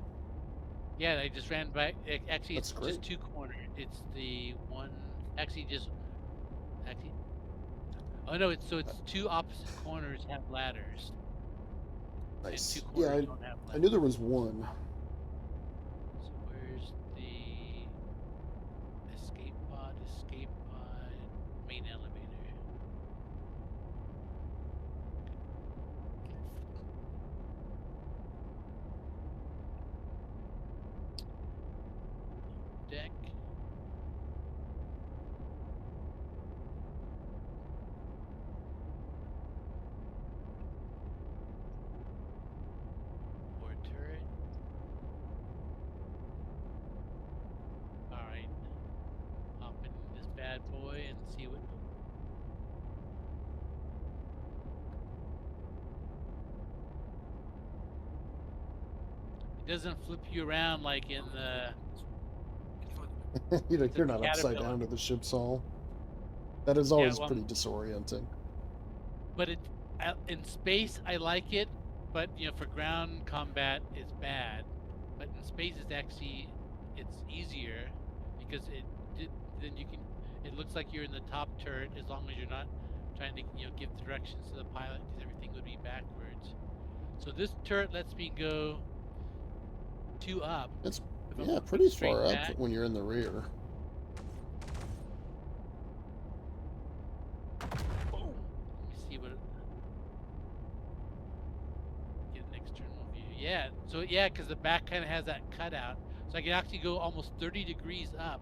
Yeah, I just ran back. Actually, That's it's great. just 2 corners. It's the one. Actually. Oh no, it's 2 opposite corners have ladders. Nice. And 2 Yeah, corners don't have I ladders. knew there was one. So where's the escape pod? Escape pod. Main elevator. doesn't flip you around like in the. You know, the you're not upside Caterpillar. down to the ship's hull. That is Yeah, always well, pretty disorienting. but in space I like it, but for ground combat it's bad. But in space it's easier because then you can. It looks like you're in the top turret as long as you're not trying to give directions to the pilot because everything would be backwards. So this turret lets me go 2 up It's if I'm yeah, looking pretty straight far up back. when you're in the rear. Let me see what. Get an external view. Yeah. So yeah, because the back kind of has that cutout, so I can actually go almost 30 degrees up.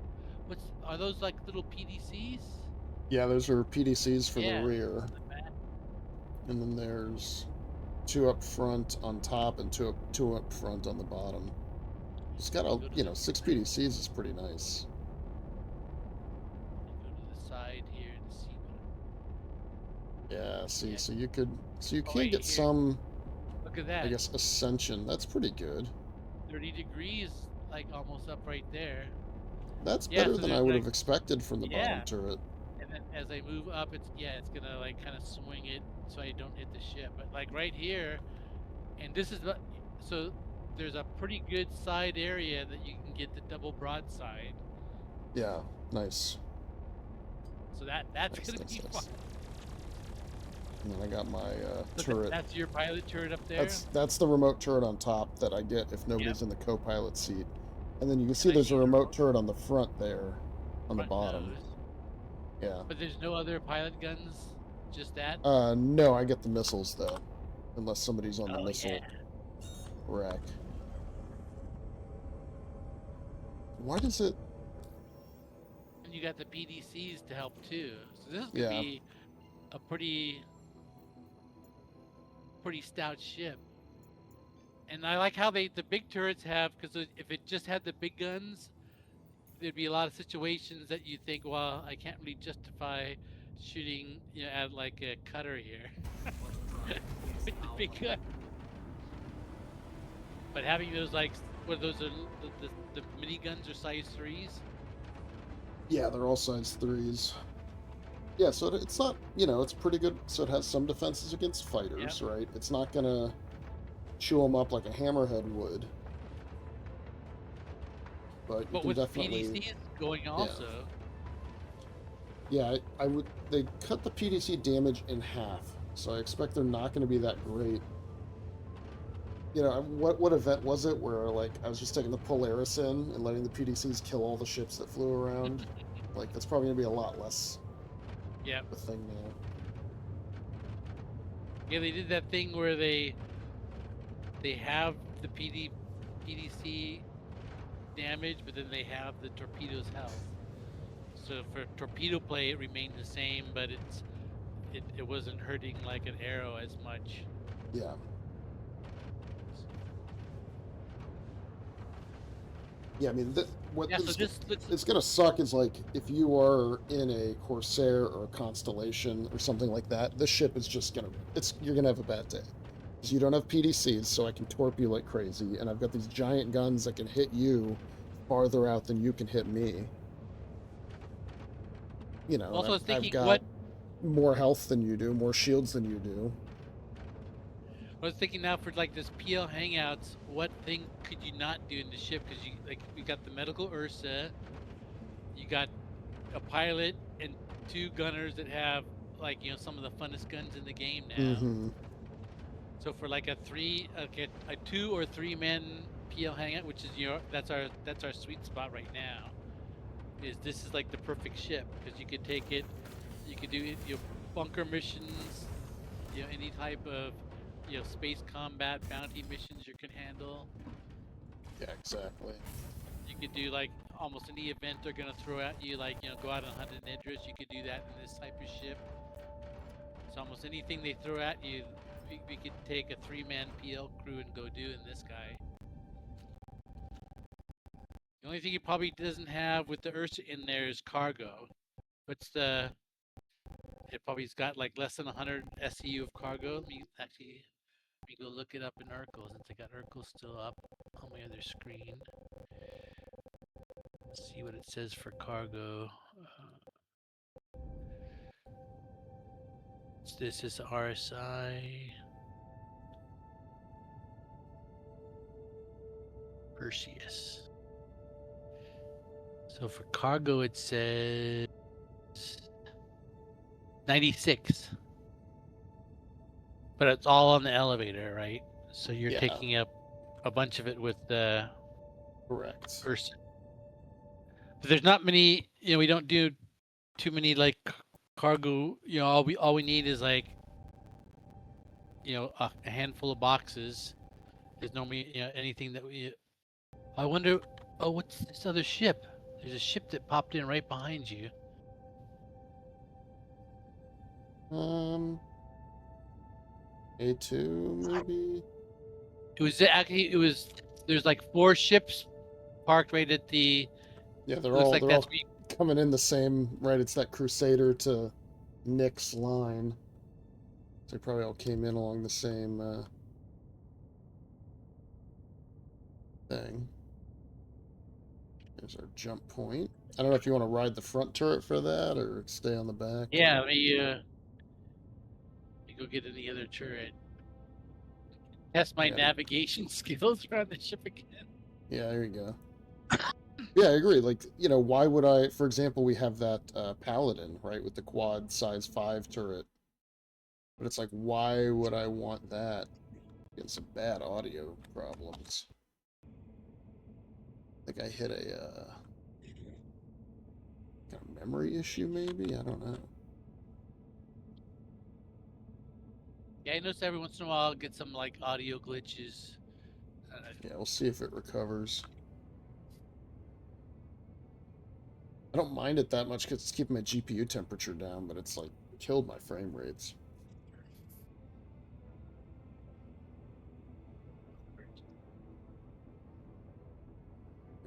Are those like little PDCs? Yeah, those are PDCs for the Yeah. rear. And then there's 2 up front on top and two up front on the bottom. It's got Go to the 6 PDCs is pretty nice. go to the side here to see what. Yeah, see, Yeah. so you Oh can wait, get here. some, Look at I that. guess, ascension. That's pretty good. 30 degrees, like almost up right there. That's Yeah. better So than there's I would like have expected from the bottom yeah, turret. and then as I move up, it's gonna like kind of swing it so I don't hit the ship. But like right here, and this is so there's a pretty good side area that you can get the double broadside. Yeah, nice. So that's Nice, gonna nice, be fun. nice. And then I got my So turret. that's your pilot turret up there. That's the remote turret on top that I get if nobody's Yep. in the co-pilot seat. And then you can And see I there's a need a remote turret on the front there, on the front bottom. nose. Yeah. But there's no other pilot guns. Just that. No, I get the missiles though, unless somebody's on the Oh missile yeah. rack. Why does it? And you got the PDCs to help too. So this is gonna Yeah. be a pretty stout ship. And I like how the big turrets have, because if it just had the big guns, there'd be a lot of situations that you think, well, I can't really justify shooting, at like a cutter here with the big gun. But having those those are the mini guns are size 3s. Yeah, they're all size 3s. Yeah, so it's not, it's pretty good. So it has some defenses against fighters, right? It's not gonna chew them up like a hammerhead would. But you can with definitely PDCs going also. Yeah, I would. They cut the PDC damage in half, so I expect they're not going to be that great. What event was it where like I was just taking the Polaris in and letting the PDCs kill all the ships that flew around? Like that's probably going to be a lot less. Yep. The thing now. Yeah, they did that thing where they have the PDC damage, but then they have the torpedo's health. So for torpedo play, it remained the same, but it wasn't hurting like an arrow as much. Yeah. Yeah, I mean, it's gonna suck is like if you are in a Corsair or a Constellation or something like that, this ship is just you're gonna have a bad day. Because you don't have PDCs, so I can torp you like crazy, and I've got these giant guns that can hit you farther out than you can hit me. Also, I was thinking, I've got more health than you do, more shields than you do. I was thinking now for like this PL hangouts, what thing could you not do in the ship? Because we got the medical Ursa, you got a pilot and 2 gunners that have some of the funnest guns in the game now. Mm-hmm. So for like a 2 or 3 man PL hangout, which is that's our sweet spot right now. This is like the perfect ship because you could take it, you could do bunker missions, any type of space combat bounty missions you can handle. Yeah, exactly. You could do like almost any event they're gonna throw at you, go out and hunt an Idris. You could do that in this type of ship. So almost anything they throw at you, we could take a 3-man PL crew and go do in this guy. The only thing he probably doesn't have with the Ursa in there is cargo. It probably's got like less than 100 SEU of cargo. Let me go look it up in Urkel since I got Urkel still up. How on my other screen. Let's see what it says for cargo. This is RSI. Perseus. So for cargo, it says 96. But it's all on the elevator, right? So you're Yeah. taking up a bunch of it with the Correct. person. But there's not many, we don't do too many like cargo, all we need is like, a handful of boxes. There's no anything that we. I wonder. Oh, what's this other ship? There's a ship that popped in right behind you. A2 maybe. It was. There's like 4 ships parked right at the. Yeah, they're Looks all like they're that's all coming in the same. Right, it's that Crusader to Nick's line. They probably all came in along the same thing. There's our jump point. I don't know if you want to ride the front turret for that or stay on the back. Yeah, let me go get in the other turret. Test my Yeah. navigation skills around the ship again. Yeah, there you go. Yeah, I agree. Like, why would I, for example, we have that Paladin, right, with the quad size 5 turret. But it's like, why would I want that? Getting some bad audio problems. I think I hit a kind of memory issue, maybe? I don't know. Yeah, I notice every once in a while I'll get some like audio glitches. Yeah, we'll see if it recovers. I don't mind it that much because it's keeping my GPU temperature down, but it's like killed my frame rates.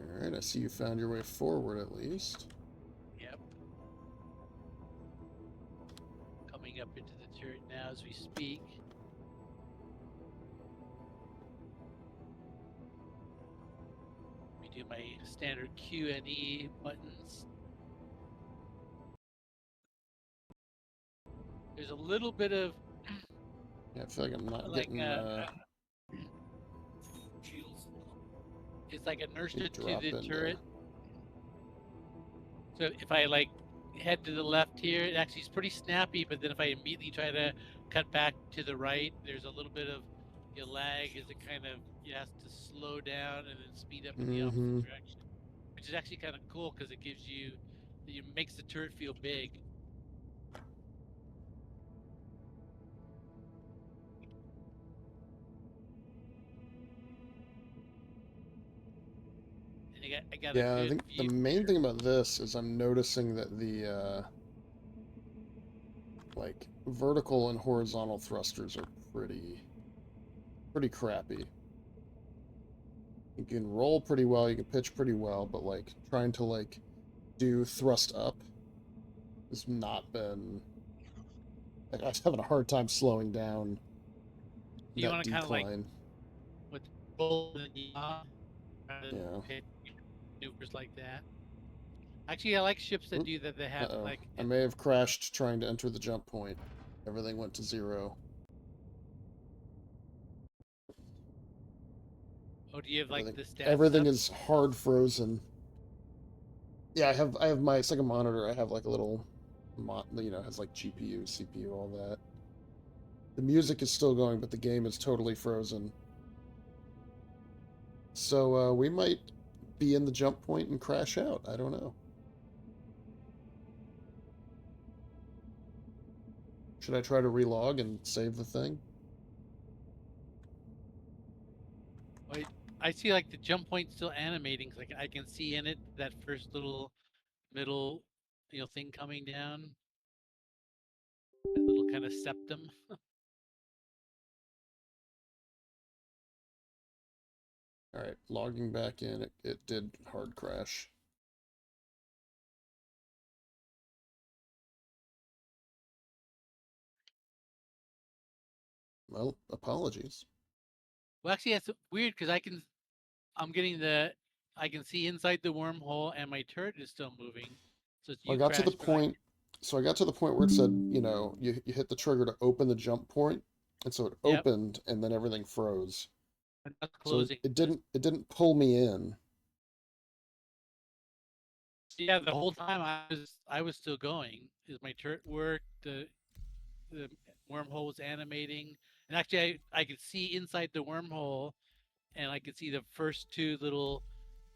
Alright, I see you found your way forward at least. Yep. Coming up into the turret now as we speak. We do my standard Q and E buttons. There's a little bit of Yeah, I feel like I'm not like getting it's like inertia to drop the into... turret. So if I like head to the left here, it actually is pretty snappy, but then if I immediately try to cut back to the right, there's a little bit of lag as it kind of has to slow down and then speed up in the opposite direction, which is actually kind of cool because it gives you, it makes the turret feel big. And I got Yeah, a I good think the view main here. thing about this is I'm noticing that the like vertical and horizontal thrusters are pretty crappy. You can roll pretty well, you can pitch pretty well, but like trying to like do thrust up has not been, like, I was having a hard time slowing down Do you that want to kind of like decline. with roll and yaw, Yeah. maneuvers like that? Actually, I like ships that do that. They have Uh-oh. like. I may have crashed trying to enter the jump point. Everything went to 0. Oh, do you have like the stats Everything up? is hard frozen. Yeah, I have my second monitor. I have like a little, it has like GPU, CPU, all that. The music is still going, but the game is totally frozen. So we might be in the jump point and crash out. I don't know. Should I try to relog and save the thing? Wait, I see like the jump point still animating. 'Cause, like I can see in it that first little middle, thing coming down. That little kind of septum. Alright, logging back in. It did hard crash. Well, apologies. Well, actually, that's weird because I can. I'm getting the. I can see inside the wormhole, and my turret is still moving. So I you got to the crashed, but I point. So I got to the point where it said, you know, you hit the trigger to open the jump point, and so it yep, opened, and then everything froze. and that's So closing. it didn't pull me in. Yeah, the whole time I was still going. Is my turret worked? The wormhole was animating, and actually I could see inside the wormhole, and I could see the first two little,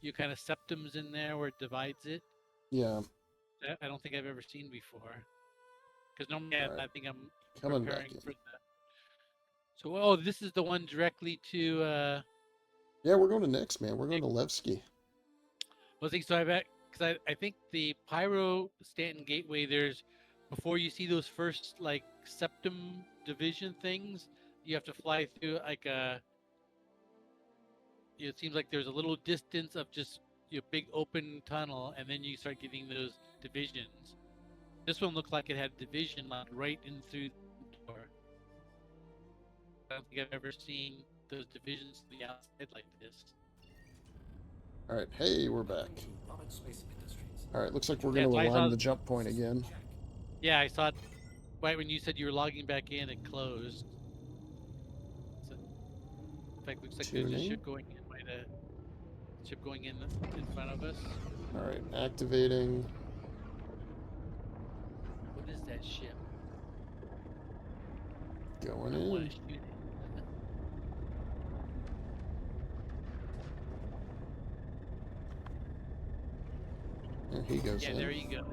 you kind of septums in there where it divides it. Yeah. I don't think I've ever seen before. Because normally All right. I think I'm Coming back preparing in. for the. So oh, this is the one directly to. Yeah, we're going to Nyx, man. We're going to Levski. I think so. I bet because I think the Pyro Stanton Gateway. There's before you see those first like septum division things, you have to fly through like a. It seems like there's a little distance of just your big open tunnel, and then you start getting those divisions. This one looked like it had division like right in through the door. I don't think I've ever seen those divisions to the outside like this. All right. Hey, we're back. To Rocket Space Industries. All right. Looks like we're Yeah, going to so I align saw. the jump point again. Check. Yeah, I saw it right when you said you were logging back in. It closed. So, in fact, looks like there's a Tuning. ship going in. Might a ship going in front of us. All right. Activating. What is that ship? Going I don't want in. to shoot it. And he goes Yeah, in. there you go.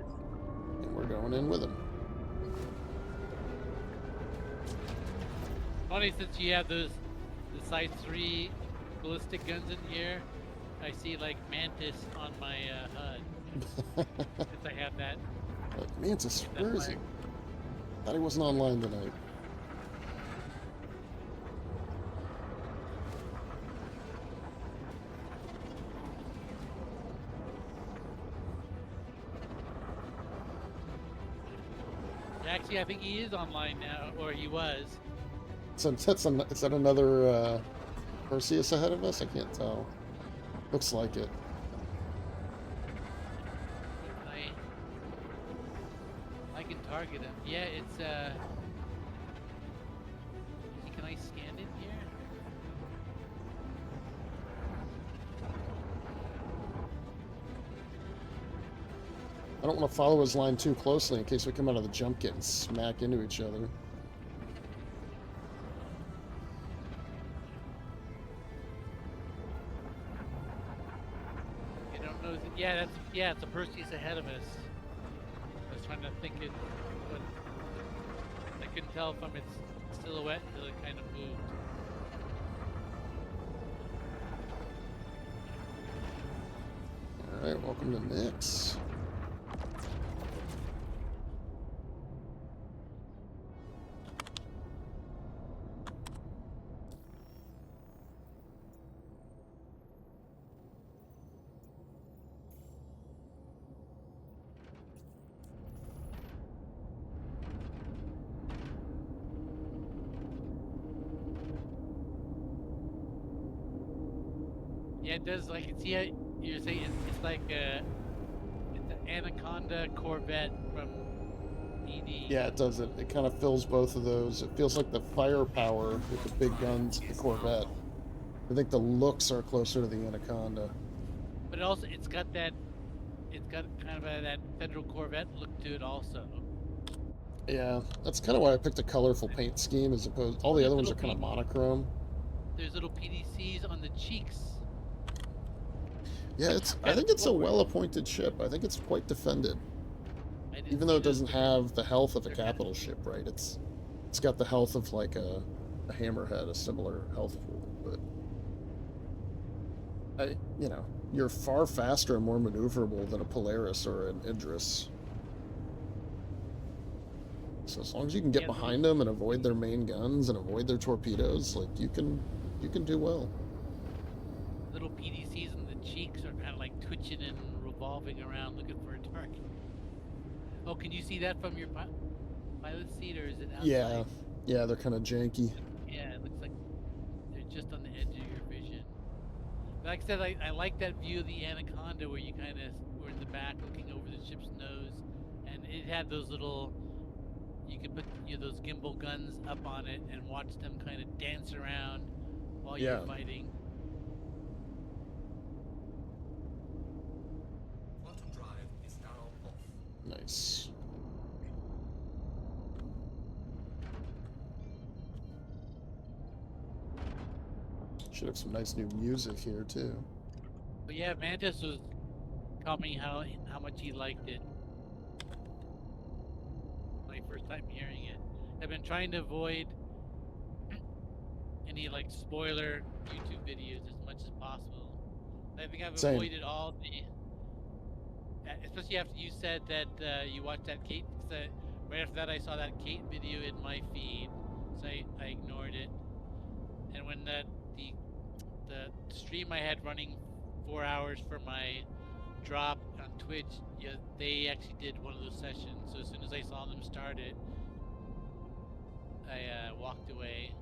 And we're going in with him. Funny since you have the size 3 ballistic guns in here, I see like Mantis on my HUD. Since I have that. Mantis, that where is he? flag. Thought he wasn't online tonight. Actually, I think he is online now, or he was. So is that another Perseus ahead of us? I can't tell. Looks like it. I can target him. Yeah, it's Can I scan it here? I don't want to follow his line too closely in case we come out of the jump kit and smack into each other. I don't know. Yeah, it's a Perseus ahead of us. I was trying to think it. What, I couldn't tell from its silhouette until it kind of moved. All right, welcome to Nyx. Yeah, it does. Like, see, you're saying it's like it's an Anaconda Corvette from ED. Yeah, it does it. It kind of fills both of those. It feels like the firepower with the big guns of the Corvette. I think the looks are closer to the Anaconda. But it also, it's got kind of that Federal Corvette look to it also. Yeah, that's kind of why I picked a colorful paint scheme as opposed. All the other ones are kind of monochrome. There's little PDCs on the cheeks. Yeah, I think it's a well-appointed ship. I think it's quite defended. Even though it doesn't have the health of a capital ship, right? It's got the health of like a hammerhead, a similar health pool, but you're far faster and more maneuverable than a Polaris or an Idris. So as long as you can get behind them and avoid their main guns and avoid their torpedoes, like you can do well. Little PDCs in the cheeks are kind of like twitching and revolving around looking for a target. Oh, can you see that from your pilot seat, or is it outside? Yeah, they're kind of janky. Yeah, it looks like they're just on the edge of your vision. Like I said, I like that view of the Anaconda where you kind of were in the back looking over the ship's nose, and it had those little. You could put those gimbal guns up on it and watch them kind of dance around while Yeah. you're fighting. Quantum drive is now off. Nice. Should have some nice new music here too. But yeah, Mantis was telling me how much he liked it. My first time hearing it. I've been trying to avoid any like spoiler YouTube videos as much as possible. I think I've Same. avoided all the, especially after you said that you watched that Kate. Right after that, I saw that Kate video in my feed, so I ignored it. And when the stream I had running 4 hours for my drop on Twitch, yeah, they actually did one of those sessions. So as soon as I saw them start it, I walked away,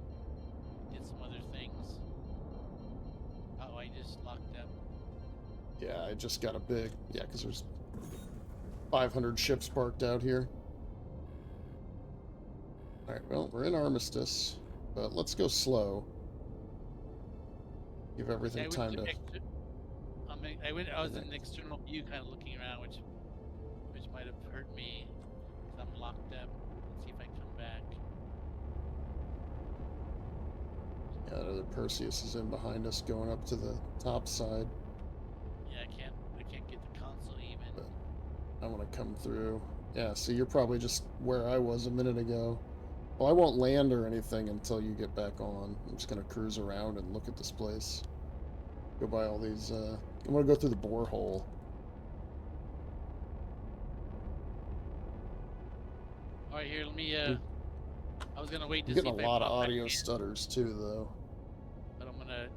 did some other things. Oh, I just locked up. Yeah, I just got a big... Yeah, because there's 500 ships parked out here. Alright, well, we're in Armistice, but let's go slow. Give everything time to... I was in an external view kind of looking around, which might have hurt me, because I'm locked up. Let's see if I come back. Yeah, that other Perseus is in behind us going up to the top side. Yeah, I can't get the console even. But I want to come through. Yeah, see, you're probably just where I was a minute ago. Well, I won't land or anything until you get back on. I'm just going to cruise around and look at this place. Go by all these, I'm going to go through the borehole. Alright, here, let me, I was going to wait to You're see getting if a lot of pop back audio in, stutters, too, though. but I'm going to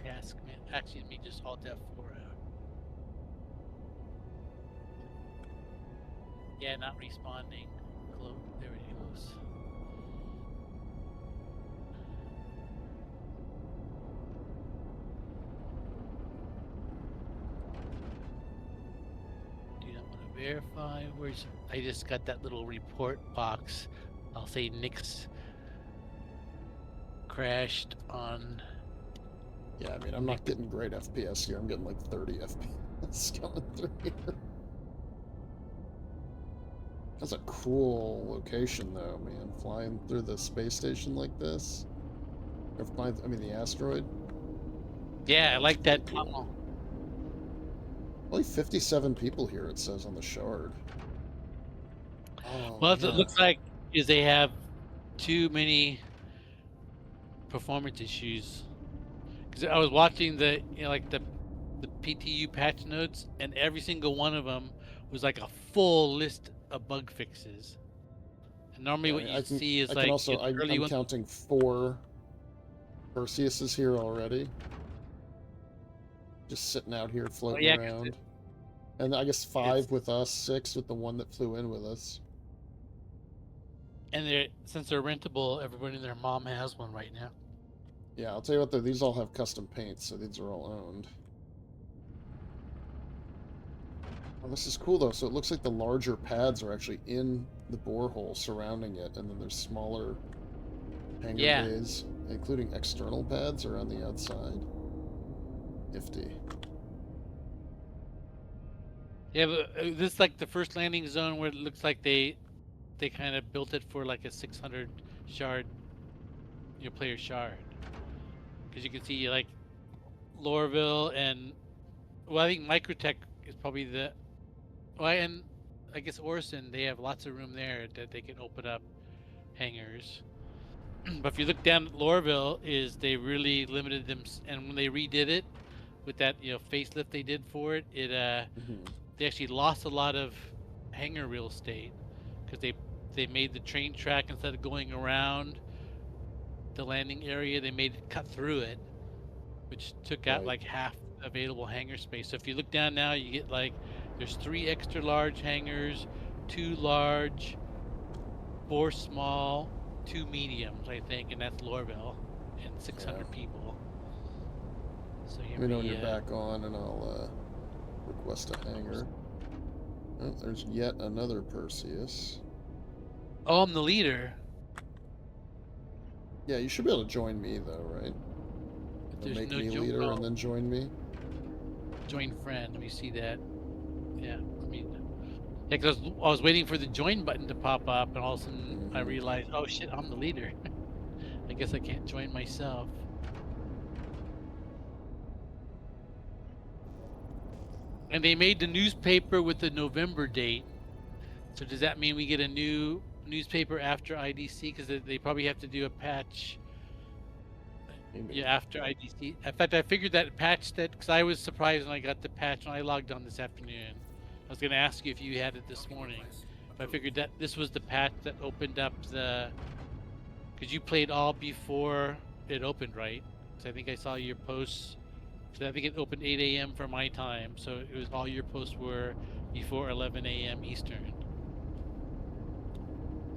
ask me, actually, let me just alt F4 out. Yeah, not responding. There it goes. Do not want to verify. Where's I just got that little report box. I'll say Nick's crashed on. Yeah, I mean, I'm not getting great FPS here. I'm getting like 30 FPS coming through here. That's a cool location, though, man. Flying through the space station like this. Or flying, I mean, the asteroid. Yeah, I like that Cool. tunnel. Only 57 people here, it says on the shard. Oh, Well, what yeah. it looks like is they have too many performance issues. Because I was watching the PTU patch notes, and every single one of them was like a full list of bug fixes. And normally, what you see is I like can also, early I'm ones. counting 4 Perseuses here already. Just sitting out here floating yeah, 'cause around. And I guess 5 with us, 6 with the one that flew in with us. And since they're rentable, everybody and their mom has one right now. Yeah, I'll tell you what, though, these all have custom paints, so these are all owned. Oh, this is cool, though. So it looks like the larger pads are actually in the borehole surrounding it, and then there's smaller hangar bays, including external pads, are on the outside. Nifty. Yeah, but this is like the first landing zone where it looks like they kind of built it for like a 600 shard, player shard. Because you can see like Lorville and, well, I think Microtech is probably the, well, and I guess Orson, they have lots of room there that they can open up hangars. But if you look down at Lorville, they really limited them, and when they redid it with that facelift they did for it, they actually lost a lot of hangar real estate because they made the train track, instead of going around the landing area, they made it cut through it, which took out like half available hangar space. So if you look down now, you get like there's 3 extra large hangars, 2 large, 4 small, 2 mediums, I think, and that's Lorville, and 600 people. So here Let me know when we you're back on, and I'll request a hangar. Oh, there's yet another Perseus. Oh, I'm the leader. Yeah, you should be able to join me though, right? There's Make no me jo- leader oh, and then join me. join friend. Let me see that. Yeah, I mean, yeah, because I was waiting for the join button to pop up, and all of a sudden I realized, oh shit, I'm the leader. I guess I can't join myself. And they made the newspaper with the November date. So does that mean we get a new newspaper after IDC? Because they probably have to do a patch. Maybe. Yeah, after IDC. In fact, I figured that patch that because I was surprised when I got the patch when I logged on this afternoon. I was going to ask you if you had it this morning, but I figured that this was the patch that opened up the. Because you played all before it opened, right? So I think I saw your posts. So I think it opened 8 a.m. for my time. So it was all your posts were before 11 a.m. Eastern.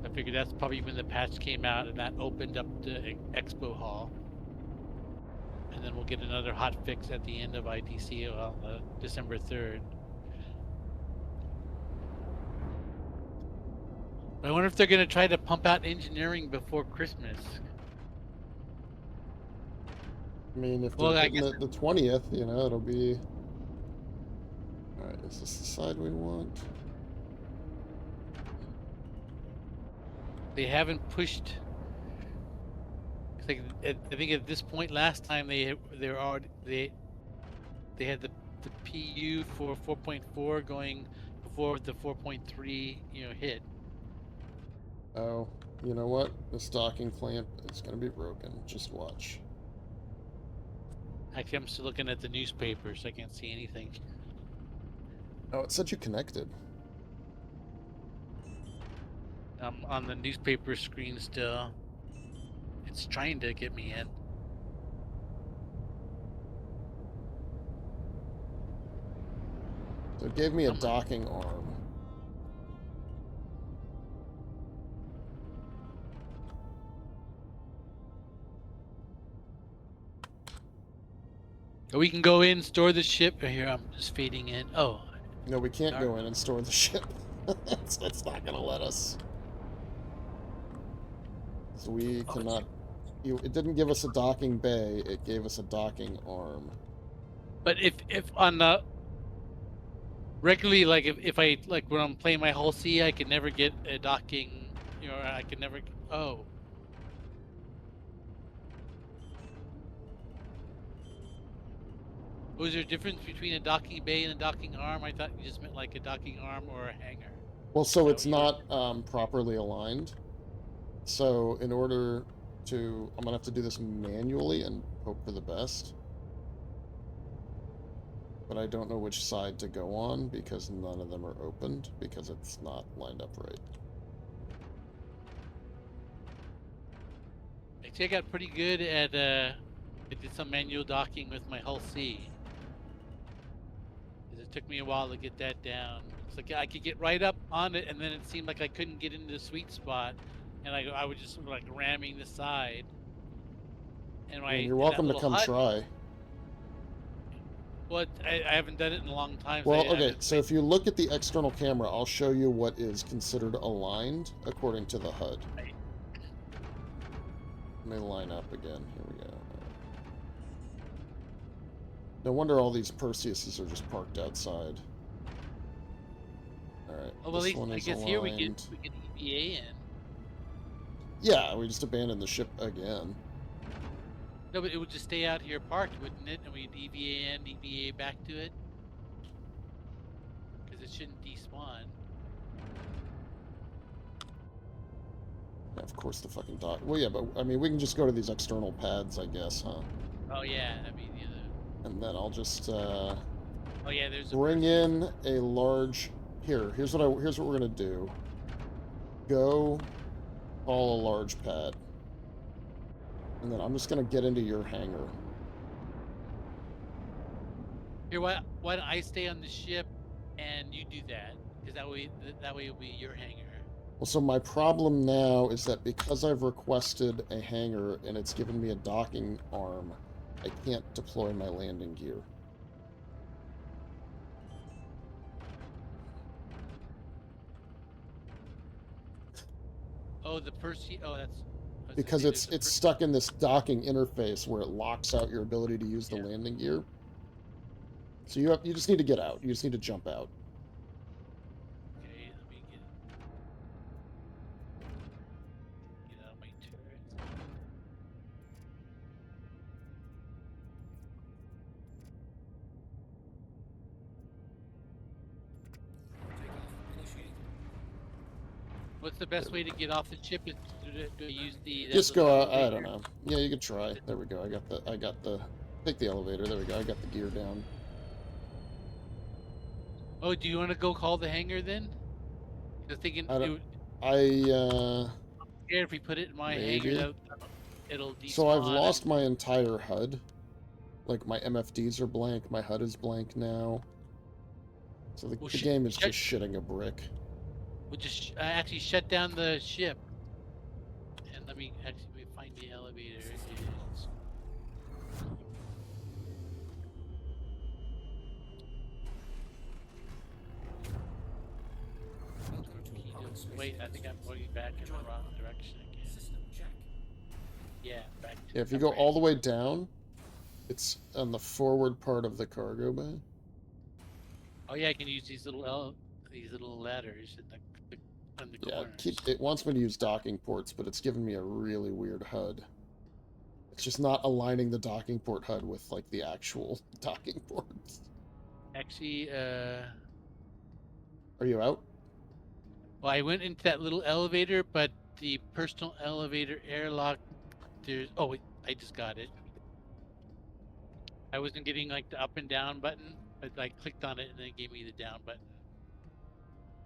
I figured that's probably when the patch came out and that opened up the expo hall. And then we'll get another hot fix at the end of IDC on December 3rd. I wonder if they're going to try to pump out engineering before Christmas. I mean, if Well, they're I hitting guess the 20th, you know, it'll be... Alright, is this the side we want? they haven't pushed. Like, I think at this point last time they were already they had the PU for 4.4 going before the 4.3 hit. Oh, you know what? This docking clamp is going to be broken. Just watch. Actually, I'm still looking at the newspaper, so I can't see anything. Oh, it said you connected. I'm on the newspaper screen still. It's trying to get me in. So it gave me a docking arm. We can go in, store the ship. Oh, here, I'm just fading in. Oh, No, we can't Darn. go in and store the ship. It's not going to let us. So we cannot... It didn't give us a docking bay, it gave us a docking arm. but if on the regularly, like if I like when I'm playing my whole C, I could never get a docking. I could never. Oh, was there a difference between a docking bay and a docking arm? I thought you just meant like a docking arm or a hanger. Well, so Oh, it's you were- not properly aligned. So in order to... I'm going to have to do this manually and hope for the best. But I don't know which side to go on because none of them are opened because it's not lined up right. Actually, I got pretty good at I did some manual docking with my hull C. 'Cause it took me a while to get that down. It's like I could get right up on it, and then it seemed like I couldn't get into the sweet spot, and I would just like ramming the side. And I mean, you're and that welcome to little come hut, try. well, I haven't done it in a long time. So Well, I okay, haven't- so if you look at the external camera, I'll show you what is considered aligned according to the HUD. Right. Let me line up again. Here we go. No wonder all these Perseuses are just parked outside. Alright, Oh, well, at this least one I is guess aligned. here we can EVA in. Yeah, we just abandoned the ship again. No, but it would just stay out here parked, wouldn't it? And we'd EVA in, EVA back to it. Because it shouldn't despawn. Yeah, of course the fucking dock. Well, yeah, but I mean, we can just go to these external pads, I guess, huh? Oh yeah, I mean And then I'll just oh yeah, there's a bring in a large. Here's what we're gonna do. Go call a large pad, and then I'm just gonna get into your hangar. Here, why don't I stay on the ship and you do that? Because that way it'll be your hangar. Well, so my problem now is that because I've requested a hangar and it's given me a docking arm, I can't deploy my landing gear. Oh, the Perseus. Oh, that's. I was gonna Because say there's it's stuck in this docking interface where it locks out your ability to use the Yeah. landing gear. So you just need to get out. You just need to jump out. Okay, let me get out of my turret. Takeoff initiated. What's the best way to get off the ship? Is do I use the? that Just little go out. I elevator? don't know. Yeah, you could try. There we go. I got the. Take the elevator. There we go. I got the gear down. Oh, do you want to go call the hangar then? I was thinking I don't- it would- I if we put it in my maybe. hangar, it'll despawn. So I've lost my entire HUD. Like my MFDs are blank. My HUD is blank now. So the game is just shitting a brick. We'll just actually shut down the ship. And let me find the elevator. It's... Welcome to Public Space Wait, I think I'm going back in the wrong direction again. System check. Yeah, back to Yeah, if you go all the way down, it's on the forward part of the cargo bay. Oh yeah, I can use these little ladders in the Yeah, corners. it wants me to use docking ports, but it's giving me a really weird HUD. It's just not aligning the docking port HUD with like the actual docking ports. Actually, Are you out? well, I went into that little elevator, but the personal elevator airlock, there's. Oh wait, I just got it. I wasn't getting like the up and down button, but I clicked on it and then it gave me the down button.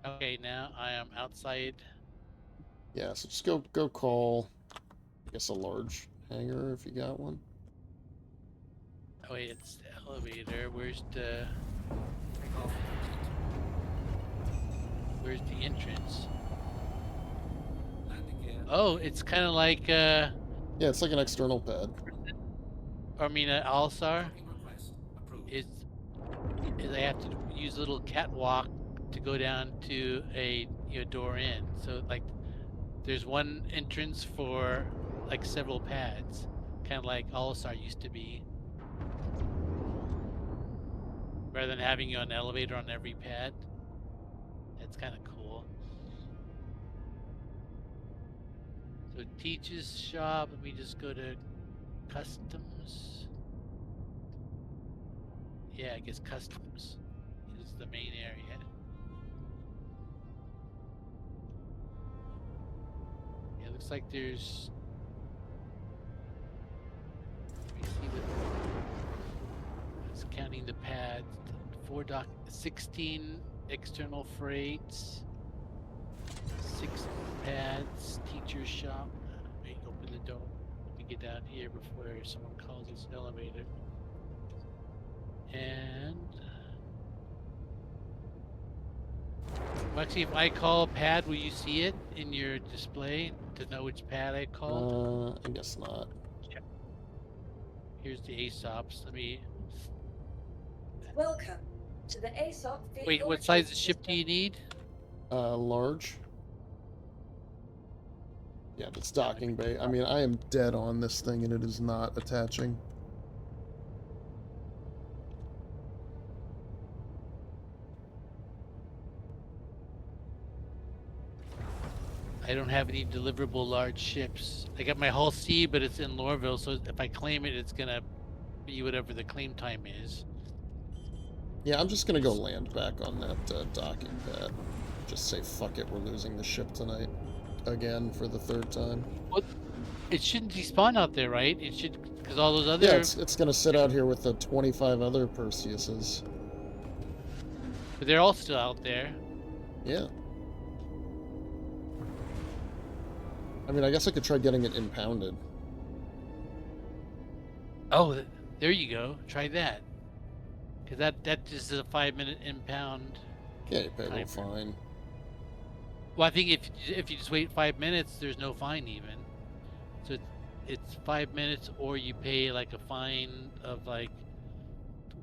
Okay, now I am outside. Yeah, so just go call, I guess, a large hangar if you got one. Oh wait, it's the elevator. Where's the entrance? Landing gear. Oh, it's kind of like Yeah, it's like an external pad. Alsar. Docking request approved. Is I have to use a little catwalk to go down to a door in. So like, there's one entrance for like several pads, kind of like Alsar used to be. Rather than having an elevator on every pad, that's kind of cool. So Teach's shop. Let me just go to customs. Yeah, I guess customs is the main area. Yeah, it looks like there's. Let me see it's counting the pads. 16 external freights, 6 pads, teacher's shop. Let me open the door. Let me get down here before someone calls this elevator. And actually, if I call a pad, will you see it in your display to know which pad I called? I guess not. Here's the ASOPs. Let me. Welcome to the ASOP vehicle. Wait, what size of retrieval ship do you system. need? Large. Yeah, that's docking bay. I mean, I am dead on this thing and it is not attaching. I don't have any deliverable large ships. I got my Hull C, but it's in Lorville, so if I claim it, it's gonna be whatever the claim time is. Yeah, I'm just gonna go land back on that docking pad. Just say, fuck it, we're losing the ship tonight. Again, for the 3rd time. What? It shouldn't despawn out there, right? It should, because all those other. Yeah, it's gonna sit out here with the 25 other Perseuses. But they're all still out there. Yeah. I mean, I guess I could try getting it impounded. Oh, there you go. Try that. Because that just is a 5-minute impound. Yeah, you pay a little timer. fine. Well, I think if you just wait 5 minutes, there's no fine even. So it's 5 minutes, or you pay like a fine of like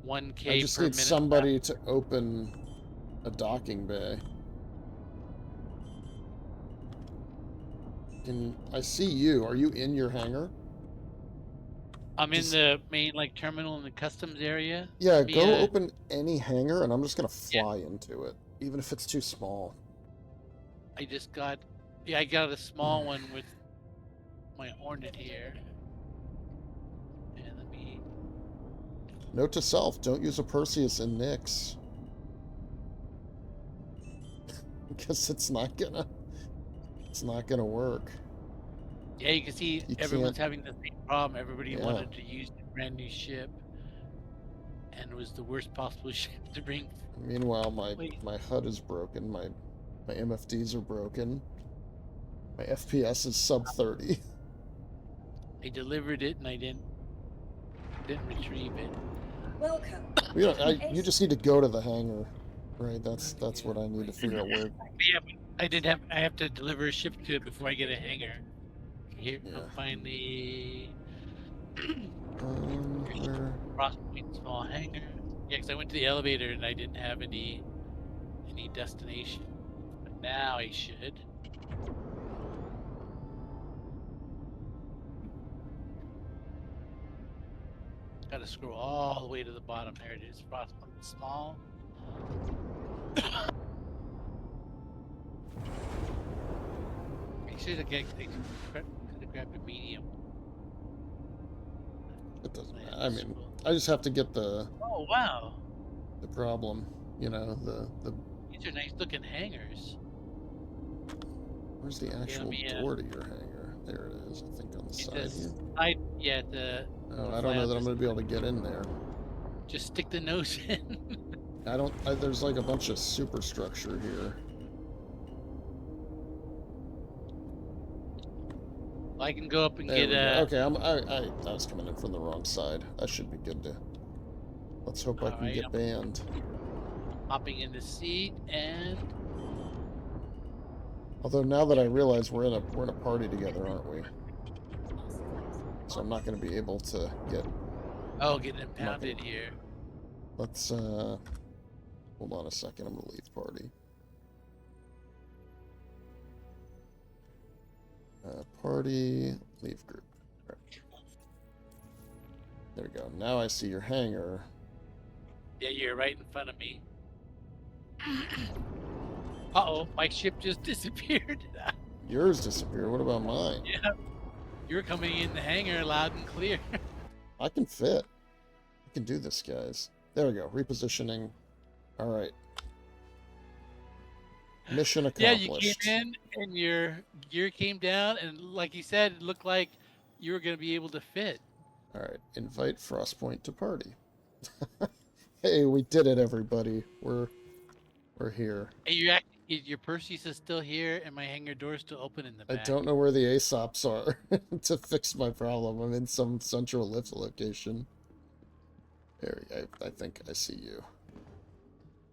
1K I just per need minute. somebody to open a docking bay. I see you. Are you in your hangar? I'm in just- the main like terminal in the customs area. Yeah, Let me, go open any hangar, and I'm just gonna Yeah. fly into it, even if it's too small. I just got, yeah, I got a small one with my Hornet here. And let me, Note to self: don't use a Perseus in Nyx. Because it's not gonna work. yeah, you can see You everyone's can't- having the same problem. Everybody Yeah. wanted to use the brand new ship, and it was the worst possible ship to bring. Meanwhile, my Wait. HUD is broken. My MFDs are broken. My FPS is sub 30. I delivered it and I didn't retrieve it. Welcome. You just need to go to the hangar, right? That's what I need to figure out where. Yeah, but I have to deliver a ship to it before I get a hangar. Here, Yeah. I'm finally Where? Crosspoint small hangar. Yeah, because I went to the elevator and I didn't have any destination. But now I should. Gotta scroll all the way to the bottom. There it is. Crosspoint small. Actually, I could have grabbed a medium. It doesn't matter. I mean, I just have to get the Oh wow, problem. You know, the these are nice looking hangars. where's the actual me, door to your hangar? There it is. I think on the It side says here. yeah, the Oh, I don't know that I'm gonna be able to get in there. just stick the nose in. There's like a bunch of superstructure here. I can go up and There get we a. go. Okay, I was coming in from the wrong side. I should be good to. Let's hope I can Alright, get I'm banned. hopping in the seat and Although now that I realize we're in a party together, aren't we? So I'm not going to be able to get. getting impounded here. Let's hold on a second. I'm going to leave party. Party, leave group. Right. There we go. Now I see your hangar. Yeah, you're right in front of me. Uh-oh, my ship just disappeared. Yours disappeared. What about mine? Yeah, you're coming in the hangar loud and clear. I can fit. I can do this, guys. There we go. Repositioning. All right. Mission Yeah, accomplished. you came in and your gear came down, and like you said, it looked like you were going to be able to fit. All right. Invite Frostpoint to party. Hey, we did it, everybody. We're here. And your Perseus is still here, and my hangar door is still open in the I back. don't know where the ASOPs are to fix my problem. I'm in some central lift location. There, I think I see you.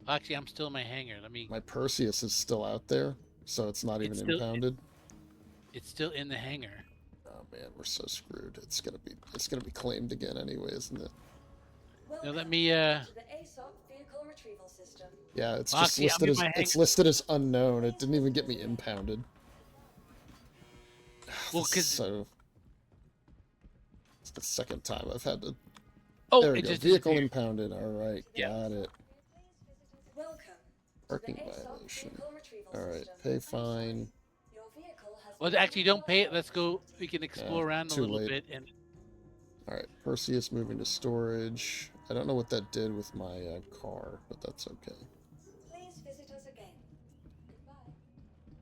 Actually, I'm still in my hangar. Let me. My Perseus is still out there, so it's not even impounded. It's still in the hangar. Oh man, we're so screwed. It's gonna be claimed again anyway, isn't it? Now let me. To the ASOP vehicle retrieval system. Yeah, it's Well, just actually, I'm listed in as my it's listed as unknown. It didn't even get me impounded. Well, This is 'cause- so it's the second time I've had to. Oh, There we it go. just Vehicle disappeared. impounded. All right, Yeah. got it. Welcome. Parking to the ASOP violation. vehicle retrieval All right, system. pay fine. Your vehicle has Well, been actually, don't pay it. delivered. Let's go. We can explore around a too little late. bit, and All right, Perseus moving to storage. I don't know what that did with my car, but that's okay. Please visit us again. Goodbye.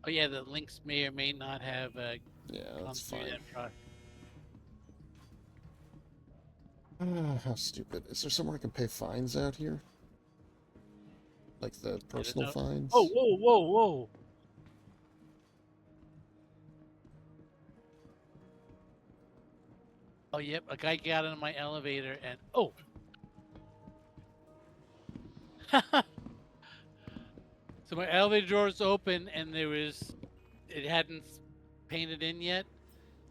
oh yeah, the links may or may not have Yeah, gone that's through fine. that process. How stupid. Is there somewhere I can pay fines out here? Like the personal no- fines? Oh, whoa! Oh, yep. A guy got into my elevator and oh. So my elevator door is open and it hadn't painted in yet.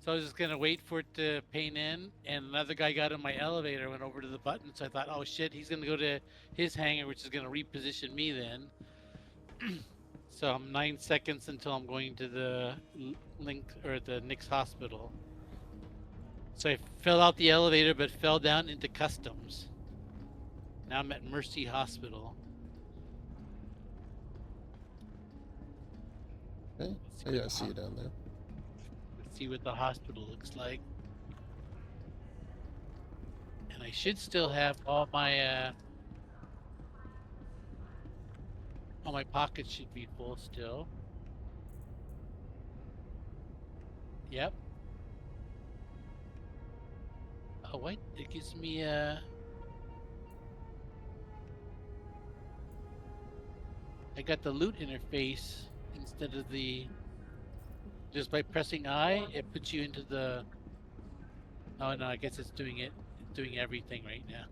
So I was just gonna wait for it to paint in, and another guy got in my elevator, went over to the button. So I thought, oh shit, he's gonna go to his hangar, which is gonna reposition me then. So I'm 9 seconds until I'm going to the link or the Nix hospital. So I fell out the elevator, but fell down into customs. Now I'm at Mercy Hospital. Okay. Oh, yeah, I see you down there. Let's see what the hospital looks like. And I should still have all my pockets should be full still. Yep. Oh wait, it gives me I got the loot interface instead of the just by pressing I, it puts you into the. Oh no, I guess it's doing it. It's doing everything right now.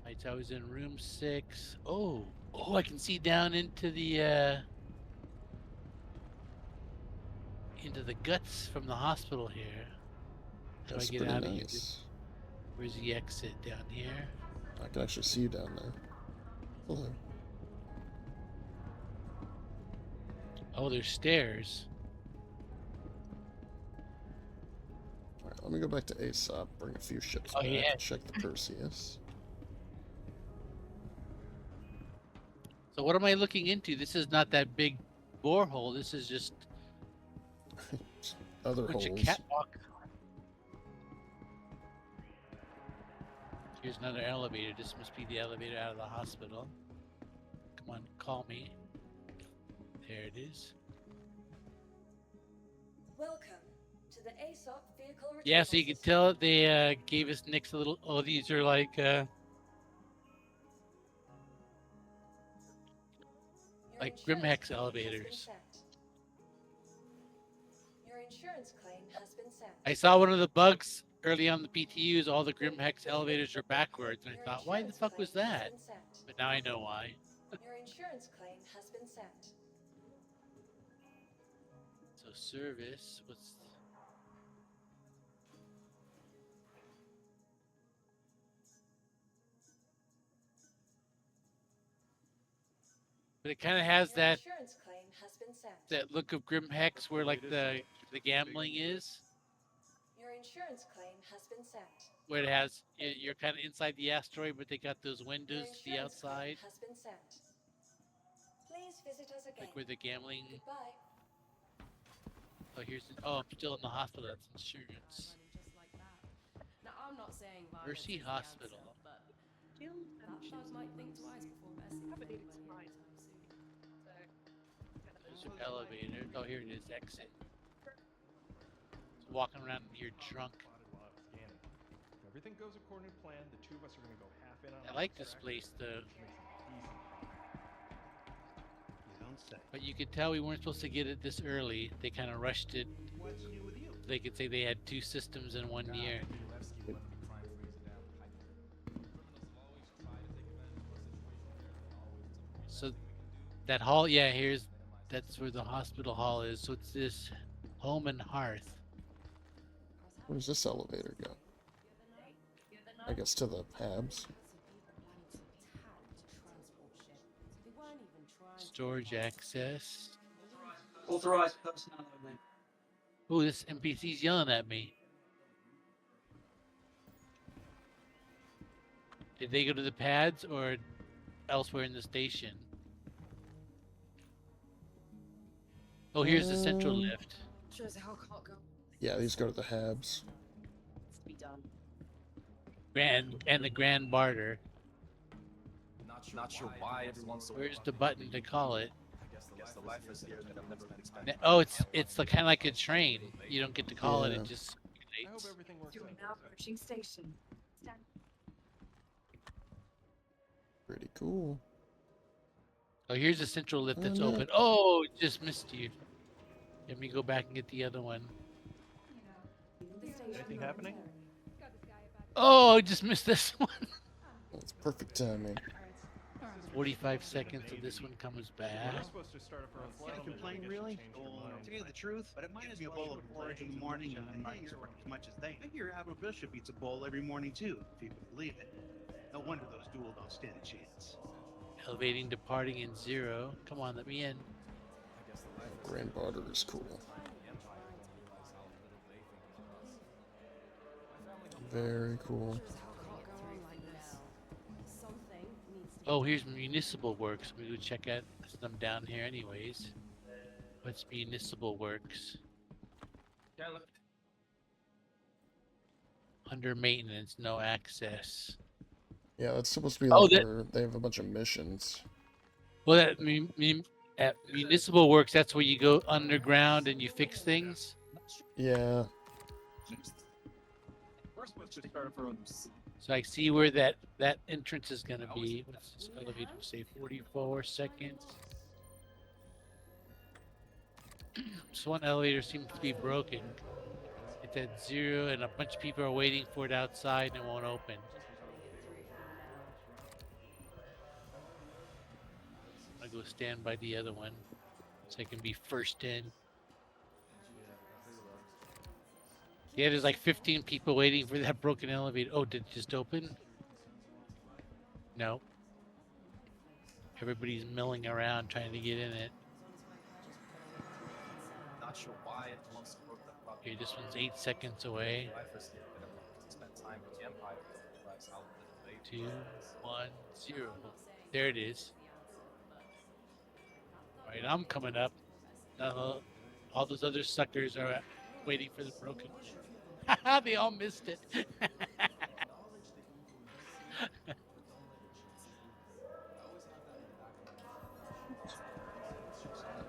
Right, so I was in room 6. Oh, I can see down into the guts from the hospital here. How do I That's get pretty out of here? nice. Where's the exit down here? I can actually see you down there. Hello. Oh, there's stairs. Alright, let me go back to Aesop, bring a few ships Oh, back, yeah. and check the Perseus. So what am I looking into? This is not that big borehole. This is just Other a bunch holes. of catwalk. Here's another elevator. This must be the elevator out of the hospital. Come on, call me. There it is. Welcome to the ASOP vehicle retrieval Yeah, so you can system. tell they gave us Nick's a little. Oh, these are like Your like insurance Grimhex claim elevators. has been set. Your insurance claim has been set. I saw one of the bugs early on the PTUs. All the Grimhex elevators are backwards, and I Your thought, why the insurance fuck was claim has that? been set. But now I know why. Your insurance claim has been set. So service, what's but it kind of has Your that insurance claim has been set. look of Grimhex where like the gambling is, Your insurance claim has been set. where it has you're kind of inside the asteroid, but they got those Your windows to the insurance claim outside, has been set. Please visit us again. like where the gambling. Goodbye. Oh, I'm still in the hospital. That's insurance. Just like that. Now, I'm not saying violence Mercy is the Hospital. answer, but that thug might think twice before messing with anybody anytime soon. There's an elevator. Oh, here it is. Exit. Just walking around here drunk. If everything goes according to plan, the two of us are gonna go half in on. I like this place though, but you could tell we weren't supposed to get it this early. They kind of rushed it. What's new with you? They could say they had 2 systems in 1 year. Levski let me try and freeze it down with hyper. So that hall, yeah, that's where the hospital hall is. So it's this home and hearth. Where's this elevator go? I guess to the Habs. Storage access. Authorized personnel only. Oh, this NPC's yelling at me. Did they go to the pads or elsewhere in the station? Oh, here's the central lift. Sure as hell can't go. Yeah, these go to the Habs. It's to be done. And the Grand Barter. Not sure why everyone's so. Where's the button to call it? I guess the life is here that I've never been expecting. Oh, it's kind of like a train. You don't get to call it. Yeah. It just I hope circulates. everything works You're out. now approaching station. Stand. Pretty cool. Oh, here's the central lift that's no. open. Oh, it just missed you. Let me go back and get the other one. Anything happening? Oh, I just missed this one. That's perfect timing. 45 seconds till this one comes back. We're supposed to start up our own Can't settlement, complain, I guess you really. changed your mind. To tell you the truth, but it gives me a bowl of porridge in the morning and I'm not expecting as much as they. I hear Admiral Bishop eats a bowl every morning too, if you can believe it. No wonder those duel don't stand a chance. Elevating, departing in 0. Come on, let me in. Grand Barter is cool. Very cool. Oh, here's Municipal Works. We go check out them down here anyways. What's Municipal Works? Under maintenance, no access. Yeah, that's supposed to be Oh, like that- where they have a bunch of missions. Well, that at Municipal Works, that's where you go underground and you fix things. Yeah. We're supposed to start up our own. So I see where that entrance is going to be. What's this elevator say? 44 seconds. So one elevator seems to be broken. It's at 0 and a bunch of people are waiting for it outside and it won't open. I'm going to go stand by the other one so I can be first in. Yeah, there's like 15 people waiting for that broken elevator. Oh, did it just open? No. Everybody's milling around trying to get in it. Not sure why it wants to work that well. Okay, this one's 8 seconds away. Spend time with the Empire to realize how little they 2, 1, 0. There it is. All right, I'm coming up. All those other suckers are waiting for the broken. They all missed it.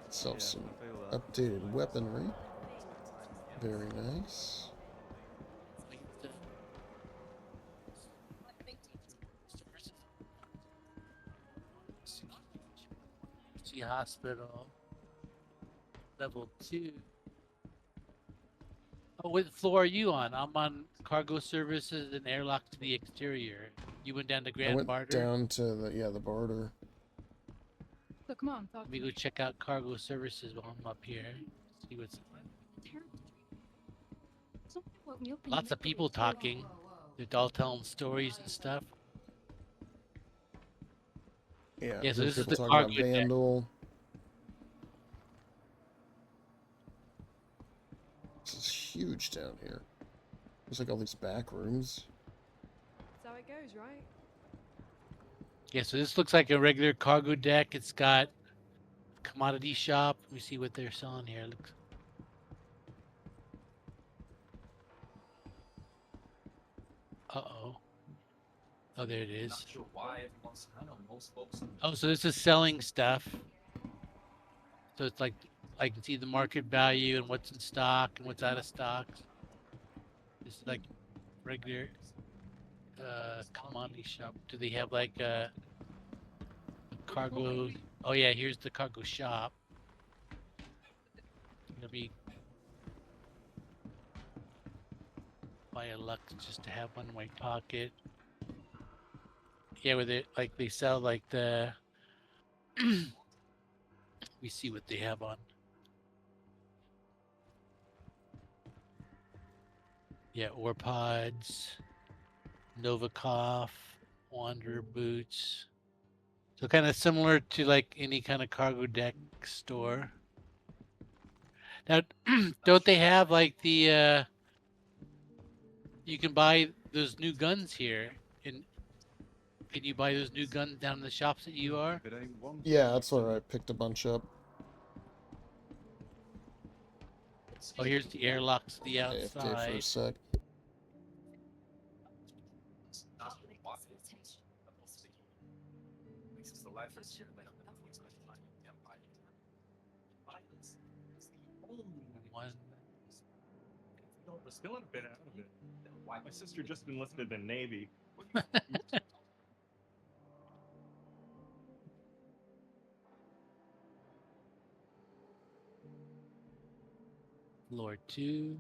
Itself some updated weaponry. Very nice. Hospital. Level 2. Oh, what floor are you on? I'm on cargo services and airlock to the exterior. You went down to I Grand went Barter? down to the barter. So come on, talk Let me go check out cargo services while I'm up here. See what's lots of people talking. They're all telling stories and stuff. Yeah, Yeah, so there's this is people the talking about cargo deck. Vandal. This is huge down here. There's like all these back rooms. That's how it goes, right? Yeah, so this looks like a regular cargo deck. It's got commodity shop. Let me see what they're selling here. Looks. Uh-oh. Oh, there it is. Not sure why it wants to. I know most folks. Oh, so this is selling stuff. So it's like I can see the market value and what's in stock and what's out of stock. This is like regular commodity shop. Do they have like a cargo? Oh yeah, here's the cargo shop. It'll be buy a Lux just to have one in my pocket. Yeah, with it like they sell like the. We see what they have on. Yeah, ore pods, Novikov, Wanderer boots. So kind of similar to like any kind of cargo deck store. Now, don't they have like the? You can buy those new guns here. Can you buy those new guns down in the shops that you are? Yeah, that's where I picked a bunch up. Oh, here's the airlocks to the AFK for a outside. sec. One. We're still a bit out of it. My sister just enlisted in the Navy. Floor 2.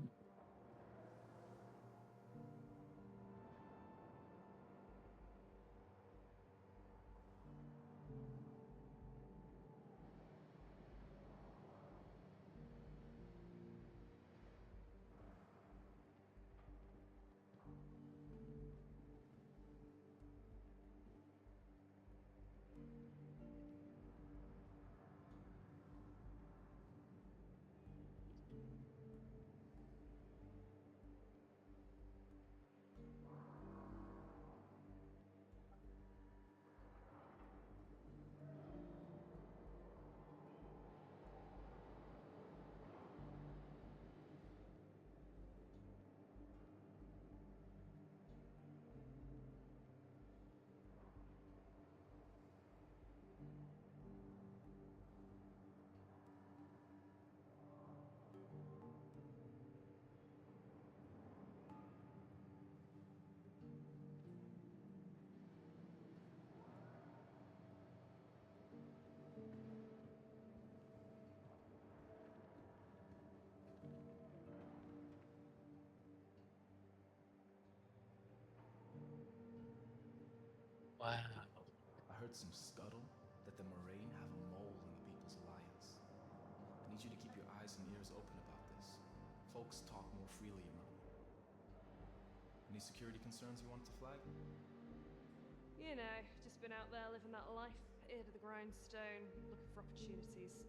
Wow. I heard some scuttle that the Moraine have a mole in the People's Alliance. I need you to keep your eyes and ears open about this. Folks talk more freely around me. Any security concerns you wanted to flag? You know, just been out there living that life, ear to the grindstone, looking for opportunities.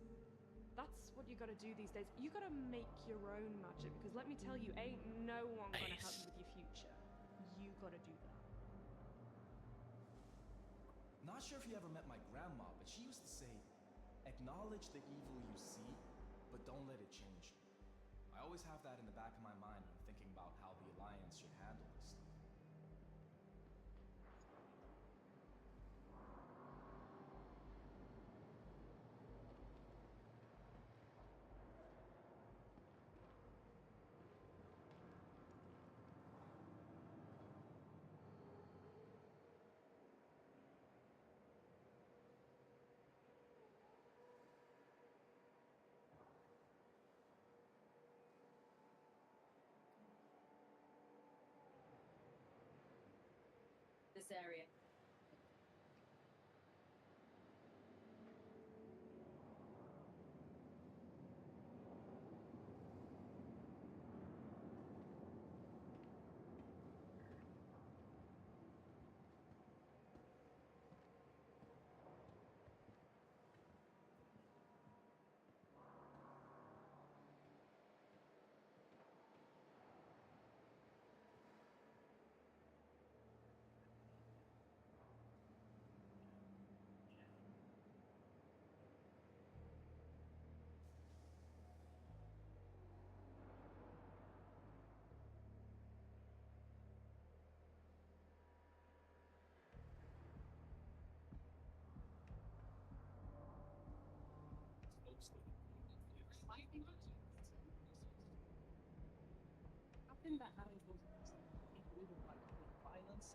That's what you gotta do these days. You gotta make your own magic, because let me tell you, ain't no one gonna help you with your future. You gotta do that. Not sure if you ever met my grandma, but she used to say, acknowledge the evil you see, but don't let it change you. I always have that in the back of my mind when thinking about how the Alliance should handle this stuff. This area. How can that happen? Like violence?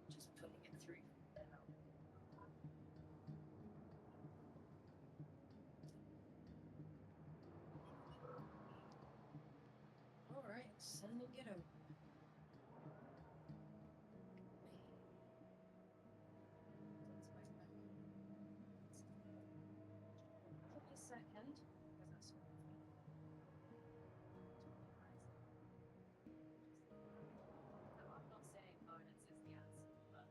Just putting it through now. Alright, sending it over. Give me a second. I'm not saying violence is the answer, but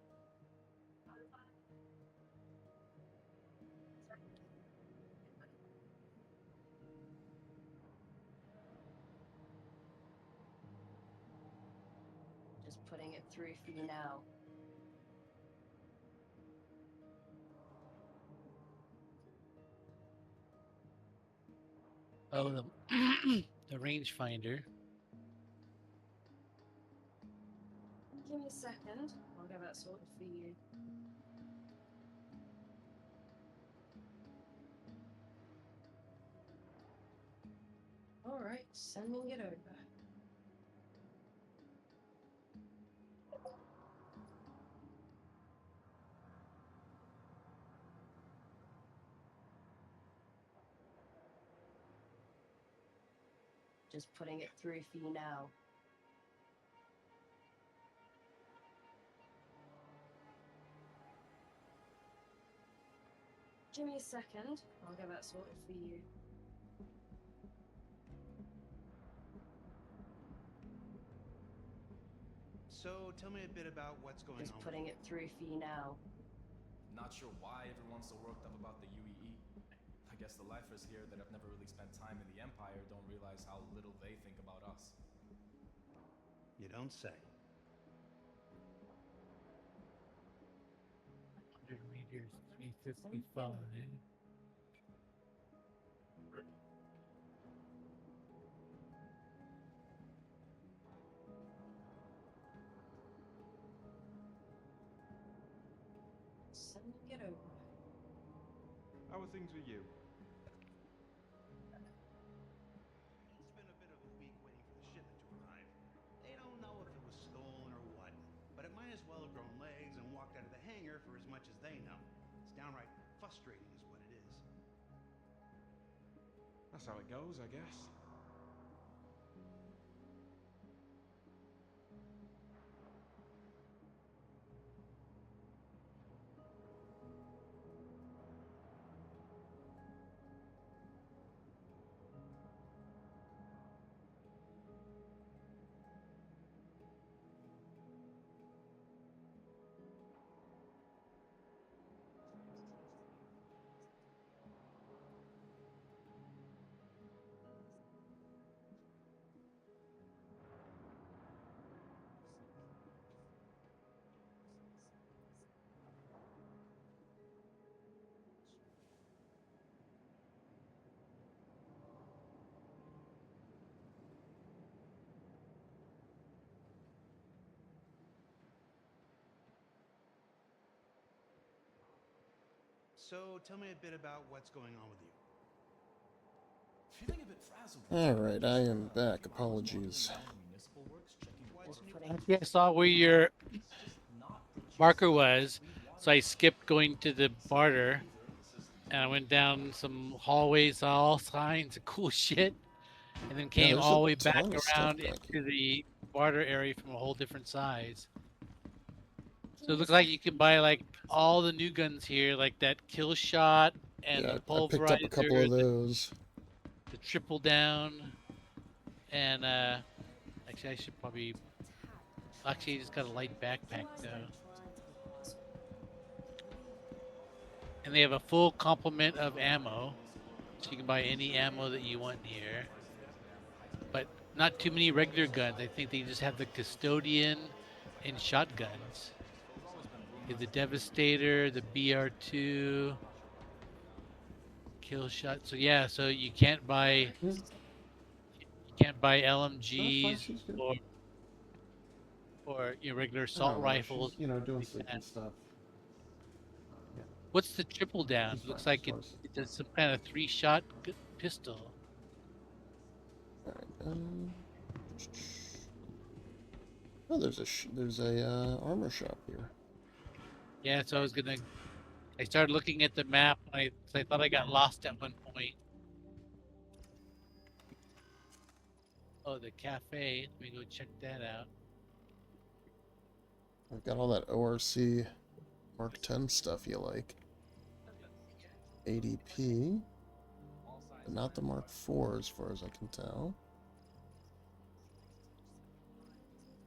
just putting it through for you now. Oh, the rangefinder. Give me a second. I'll get that sorted for you. Alright, sending it over. Just putting it through for you now. Give me a second. I'll get that sorted for you. So, tell me a bit about what's going on. Just putting it through for you now. Not sure why everyone's so worked up about the UEE. I guess the lifers here that have never really spent time in the Empire don't realize how little they think about us. You don't say. 100 meters, 355. Sending it over. How are things with you? frustrating, is what it is. That's how it goes, I guess. So tell me a bit about what's going on with you. Feeling a bit frazzled. Alright, I am back. Apologies. Yeah, I saw where your marker was, so I skipped going to the barter, and I went down some hallways, saw all kinds of cool shit, and then came there's all a the way back ton of stuff around back into the barter area from a whole different size. So it looks like you can buy like all the new guns here, like that kill shot and Yeah, the I picked up a couple of pulverizer, those. the triple down, and actually I should probably actually I just got a light backpack though. And they have a full complement of ammo, so you can buy any ammo that you want here. But not too many regular guns. I think they just have the custodian and shotguns. You have the Devastator, the BR2, kill shot. So yeah, so you can't buy LMGs or your regular assault rifles. She's, doing like sleepy that. stuff. What's the triple down? She's Looks fine, like it does some kind of 3-shot pistol. Alright, oh, there's a armor shop here. Yeah, so I started looking at the map. I thought I got lost at one point. Oh, the cafe. Let me go check that out. I've got all that ORC Mark 10 stuff you like. ADP. But not the Mark 4 as far as I can tell.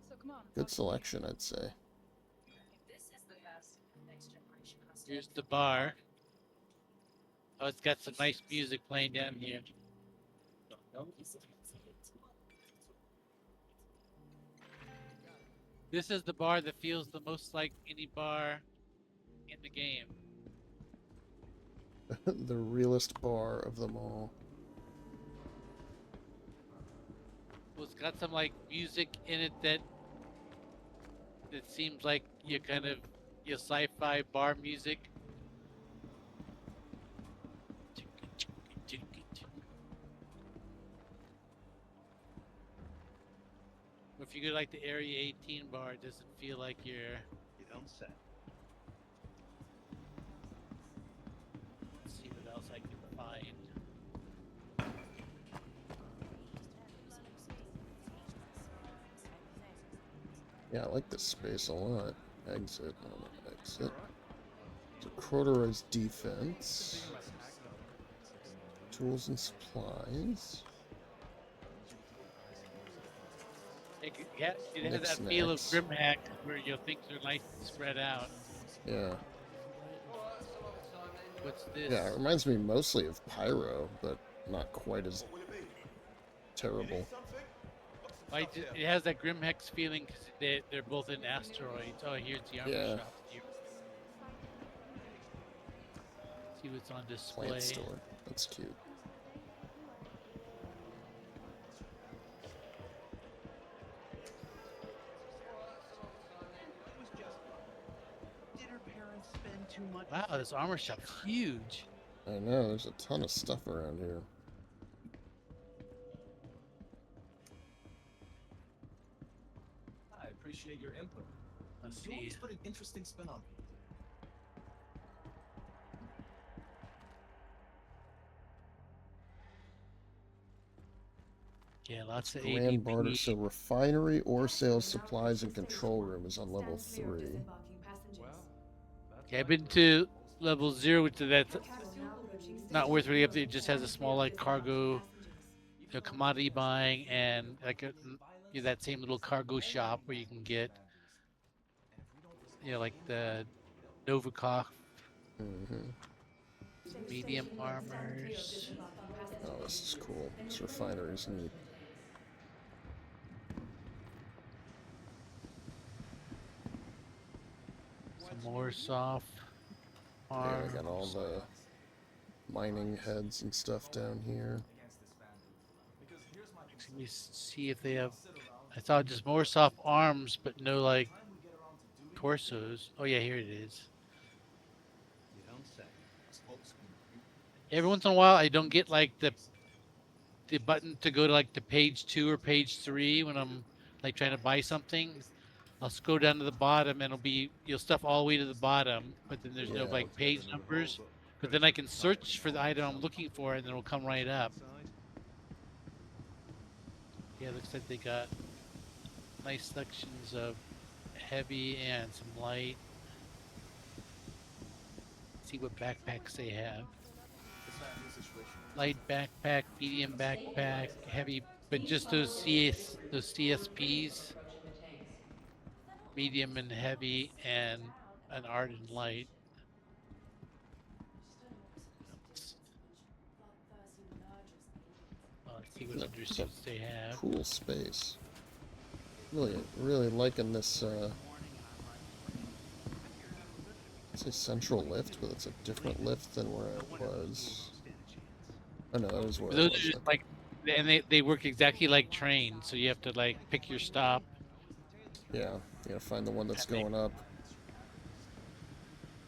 So come on. Good selection, I'd say. Here's the bar. Oh, it's got some nice music playing down here. This is the bar that feels the most like any bar in the game. The realest bar of them all. Well, it's got some like music in it that seems like your sci-fi bar music. If you go like the Area 18 bar, it doesn't feel like you don't say. Let's see what else I can find. Yeah, I like this space a lot. Exit. Exit. So quarterized defense. Tools and supplies. It has that feel of Grimhack where your things are nice and spread out. Yeah. What's this? Yeah, it reminds me mostly of Pyro, but not quite as terrible. It has that Grimhex feeling because they're both in asteroids. Oh, here's the armor shop. Here. See what's on display. Plant store. That's cute. Wow, this armor shop's huge. I know, there's a ton of stuff around here. I appreciate your input. Let's You always see. put an interesting spin on me. Lots of Grand barter. ADP. So refinery, ore sales, supplies, and control room is on level 3. Okay, I've been to level 0, which is that's not worth really up there. It just has a small like cargo, commodity buying, and like that same little cargo shop where you can get, like the Novikov medium armors. Oh, this is cool. This refinery's neat. Some more soft Yeah, arms. I got all the mining heads and stuff down here. Let me see if they have. I saw just more soft arms, but no like torsos. Oh yeah, here it is. You don't say. Every once in a while, I don't get like the button to go to like the page 2 or page 3 when I'm like trying to buy something. I'll scroll down to the bottom and you'll stuff all the way to the bottom, but then there's no Yeah. like page numbers. But then I can search for the item I'm looking for, and then it'll come right up. Yeah, looks like they got nice sections of heavy and some light. See what backpacks they have. Light backpack, medium backpack, heavy, but just those CSPs, medium and heavy, and an art and light. Let's see what undersuits they have. Cool space. Really liking this. It's a central lift, but it's a different lift than where it was. Oh no, that was where Those it was. are just like, and they work exactly like trains, so you have to like pick your stop. Yeah, you gotta find the one that's going up.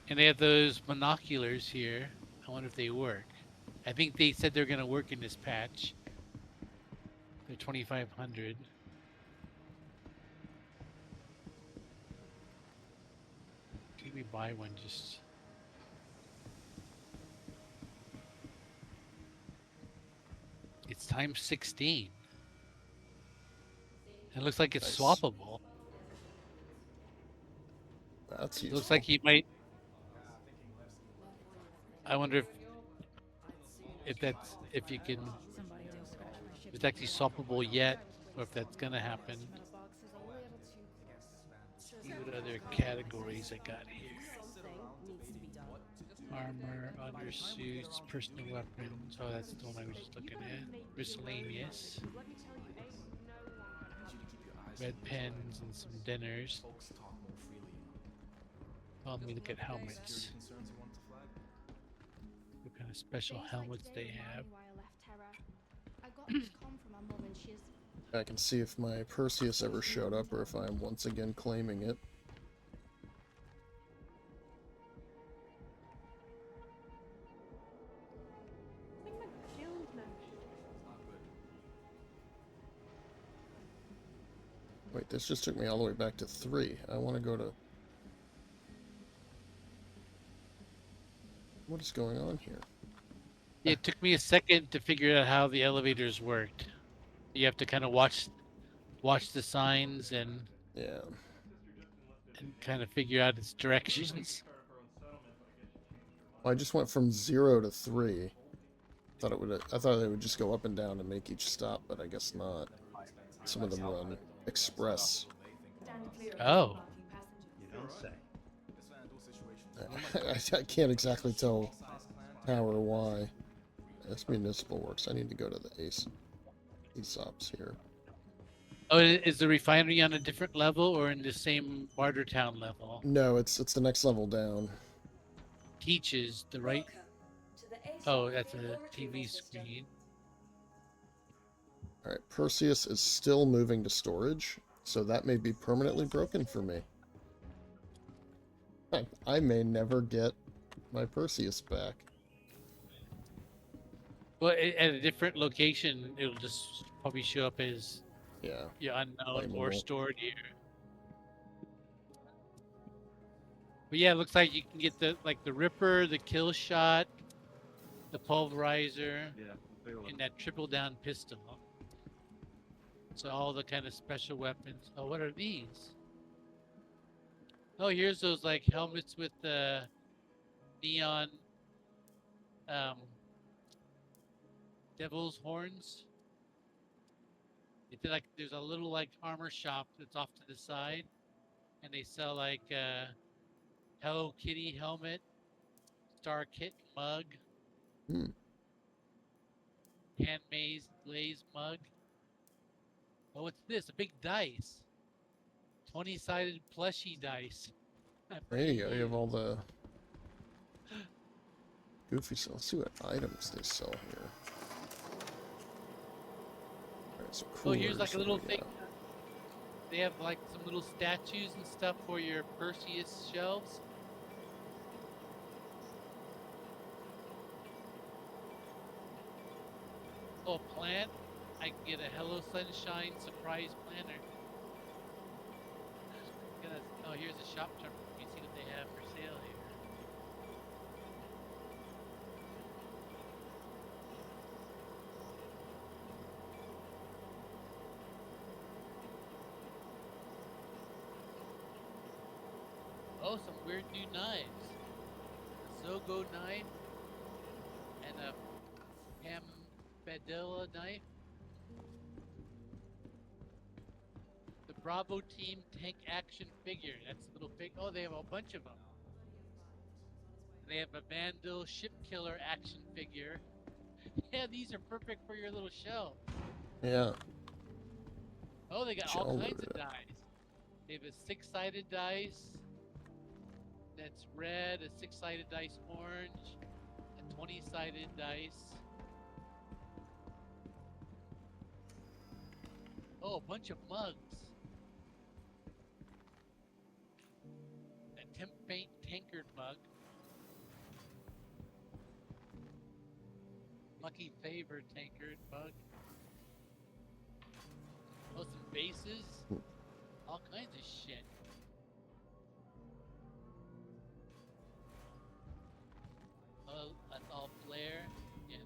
And they have those monoculars here. I wonder if they work. I think they said they're gonna work in this patch. They're 2,500. Could we buy one just? It's times 16. It looks like it's Nice. swappable. That's It useful. looks like he might. I wonder if you can, if it's actually swappable yet, or if that's gonna happen. See what other categories I got here. Armor, undersuits, personal weapons. Oh, that's the one I was just looking at. Miscellaneous. Red pens and some dinners. Let me look at helmets. What kind of special helmets they have. I can see if my Perseus ever showed up or if I am once again claiming it. Wait, this just took me all the way back to 3. I want to go to... What is going on here? It took me a second to figure out how the elevators worked. You have to kind of watch the signs and kind of figure out its directions. Well, I just went from 0 to 3. I thought they would just go up and down and make each stop, but I guess not. Some of them run express. Oh. You don't say. I can't exactly tell how or why. This municipal works. I need to go to the Aesops here. Oh, is the refinery on a different level or in the same Bartertown level? No, it's the next level down. Teaches the right. Oh, that's a TV screen. Alright, Perseus is still moving to storage, so that may be permanently broken for me. I may never get my Perseus back. Well, at a different location, it'll just probably show up as your unknown or stored here. But yeah, it looks like you can get the Ripper, the kill shot, the pulverizer, and that triple down pistol. So all the kind of special weapons. Oh, what are these? Oh, here's those like helmets with the neon um, devil's horns. It's like there's a little like armor shop that's off to the side, and they sell like Hello Kitty helmet, Star Kit mug, Hmm. handmade glaze mug. Oh, what's this? A big dice. 20-sided plushy dice. There you go. You have all the goofy stuff. Let's see what items they sell here. Alright, so Oh, here's like coolers, a what do little we thing. got? They have like some little statues and stuff for your Perseus shelves. Oh, plant. I can get a Hello Sunshine surprise planner. Oh, here's a shop term. Let me see what they have for sale here. Oh, some weird new knives. A Zogo knife and a Hambadilla knife. The Bravo Team tank action figure. That's a little big. Oh, they have a bunch of them. They have a Vandal ship killer action figure. Yeah, these are perfect for your little shelf. Yeah. Oh, they got all kinds of dice. They have a 6-sided dice that's red, a 6-sided dice orange, a 20-sided dice. Oh, a bunch of mugs. A temp paint tankard mug. Lucky favor tankard mug. Oh, some bases. All kinds of shit. Oh, that's all flare. Yeah.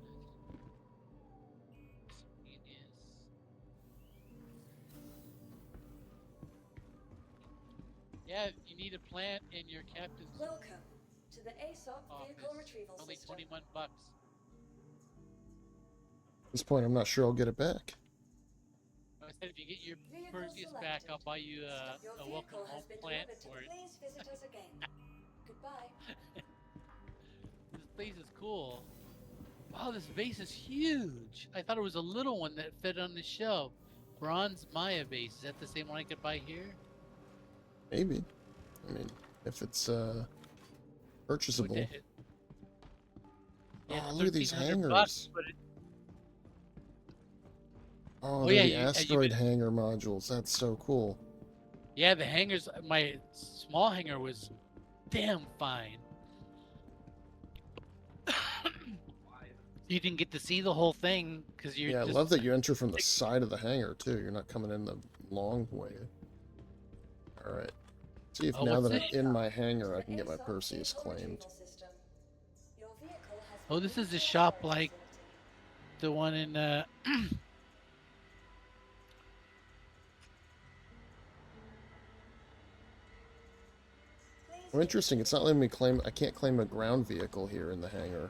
Yeah, you need a plant in your captain's Welcome to the ASOP vehicle office. retrieval Only system. 21 bucks. At this point, I'm not sure I'll get it back. I said if you get your Vehicle Perseus back, I'll buy you Your a welcome vehicle has home been plant delivered to for it. Please visit us again. Goodbye. This place is cool. Wow, this vase is huge. I thought it was a little one that fit on the shelf. Bronze Maya vase. Is that the same one I could buy here? Maybe. I mean, if it's purchasable. Yeah, Oh, look at these 1,300 hangers. bucks, but Oh, Oh, they're yeah, the asteroid hanger modules. That's so cool. yeah, the hangers. My small hanger was damn fine. You didn't get to see the whole thing because you're. Yeah, I just, love that you enter from the side of the hangar too. You're not coming in the long way. All right. See if Oh, now what's that I'm this? in my hangar, I can get my Perseus claimed. Oh, this is a shop like the one in. Oh, interesting. It's not letting me claim. I can't claim a ground vehicle here in the hangar.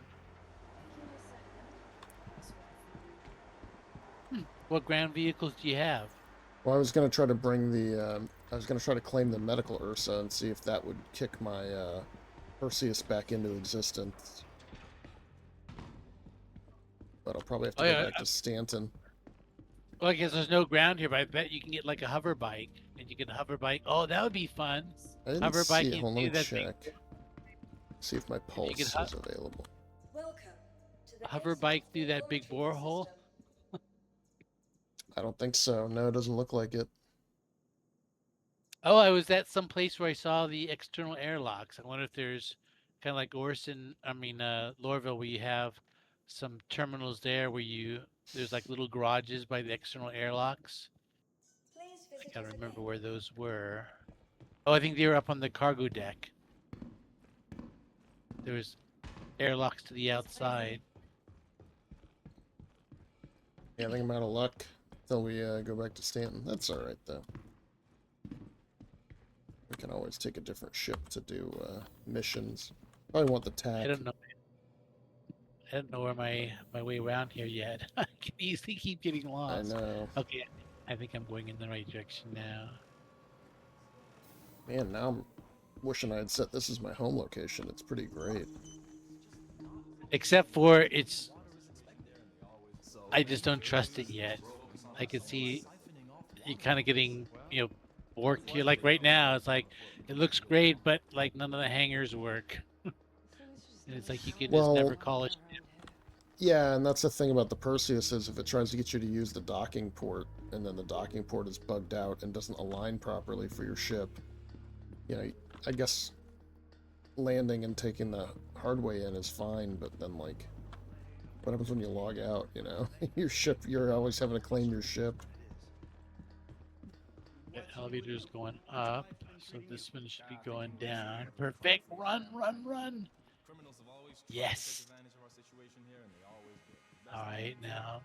What ground vehicles do you have? Well, I was gonna try to bring the. I was gonna try to claim the medical Ursa and see if that would kick my Perseus back into existence. But I'll probably have to go back to Stanton. Well, I guess there's no ground here, but I bet you can get like a hover bike, and you can hover bike. Oh, that would be fun. I didn't Hover see bike. it. Hold on, let me check. See if my pulse is available. Hover bike through that big borehole. I don't think so. No, it doesn't look like it. Oh, I was at some place where I saw the external airlocks. I wonder if there's kind of like Lorville, where you have some terminals there where there's like little garages by the external airlocks. I gotta remember where those were. Oh, I think they were up on the cargo deck. There was airlocks to the outside. Yeah, I think I'm out of luck. till we go back to Stanton. That's all right though. We can always take a different ship to do missions. Probably want the TAC. I don't know. I don't know where my way around here yet. I can easily keep getting lost. I know. Okay, I think I'm going in the right direction now. Man, now I'm wishing I had set this as my home location. It's pretty great. Except for I just don't trust it yet. I can see you're kind of getting, worked here. Like right now, it's like, it looks great, but like none of the hangars work. And it's like you can just never call it. Yeah, and that's the thing about the Perseus is if it tries to get you to use the docking port, and then the docking port is bugged out and doesn't align properly for your ship, I guess landing and taking the hard way in is fine, but then, like, what happens when you log out, Your ship, you're always having to claim your ship. The elevator's going up, so this one should be going down. Perfect. Run, run, run. Yes. All right, now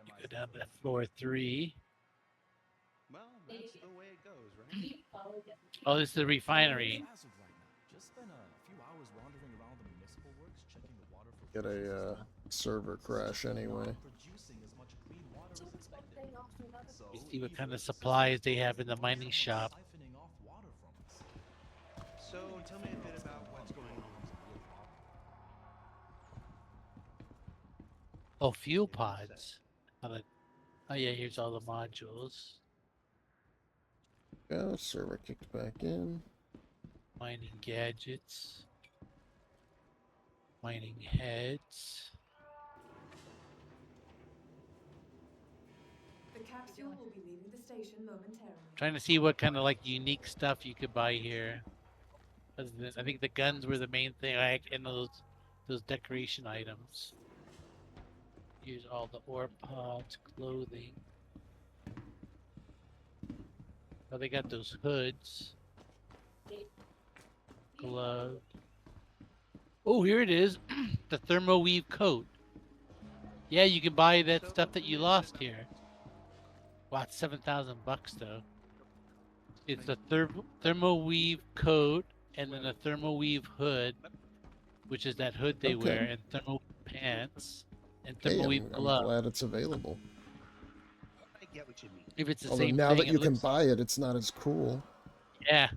you go down to floor 3. Well, that's the way it goes, right? Oh, this is the refinery. Get a server crash anyway. You see what kind of supplies they have in the mining shop. So tell me a bit about what's going on. Oh, fuel pods. Oh yeah, here's all the modules. Yeah, server kicked back in. Mining gadgets. Mining heads. The capsule will be leaving the station momentarily. Trying to see what kind of like unique stuff you could buy here. I think the guns were the main thing, and those decoration items. Here's all the ore pods, clothing. Oh, they got those hoods. Glove. Oh, here it is. The thermo weave coat. Yeah, you can buy that stuff that you lost here. Wow, it's $7,000 though. It's a thermo weave coat and then a thermo weave hood, which is that hood they wear, and thermo pants and thermo weave gloves. I'm glad it's available. I get what you mean. If it's the Although same now thing, that you can buy it, it's not as cool. Yeah.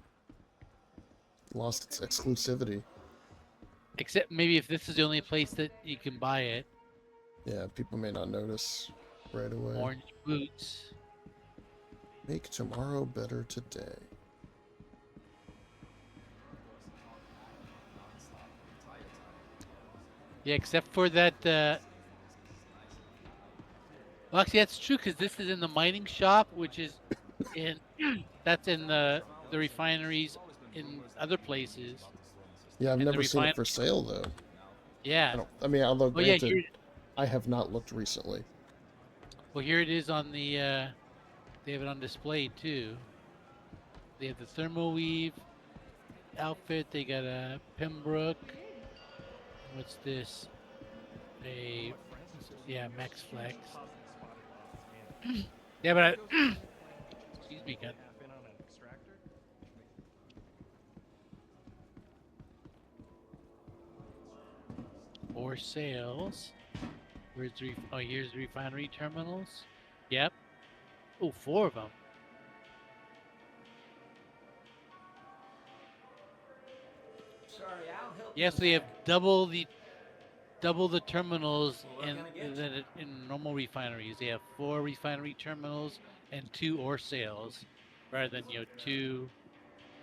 Lost its exclusivity. Except maybe if this is the only place that you can buy it. Yeah, people may not notice right away. Orange boots. Make tomorrow better today. Yeah, except for that. Well, actually, that's true because this is in the mining shop, which is in that's in the refineries in other places. Yeah, I've never seen it for sale though. Yeah. I mean, although granted, here, I have not looked recently. Well, here it is on the. They have it on display too. They have the thermo weave outfit. They got a Pembroke. What's this? Max Flex. Yeah, but excuse me, God. Or sales. Where's here's the refinery terminals. Yep. Oh, 4 of them. Sorry, I'll help. Yes, they have double the terminals in normal refineries. They have 4 refinery terminals and 2 ore sales, rather than 2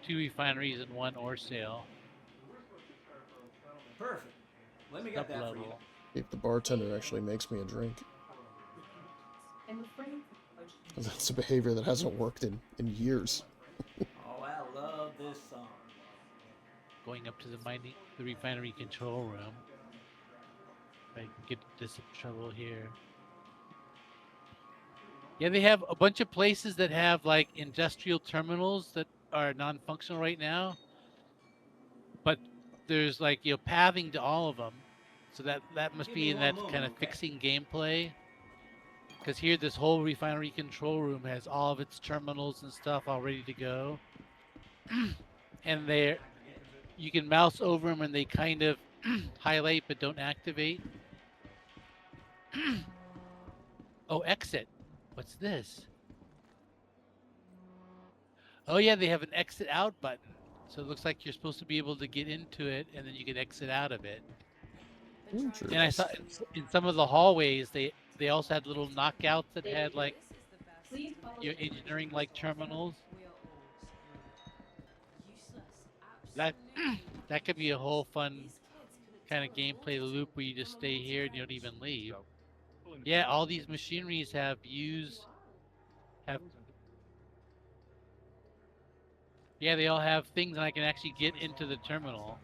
refineries and 1 ore sale. Perfect. Let me get that for you. If the bartender actually makes me a drink. That's a behavior that hasn't worked in years. Oh, I love this song. Going up to the refinery control room. If I can get this in trouble here. Yeah, they have a bunch of places that have like industrial terminals that are non-functional right now. But there's like pathing to all of them. So that must be in that kind of fixing gameplay. Because here, this whole refinery control room has all of its terminals and stuff all ready to go. And you can mouse over them and they kind of highlight but don't activate. Oh, exit. What's this? Oh yeah, they have an exit out button. So it looks like you're supposed to be able to get into it and then you can exit out of it. And I saw in some of the hallways they also had little knockouts that had like your engineering like terminals. That that could be a whole fun kind of gameplay loop where you just stay here and you don't even leave. Yeah, all these machineries have yeah, they all have things and I can actually get into the terminal.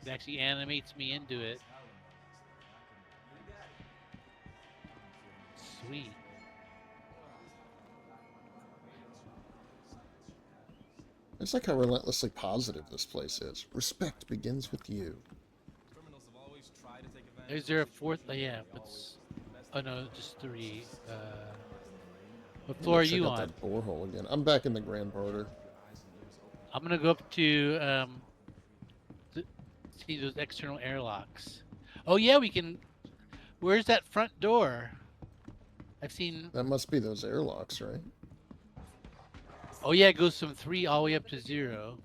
It actually animates me into it. Sweet. It's like how relentlessly positive this place is. Respect begins with you. Is there a fourth? Oh, yeah, but oh no, just 3. What floor are you on? Check out that borehole again. I'm back in the Grand Barter. I'm gonna go up to see those external airlocks. Oh yeah, we can. Where's that front door? I've seen. That must be those airlocks, right? Oh yeah, it goes from 3 all the way up to 0,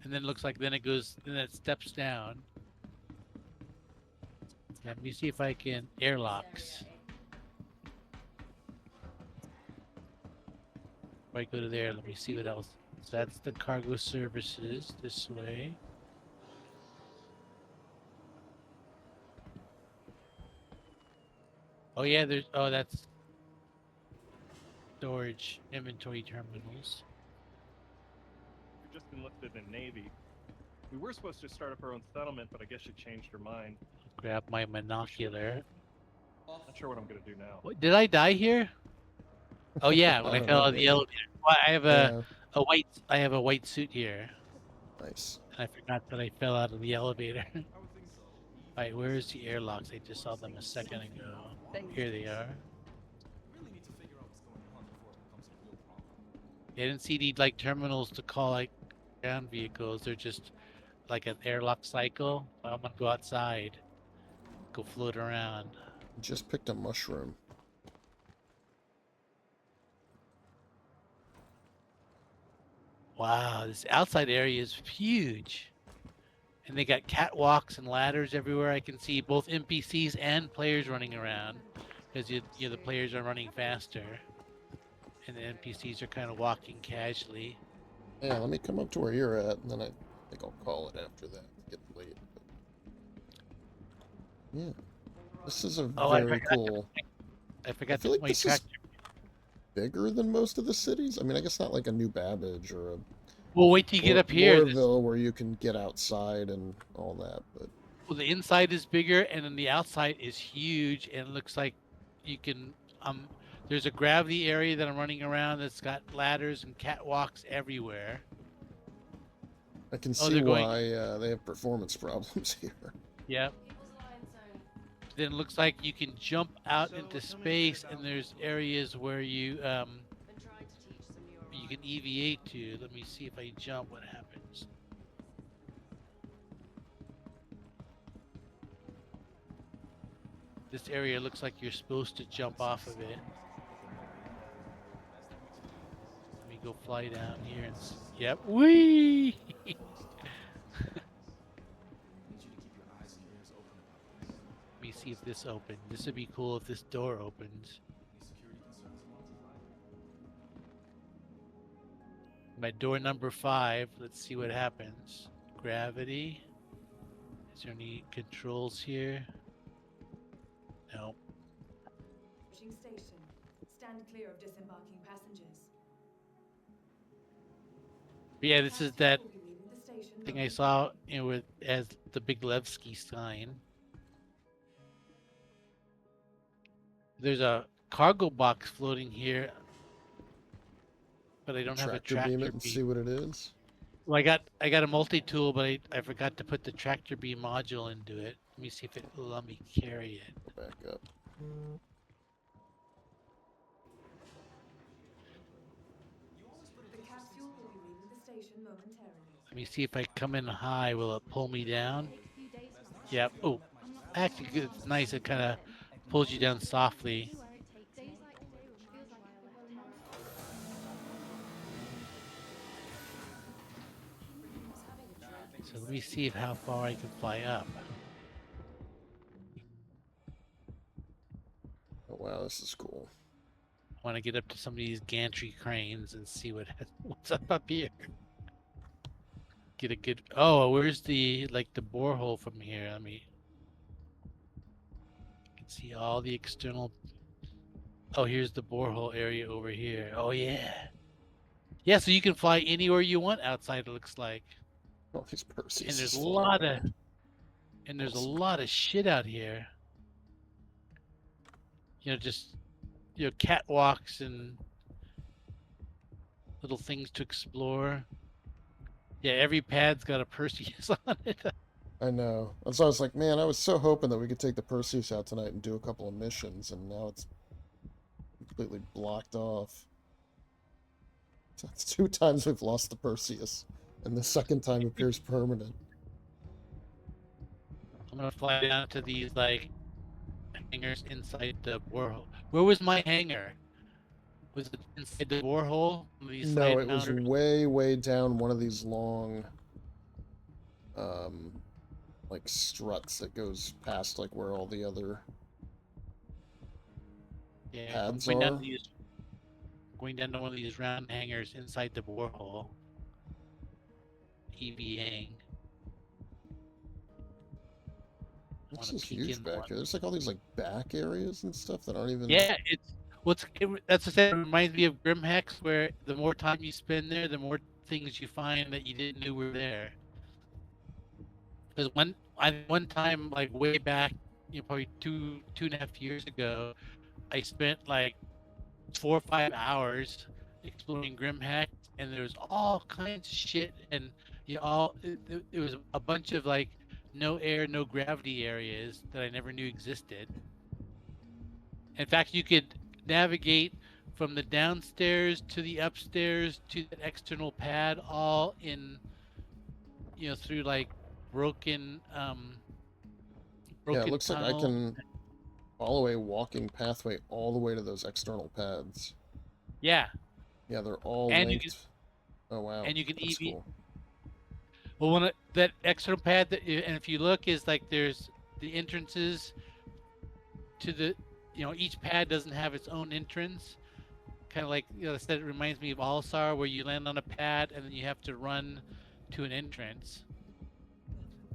and then it looks like then it steps down. Let me see if I can airlocks. If I go to there, let me see what else. So that's the cargo services this way. Oh yeah, that's storage inventory terminals. You've just enlisted in Navy. We were supposed to start up our own settlement, but I guess you changed your mind. Grab my monocular. Not sure what I'm gonna do now. What, did I die here? Oh yeah, when I fell out of the elevator. Well, I have a white suit here. Nice. And I forgot that I fell out of the elevator. Alright, where's the airlocks? I just saw them a second ago. Here they are. I didn't see any like terminals to call like ground vehicles. They're just like an airlock cycle. I'm gonna go outside, go float around. Just picked a mushroom. Wow, this outside area is huge. And they got catwalks and ladders everywhere. I can see both NPCs and players running around because the players are running faster and the NPCs are kind of walking casually. Yeah, let me come up to where you're at, and then I think I'll call it after that. It's getting late. But... yeah, this is a very cool. I forgot feel to like my this tractor. is bigger than most of the cities. I mean, I guess not like a New Babbage or a. Well, wait till you get up here. Lorville, where you can get outside and all that, but. Well, the inside is bigger, and then the outside is huge, and it looks like you can. There's a gravity area that I'm running around that's got ladders and catwalks everywhere. I can see why they have performance problems here. Yep. Then it looks like you can jump out into space, and there's areas where you can EVA to. Let me see if I jump, what happens. This area looks like you're supposed to jump off of it. Let me go fly down here and yep. Whee! Let me see if this opens. This would be cool if this door opens. I'm at door number 5. Let's see what happens. Gravity. Is there any controls here? No. Station. Stand clear of disembarking passengers. Yeah, this is that thing I saw, as the big Levski sign. There's a cargo box floating here, but I don't have a tractor beam it and see what it is. Well, I got a multi-tool, but I forgot to put the tractor beam module into it. Let me see if it will let me carry it. Back up. station momentarily. Let me see if I come in high. Will it pull me down? Yep. Oh, actually, it's nice. It kind of pulls you down softly. So let me see how far I can fly up. Oh wow, this is cool. I want to get up to some of these gantry cranes and see what's up here. Get a good. Oh, where's the the borehole from here? Let me. I can see all the external. Oh, here's the borehole area over here. Oh yeah. Yeah, so you can fly anywhere you want outside. It looks like. Oh, these Perseus And there's is a flying lot around. of. And there's Awesome. a lot of shit out here. Just catwalks and little things to explore. Yeah, every pad's got a Perseus on it. I know. And so I was like, man, I was so hoping that we could take the Perseus out tonight and do a couple of missions, and now it's completely blocked off. That's 2 times we've lost the Perseus, and the second time appears permanent. I'm gonna fly down to these hangars inside the borehole. Where was my hangar? Was it inside the borehole? No, it was way, way down one of these long, like struts that goes past where all the other pads going are. Going down to one of these round hangars inside the borehole. EVAing. This is huge back here. There's all these back areas and stuff that aren't even. Yeah, that's what I said. It reminds me of Grimhex, where the more time you spend there, the more things you find that you didn't know were there. Because one time, way back, probably 2.5 years ago, I spent 4 or 5 hours exploring Grimhex, and there was all kinds of shit, and it was a bunch of no air, no gravity areas that I never knew existed. In fact, you could navigate from the downstairs to the upstairs to the external pad, all in, through broken, Yeah, it looks like I tunnels. can follow a walking pathway all the way to those external pads. Yeah. Yeah, they're all And linked. Oh wow. And you can That's cool. Well, that external pad, and if you look, is there's the entrances to the, each pad doesn't have its own entrance. Kind of I said, it reminds me of All-Star, where you land on a pad and then you have to run to an entrance.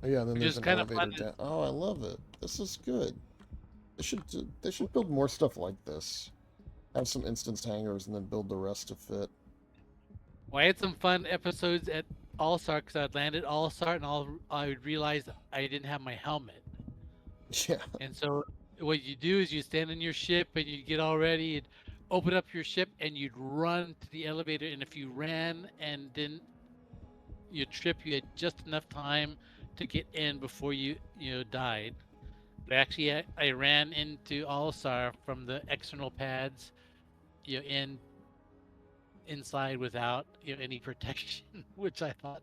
Oh yeah, and then there's an elevator down. Oh, I love it. This is good. They should build more stuff like this. Have some instance hangars and then build the rest to fit. Well, I had some fun episodes at All-Star, because I'd land at All-Star and I would realize I didn't have my helmet. Yeah. And so what you do is you stand in your ship and you get all ready and open up your ship and you'd run to the elevator, and if you ran and didn't trip, you had just enough time to get in before you died. But actually, I ran into All-Star from the external pads, inside without any protection, which I thought.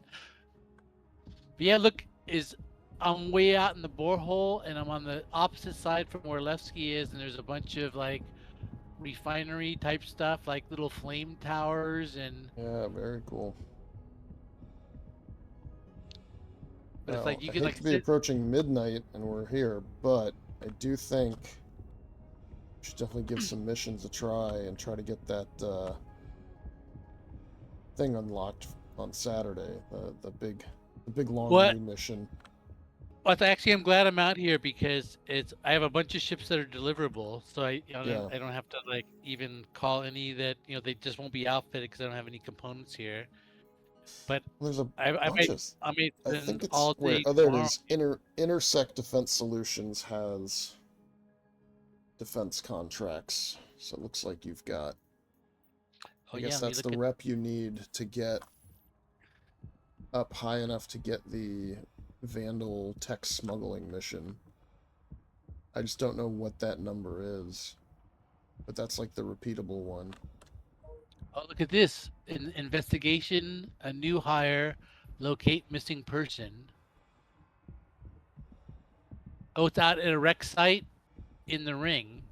But yeah, look, I'm way out in the borehole, and I'm on the opposite side from where Levski is, and there's a bunch of refinery type stuff, little flame towers, and yeah, very cool. But now, it's you I could hate to be approaching midnight and we're here, but I do think we should definitely give some missions a try and try to get that thing unlocked on Saturday. The big long new mission. Well, actually, I'm glad I'm out here, because I have a bunch of ships that are deliverable, so I don't have to even call any that they just won't be outfitted because I don't have any components here. But there's a I bunch of. I think it's all where. day Oh, there it tomorrow. is. Intersect Defense Solutions has defense contracts, so it looks like you've got. I guess that's the rep you need to get up high enough to get the Vandal tech smuggling mission. I just don't know what that number is, but that's the repeatable one. Oh, look at this. Investigation, a new hire, locate missing person. Oh, it's out at a wreck site in the ring.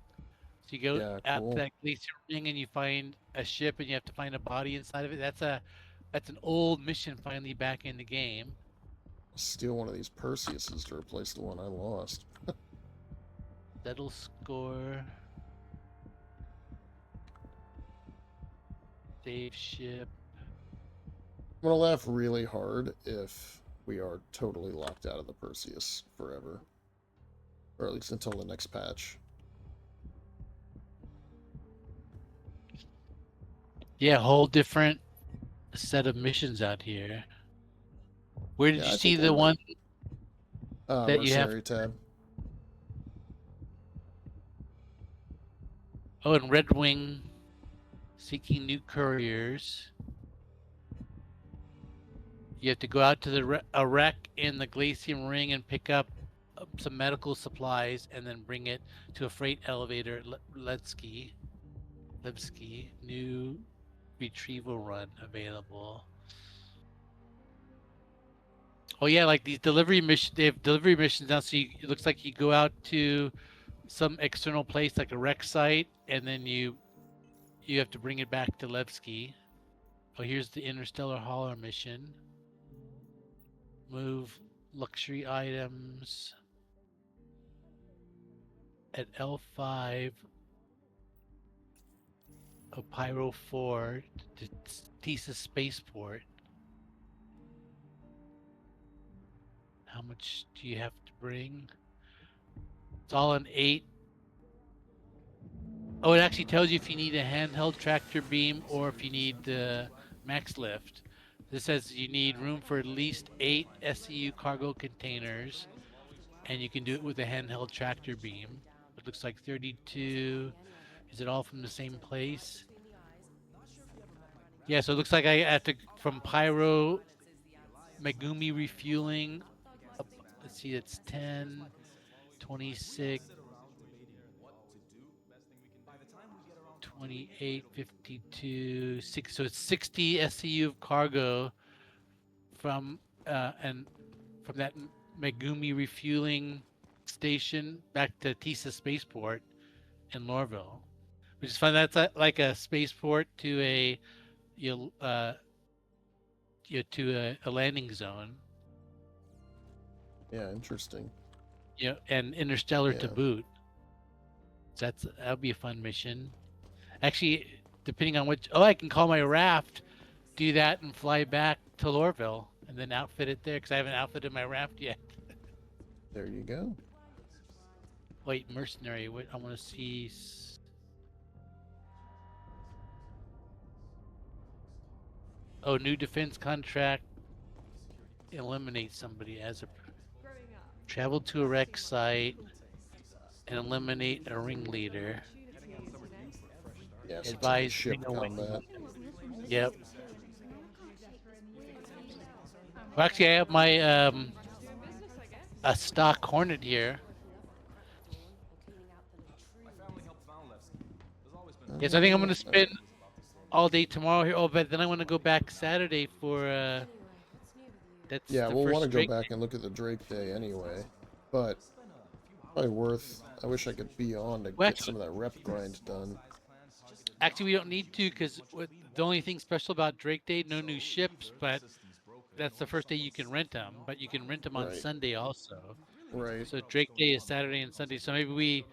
So you go Yeah, out to cool. that glacier ring and you find a ship and you have to find a body inside of it. That's an old mission finally back in the game. Steal one of these Perseuses to replace the one I lost. Settle score. Save ship. I'm gonna laugh really hard if we are totally locked out of the Perseus forever. Or at least until the next patch. Yeah, whole different set of missions out here. Where did Yeah, you I see think I the one might. that you have? Mercenary tab. Oh, and Red Wing, seeking new couriers. You have to go out to a wreck in the Glacium Ring and pick up some medical supplies and then bring it to a freight elevator at Levski. New retrieval run available. Oh yeah, like these delivery missions. They have delivery missions now, so it looks like you go out to some external place like a wreck site, and then you have to bring it back to Levski. Oh, here's the interstellar hauler mission. Move luxury items at L5 of Pyro 4 to Tisa Spaceport. How much do you have to bring? It's all in 8. Oh, it actually tells you if you need a handheld tractor beam or if you need the max lift. This says you need room for at least 8 SEU cargo containers, and you can do it with a handheld tractor beam. It looks like 32. Is it all from the same place? Yeah, so it looks like I have to, from Pyro, Megumi refueling, let's see, it's 10, 26, 28, 52, 6. So it's 60 SCU of cargo from and from that Megumi refueling station back to Tisa Spaceport in Lorville, which is fun. That's like a spaceport to a a landing zone. Yeah, interesting. Yeah, and interstellar to boot. So that'll be a fun mission. Actually, depending on which, I can call my raft, do that, and fly back to Lorville, and then outfit it there because I haven't outfitted my raft yet. There you go. Wait, mercenary. What I want to see. Oh, new defense contract. Eliminate somebody as a travel to a wreck site and eliminate a ringleader. Yeah, Advise ship combat. Yep. Well, actually, I have my a stock Hornet here. Yes, I think I'm gonna spend all day tomorrow here. Oh, but then I want to go back Saturday for that's yeah, the we'll first want to go Drake back day. and look at the Drake Day anyway. But probably worth. I wish I could be on to get some of that rep grind done. Actually, we don't need to because the only thing special about Drake Day, no new ships, but that's the first day you can rent them. But you can rent them on Sunday also. Right. So Drake Day is Saturday and Sunday. So maybe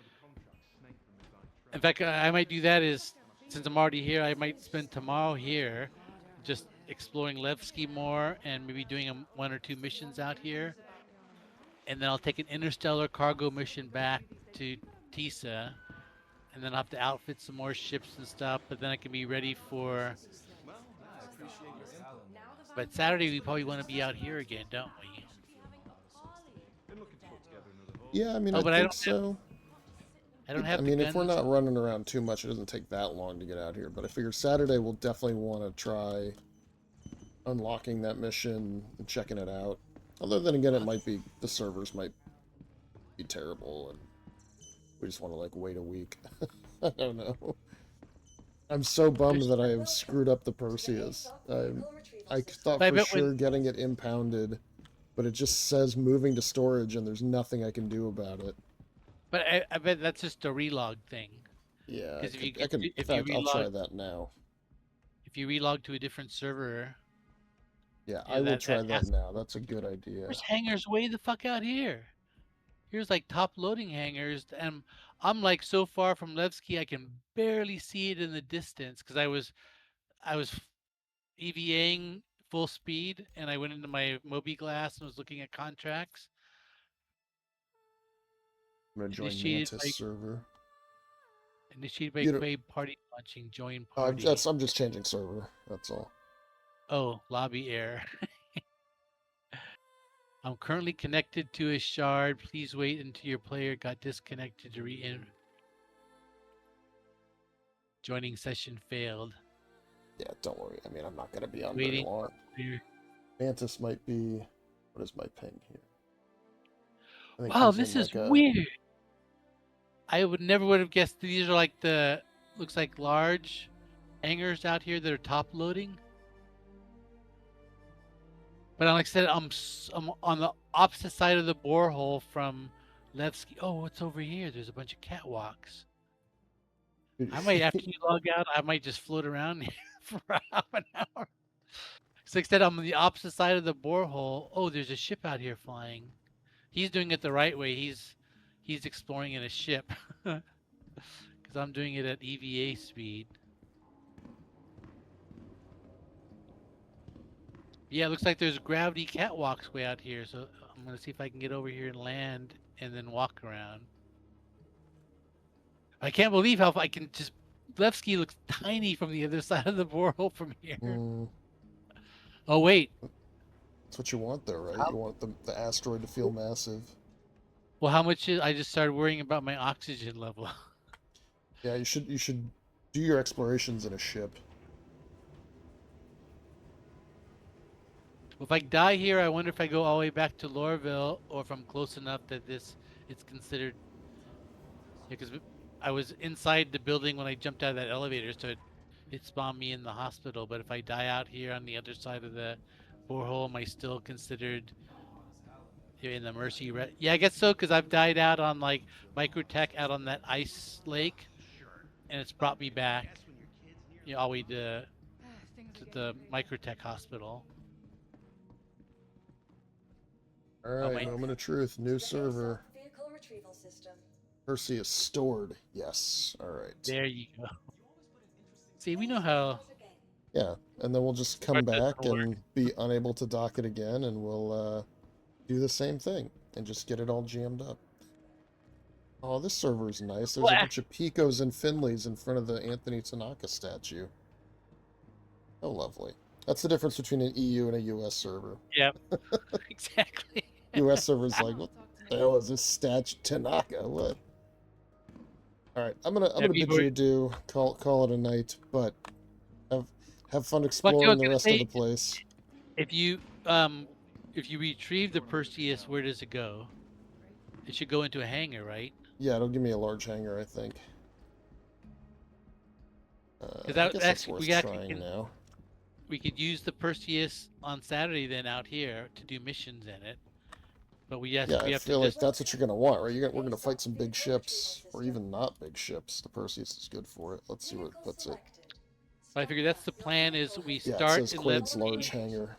in fact, I might do that is since I'm already here, I might spend tomorrow here just exploring Levski more and maybe doing 1 or 2 missions out here. And then I'll take an interstellar cargo mission back to Tisa. And then I'll have to outfit some more ships and stuff, but then I can be ready for. But Saturday we probably want to be out here again, don't we? Yeah, I mean, I think so. I don't have. I mean, if we're not running around too much, it doesn't take that long to get out here. But I figure Saturday we'll definitely want to try unlocking that mission and checking it out. Although then again, it might be the servers might be terrible and we just want to like wait a week. I don't know. I'm so bummed that I have screwed up the Perseus. I thought But I for bet sure when, getting it impounded, but it just says moving to storage, and there's nothing I can do about it. but I bet that's just a relog thing. Yeah, Because if you I can. In if you fact, I'll try relog that now. if you relog to a different server, Yeah, you I know, will that try that has, now. That's a good idea. there's hangars way the fuck out here. Here's like top loading hangars, and I'm like so far from Levski I can barely see it in the distance because I was EVAing full speed and I went into my Moby Glass and was looking at contracts. I'm gonna join Initiated Mantis by server. Initiated by Quade party launching. Join I'm party. just changing server. That's all. Oh, lobby error. I'm currently connected to a shard. Please wait until your player got disconnected to re-in. Joining session failed. Yeah, don't worry. I mean, I'm not gonna be on Waiting. very long. Mantis might be. What is my ping here? I think Wow, he's this in is like weird. I would have guessed these are like the looks like large hangars out here that are top loading. But like I said, I'm on the opposite side of the borehole from Levski. Oh, what's over here? There's a bunch of catwalks. I might, after you log out, I might just float around here for half an hour. So like I said, I'm on the opposite side of the borehole. Oh, there's a ship out here flying. He's doing it the right way. He's exploring in a ship. Because I'm doing it at EVA speed. Yeah, it looks like there's gravity catwalks way out here. So I'm going to see if I can get over here and land and then walk around. I can't believe how I can just... Levski looks tiny from the other side of the borehole from here. Oh, wait. That's what you want, though, right? You want the asteroid to feel massive. Well, how much is... I just started worrying about my oxygen level. Yeah, you should do your explorations in a ship. If I die here, I wonder if I go all the way back to Lorville or if I'm close enough that it's considered... Because I was inside the building when I jumped out of that elevator, so it spawned me in the hospital. But if I die out here on the other side of the borehole, am I still considered in the Mercy? Yeah, I guess so, because I've died out on like Microtech out on that ice lake, and it's brought me back, you know, all the way to the Microtech hospital. All right, moment of truth. New server. Vehicle retrieval system. Perseus stored. Yes. All right. There you go. See, we know how. Yeah, and then we'll just come back and be unable to dock it again, and we'll do the same thing and just get it all jammed up. Oh, this server is nice. There's a bunch of Picos and Finleys in front of the Anthony Tanaka statue. Oh, lovely. That's the difference between an EU and a US server. Yep, exactly. US server's like, what the hell is this statue? Tanaka, what? All right, I'm gonna bid you adieu. Call it a night, but have fun exploring the rest of the place. If you retrieve the Perseus, where does it go? It should go into a hangar, right? Yeah, it'll give me a large hangar, I think. Because we could use the Perseus on Saturday then out here to do missions in it. But I feel like that's what you're gonna want, right? We're gonna fight some big ships, or even not big ships. The Perseus is good for it. Let's see where it puts it. I figure that's the plan. Is we start it says in Quade's Levski. large hangar.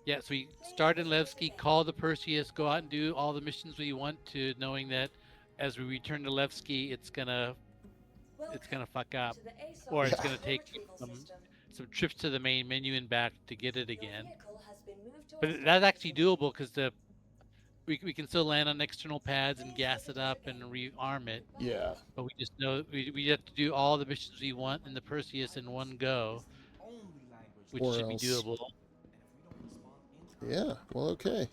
Yeah, so we start in Levski, call the Perseus, go out and do all the missions we want to, knowing that as we return to Levski, it's gonna fuck up, or it's gonna take some trips to the main menu and back to get it again. But that's actually doable because we can still land on external pads and gas it up and rearm it. Yeah. But we just know we have to do all the missions we want in the Perseus in one go, which should be doable. Yeah, well, okay.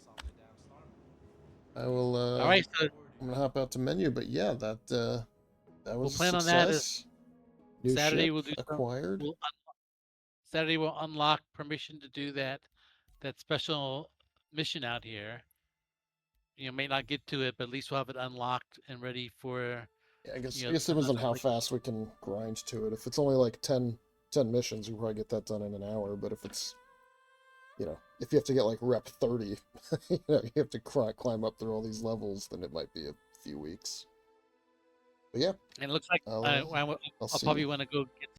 I will, all right, so I'm gonna hop out to menu, but yeah, that was we'll plan a on that. New Saturday ship we'll do acquired. Saturday we'll unlock permission to do that special mission out here. You know, may not get to it, but at least we'll have it unlocked and ready for Yeah, I guess you I know, guess it depends on another, how like, fast we can grind to it. If it's only like 10 missions, we probably get that done in an hour. But if it's, if you have to get like rep 30, you have to climb up through all these levels, then it might be a few weeks. But yeah, and it looks like I'll I'll see probably you. want to go get